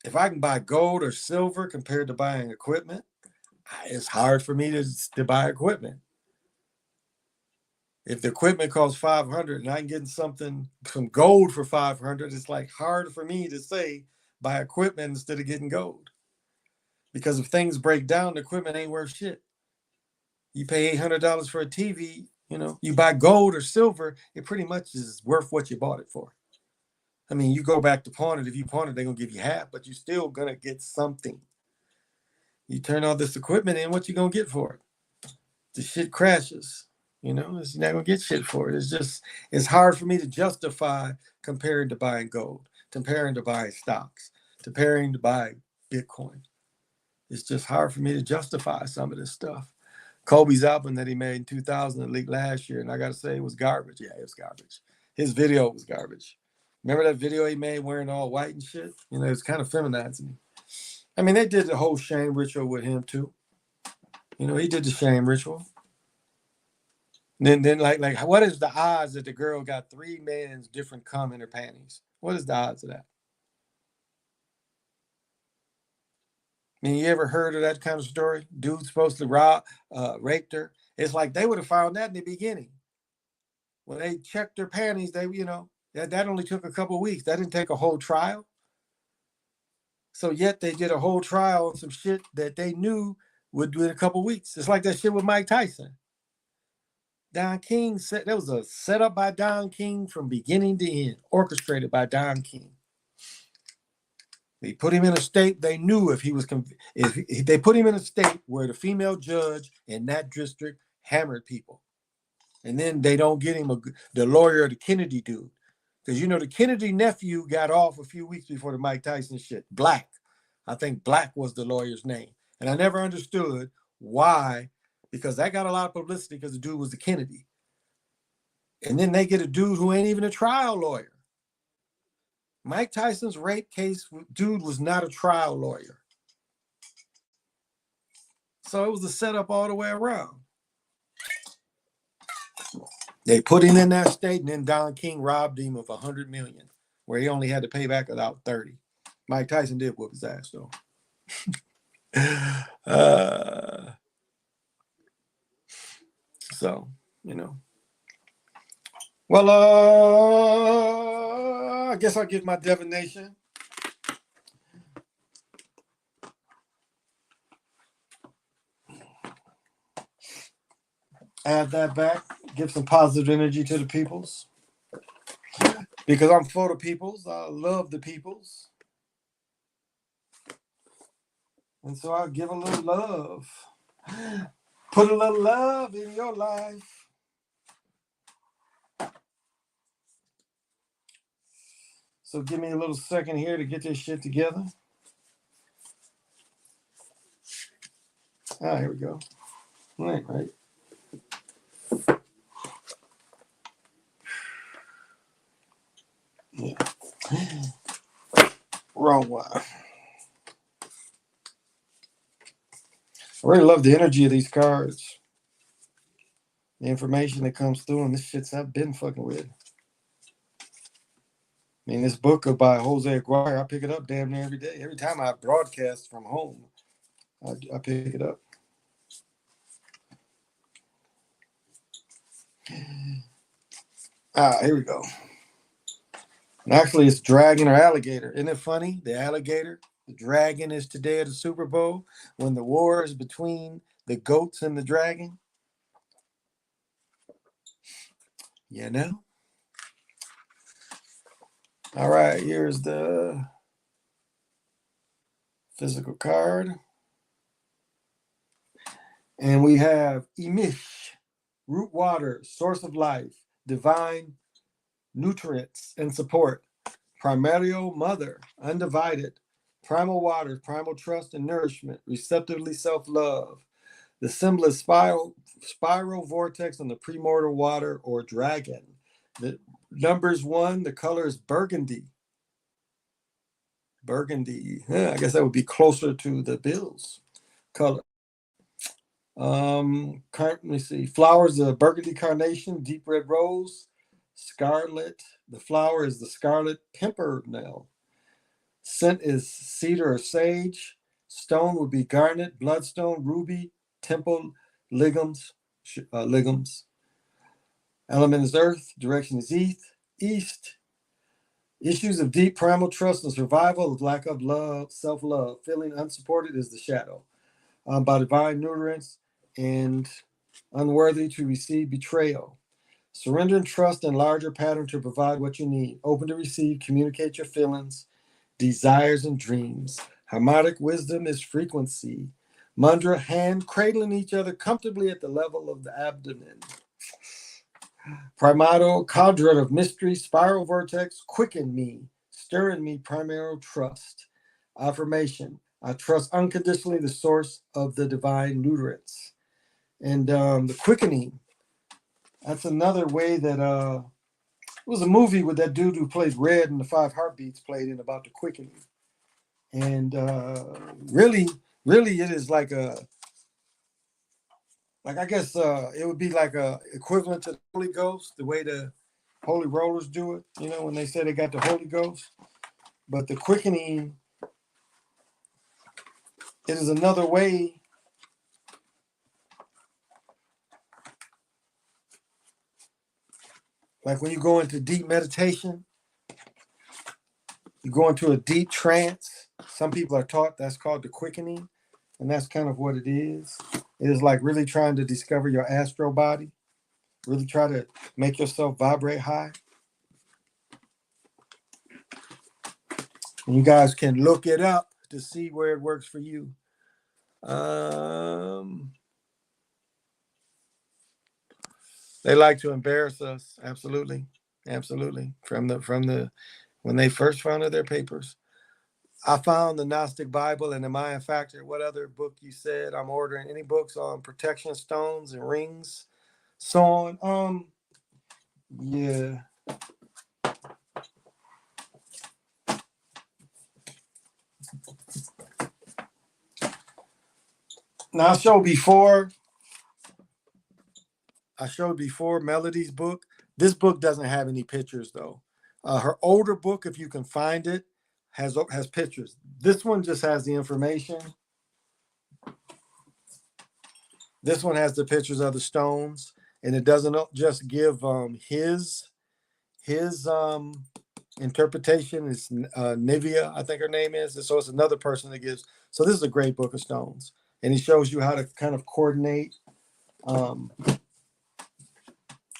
if I can buy gold or silver compared to buying equipment, it's hard for me to buy equipment. If the equipment costs 500 and I'm getting some gold for 500, it's like hard for me to say buy equipment instead of getting gold. Because if things break down, the equipment ain't worth shit. You pay $800 for a TV, you buy gold or silver, it pretty much is worth what you bought it for. I mean, you go back to pawn it. If you pawn it, they're going to give you half, but you're still going to get something. You turn all this equipment in, what you going to get for it? The shit crashes. You're not going to get shit for it. It's hard for me to justify comparing to buying gold, comparing to buying stocks, comparing to buying Bitcoin. It's just hard for me to justify some of this stuff. Kobe's album that he made in 2000 that leaked last year, and I got to say it was garbage. Yeah, it was garbage. His video was garbage. Remember that video he made wearing all white and shit? It was kind of feminizing. I mean, they did the whole shame ritual with him too. He did the shame ritual. Then like what is the odds that the girl got 3 men's different cum in her panties? What is the odds of that? I mean, you ever heard of that kind of story? Dude's supposed to raped her. It's like they would have found that in the beginning. When they checked their panties, that only took a couple of weeks. That didn't take a whole trial. So yet they did a whole trial on some shit that they knew would do in a couple of weeks. It's like that shit with Mike Tyson. Don King said there was a setup by Don King from beginning to end, orchestrated by Don King. They put him in a state they knew if they put him in a state where the female judge in that district hammered people. And then they don't get him the lawyer, the Kennedy dude. Because, the Kennedy nephew got off a few weeks before the Mike Tyson shit. Black. I think Black was the lawyer's name. And I never understood why, because that got a lot of publicity because the dude was the Kennedy. And then they get a dude who ain't even a trial lawyer. Mike Tyson's rape case, dude was not a trial lawyer. So it was a setup all the way around. They put him in that state, and then Don King robbed him of $100 million, where he only had to pay back about 30. Mike Tyson did whoop his ass, though. So, Well, I guess I'll give my divination. Add that back. Give some positive energy to the peoples. Because I'm for the peoples. I love the peoples. And so I'll give a little love. Put a little love in your life. So give me a little second here to get this shit together. Ah, here we go. Right. Yeah. Wrong one. I really love the energy of these cards. The information that comes through, and this shit's I've been fucking with. I mean, this book by Jose Aguirre, I pick it up damn near every day. Every time I broadcast from home, I pick it up. Here we go. And actually, it's dragon or alligator. Isn't it funny? The alligator, the dragon is today at the Super Bowl when the war is between the goats and the dragon. All right, here's the physical card. And we have Emish, root water, source of life, divine nutrients and support. Primordial mother, undivided. Primal waters, primal trust and nourishment, receptively self-love. The symbol is spiral vortex on the primordial water or dragon. The numbers 1, the color is burgundy. Burgundy. Yeah, I guess that would be closer to the Bills color. Let me see. Flowers, the burgundy carnation, deep red rose, scarlet. The flower is the scarlet pimpernel. Scent is cedar or sage. Stone would be garnet, bloodstone, ruby, temple, lignums. Lignums. Element is earth. Direction is east. Issues of deep primal trust and survival, lack of love, self-love. Feeling unsupported is the shadow. By divine nutrients and unworthy to receive betrayal. Surrender and trust in larger pattern to provide what you need. Open to receive, communicate your feelings, desires, and dreams. Harmonic wisdom is frequency. Mudra, hand cradling each other comfortably at the level of the abdomen. Primordial cauldron of mystery, spiral vortex, quicken me, stir in me primordial trust. Affirmation, I trust unconditionally the source of the divine nutrients. And the quickening, that's another way that it was a movie with that dude who played Red in the Five Heartbeats played in about the quickening. And really it is like I guess it would be like a equivalent to the Holy Ghost, the way the Holy Rollers do it, you know, when they say they got the Holy Ghost. But the quickening, it is another way like when you go into deep meditation, you go into a deep trance. Some people are taught that's called the quickening, and that's kind of what it is. It is like really trying to discover your astral body, really try to make yourself vibrate high. And you guys can look it up to see where it works for you. They like to embarrass us, absolutely. From the when they first founded their papers. I found the Gnostic Bible and the Mayan Factor. What other book you said? I'm ordering any books on protection stones and rings, so on. Yeah. Now I showed before Melody's book. This book doesn't have any pictures though. Her older book, if you can find it, has pictures. This one just has the information. This one has the pictures of the stones, and it doesn't just give his interpretation. It's Nivea, I think her name is, and so it's another person that gives. So this is a great book of stones, and he shows you how to kind of coordinate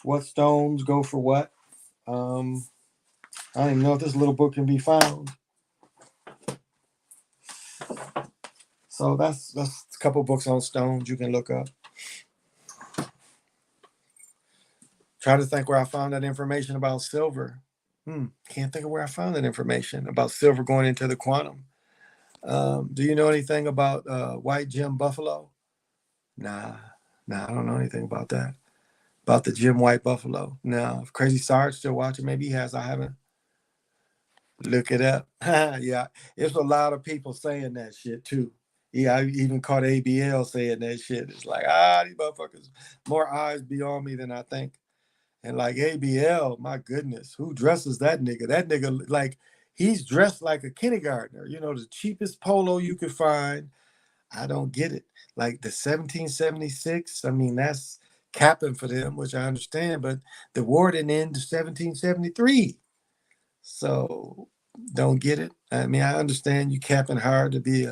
what stones go for what. I don't even know if this little book can be found. So that's a couple books on stones you can look up. Try to think where I found that information about silver. Can't think of where I found that information about silver going into the quantum. Do you know anything about white Jim Buffalo? Nah, I don't know anything about that. About the Jim White Buffalo. Now, if Crazy Sarge still watching, maybe he has. I haven't. Look it up. Yeah, it's a lot of people saying that shit too. Yeah, I even caught ABL saying that shit. It's like, these motherfuckers more eyes beyond me than I think. And like ABL, my goodness, who dresses that nigga? That nigga, like, he's dressed like a kindergartner. You know, the cheapest polo you could find. I don't get it. Like the 1776, I mean, that's capping for them, which I understand, but the war didn't end to 1773. So don't get it. I mean, I understand you capping hard to be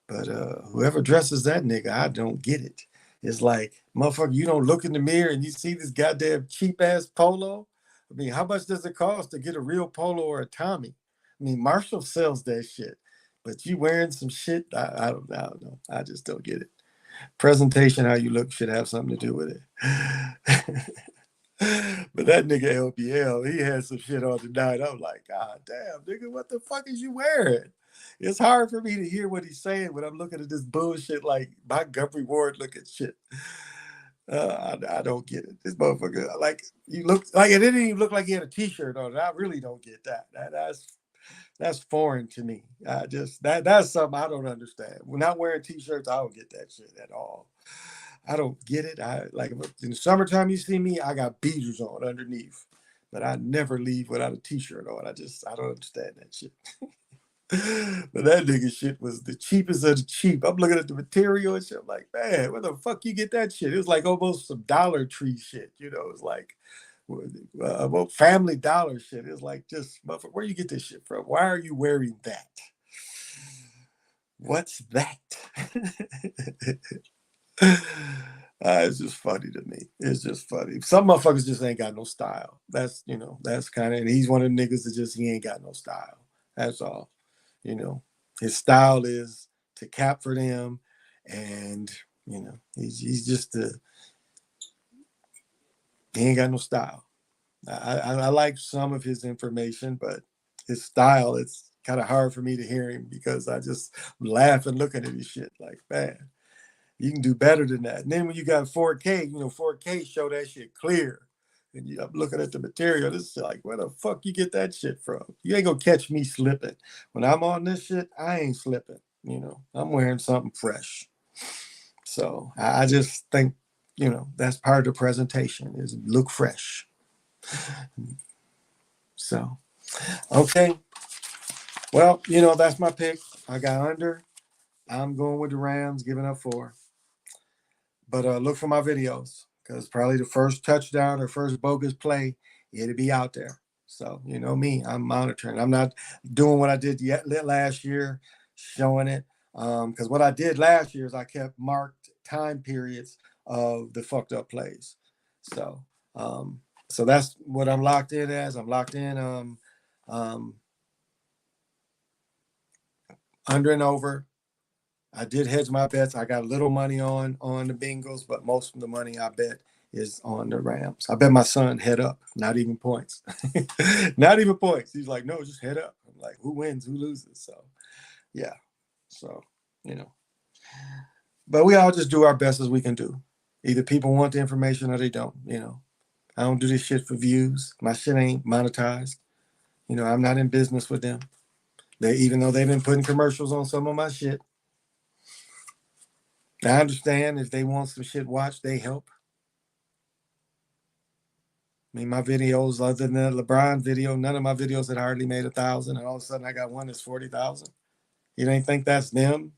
but whoever dresses that nigga, I don't get it. It's like, motherfucker, you don't look in the mirror and you see this goddamn cheap ass polo. I mean, how much does it cost to get a real polo or a Tommy? I mean, Marshall sells that shit, but you wearing some shit. I don't know. I just don't get it. Presentation, how you look should have something to do with it. But that nigga LBL, he had some shit on tonight. I'm like, God damn, nigga, what the fuck is you wearing? It's hard for me to hear what he's saying when I'm looking at this bullshit like Montgomery Ward looking shit. I don't get it. This motherfucker, like, you look like it didn't even look like he had a t-shirt on it. I really don't get that. That's foreign to me. I just that's something I don't understand. When not wearing t-shirts, I don't get that shit at all. I don't get it. I like in the summertime you see me, I got beaters on underneath. But I never leave without a t-shirt on. I don't understand that shit. But that nigga shit was the cheapest of the cheap. I'm looking at the material and shit. I'm like, man, where the fuck you get that shit? It was like almost some Dollar Tree shit. You know, it's like Family Dollar shit. It's like just motherfucker, where you get this shit from? Why are you wearing that? What's that? It's just funny to me. It's just funny. Some motherfuckers just ain't got no style. That's kind of, and he's one of the niggas that just, he ain't got no style. That's all. His style is to cap for them, and he's just he ain't got no style. I like some of his information, but his style, it's kind of hard for me to hear him because I just laugh and looking at his shit like, man, you can do better than that. And then when you got 4K, 4K show that shit clear. And I'm looking at the material. This is like, where the fuck you get that shit from? You ain't gonna catch me slipping. When I'm on this shit, I ain't slipping. I'm wearing something fresh. So I just think, that's part of the presentation is look fresh. So, okay. Well, that's my pick. I got under. I'm going with the Rams, giving up 4. But look for my videos because probably the first touchdown or first bogus play, it'll be out there. So, me, I'm monitoring. I'm not doing what I did last year, showing it. Because what I did last year is I kept marked time periods of the fucked up plays. So that's what I'm locked in as. I'm locked in under and over. I did hedge my bets. I got a little money on the Bengals, but most of the money I bet is on the Rams. I bet my son head up, not even points. Not even points. He's like, no, just head up. I'm like, who wins, who loses? So, yeah. So, but we all just do our best as we can do. Either people want the information or they don't. I don't do this shit for views. My shit ain't monetized. I'm not in business with them. Even though they've been putting commercials on some of my shit. I understand if they want some shit watched, they help. I mean, my videos, other than the LeBron video, none of my videos had hardly made 1,000, and all of a sudden I got one that's 40,000. You don't think that's them?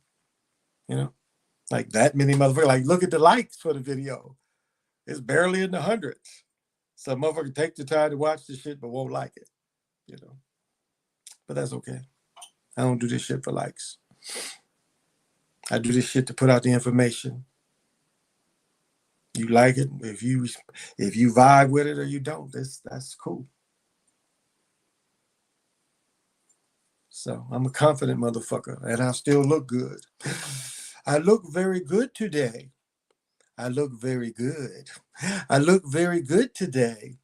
Like that many motherfuckers. Like, look at the likes for the video. It's barely in the hundreds. So motherfucker take the time to watch the shit but won't like it. But that's okay. I don't do this shit for likes. I do this shit to put out the information. You like it. If you vibe with it or you don't, that's cool. So I'm a confident motherfucker, and I still look good. I look very good today. I look very good. I look very good today.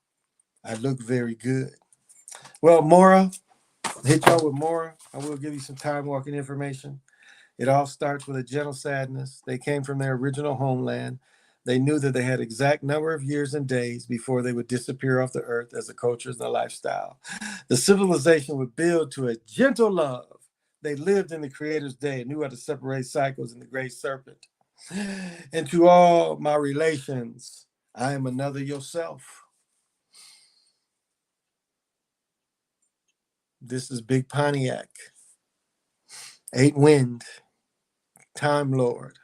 I look very good. Well, Mora, hit y'all with Mora. I will give you some time walking information. It all starts with a gentle sadness. They came from their original homeland. They knew that they had exact number of years and days before they would disappear off the earth as a culture and a lifestyle. The civilization would build to a gentle love. They lived in the Creator's day and knew how to separate cycles in the great serpent. And to all my relations, I am another yourself. This is Big Pontiac, 8 Wind, Time Lord.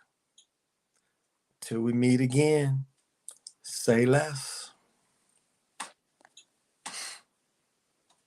Till we meet again, say less.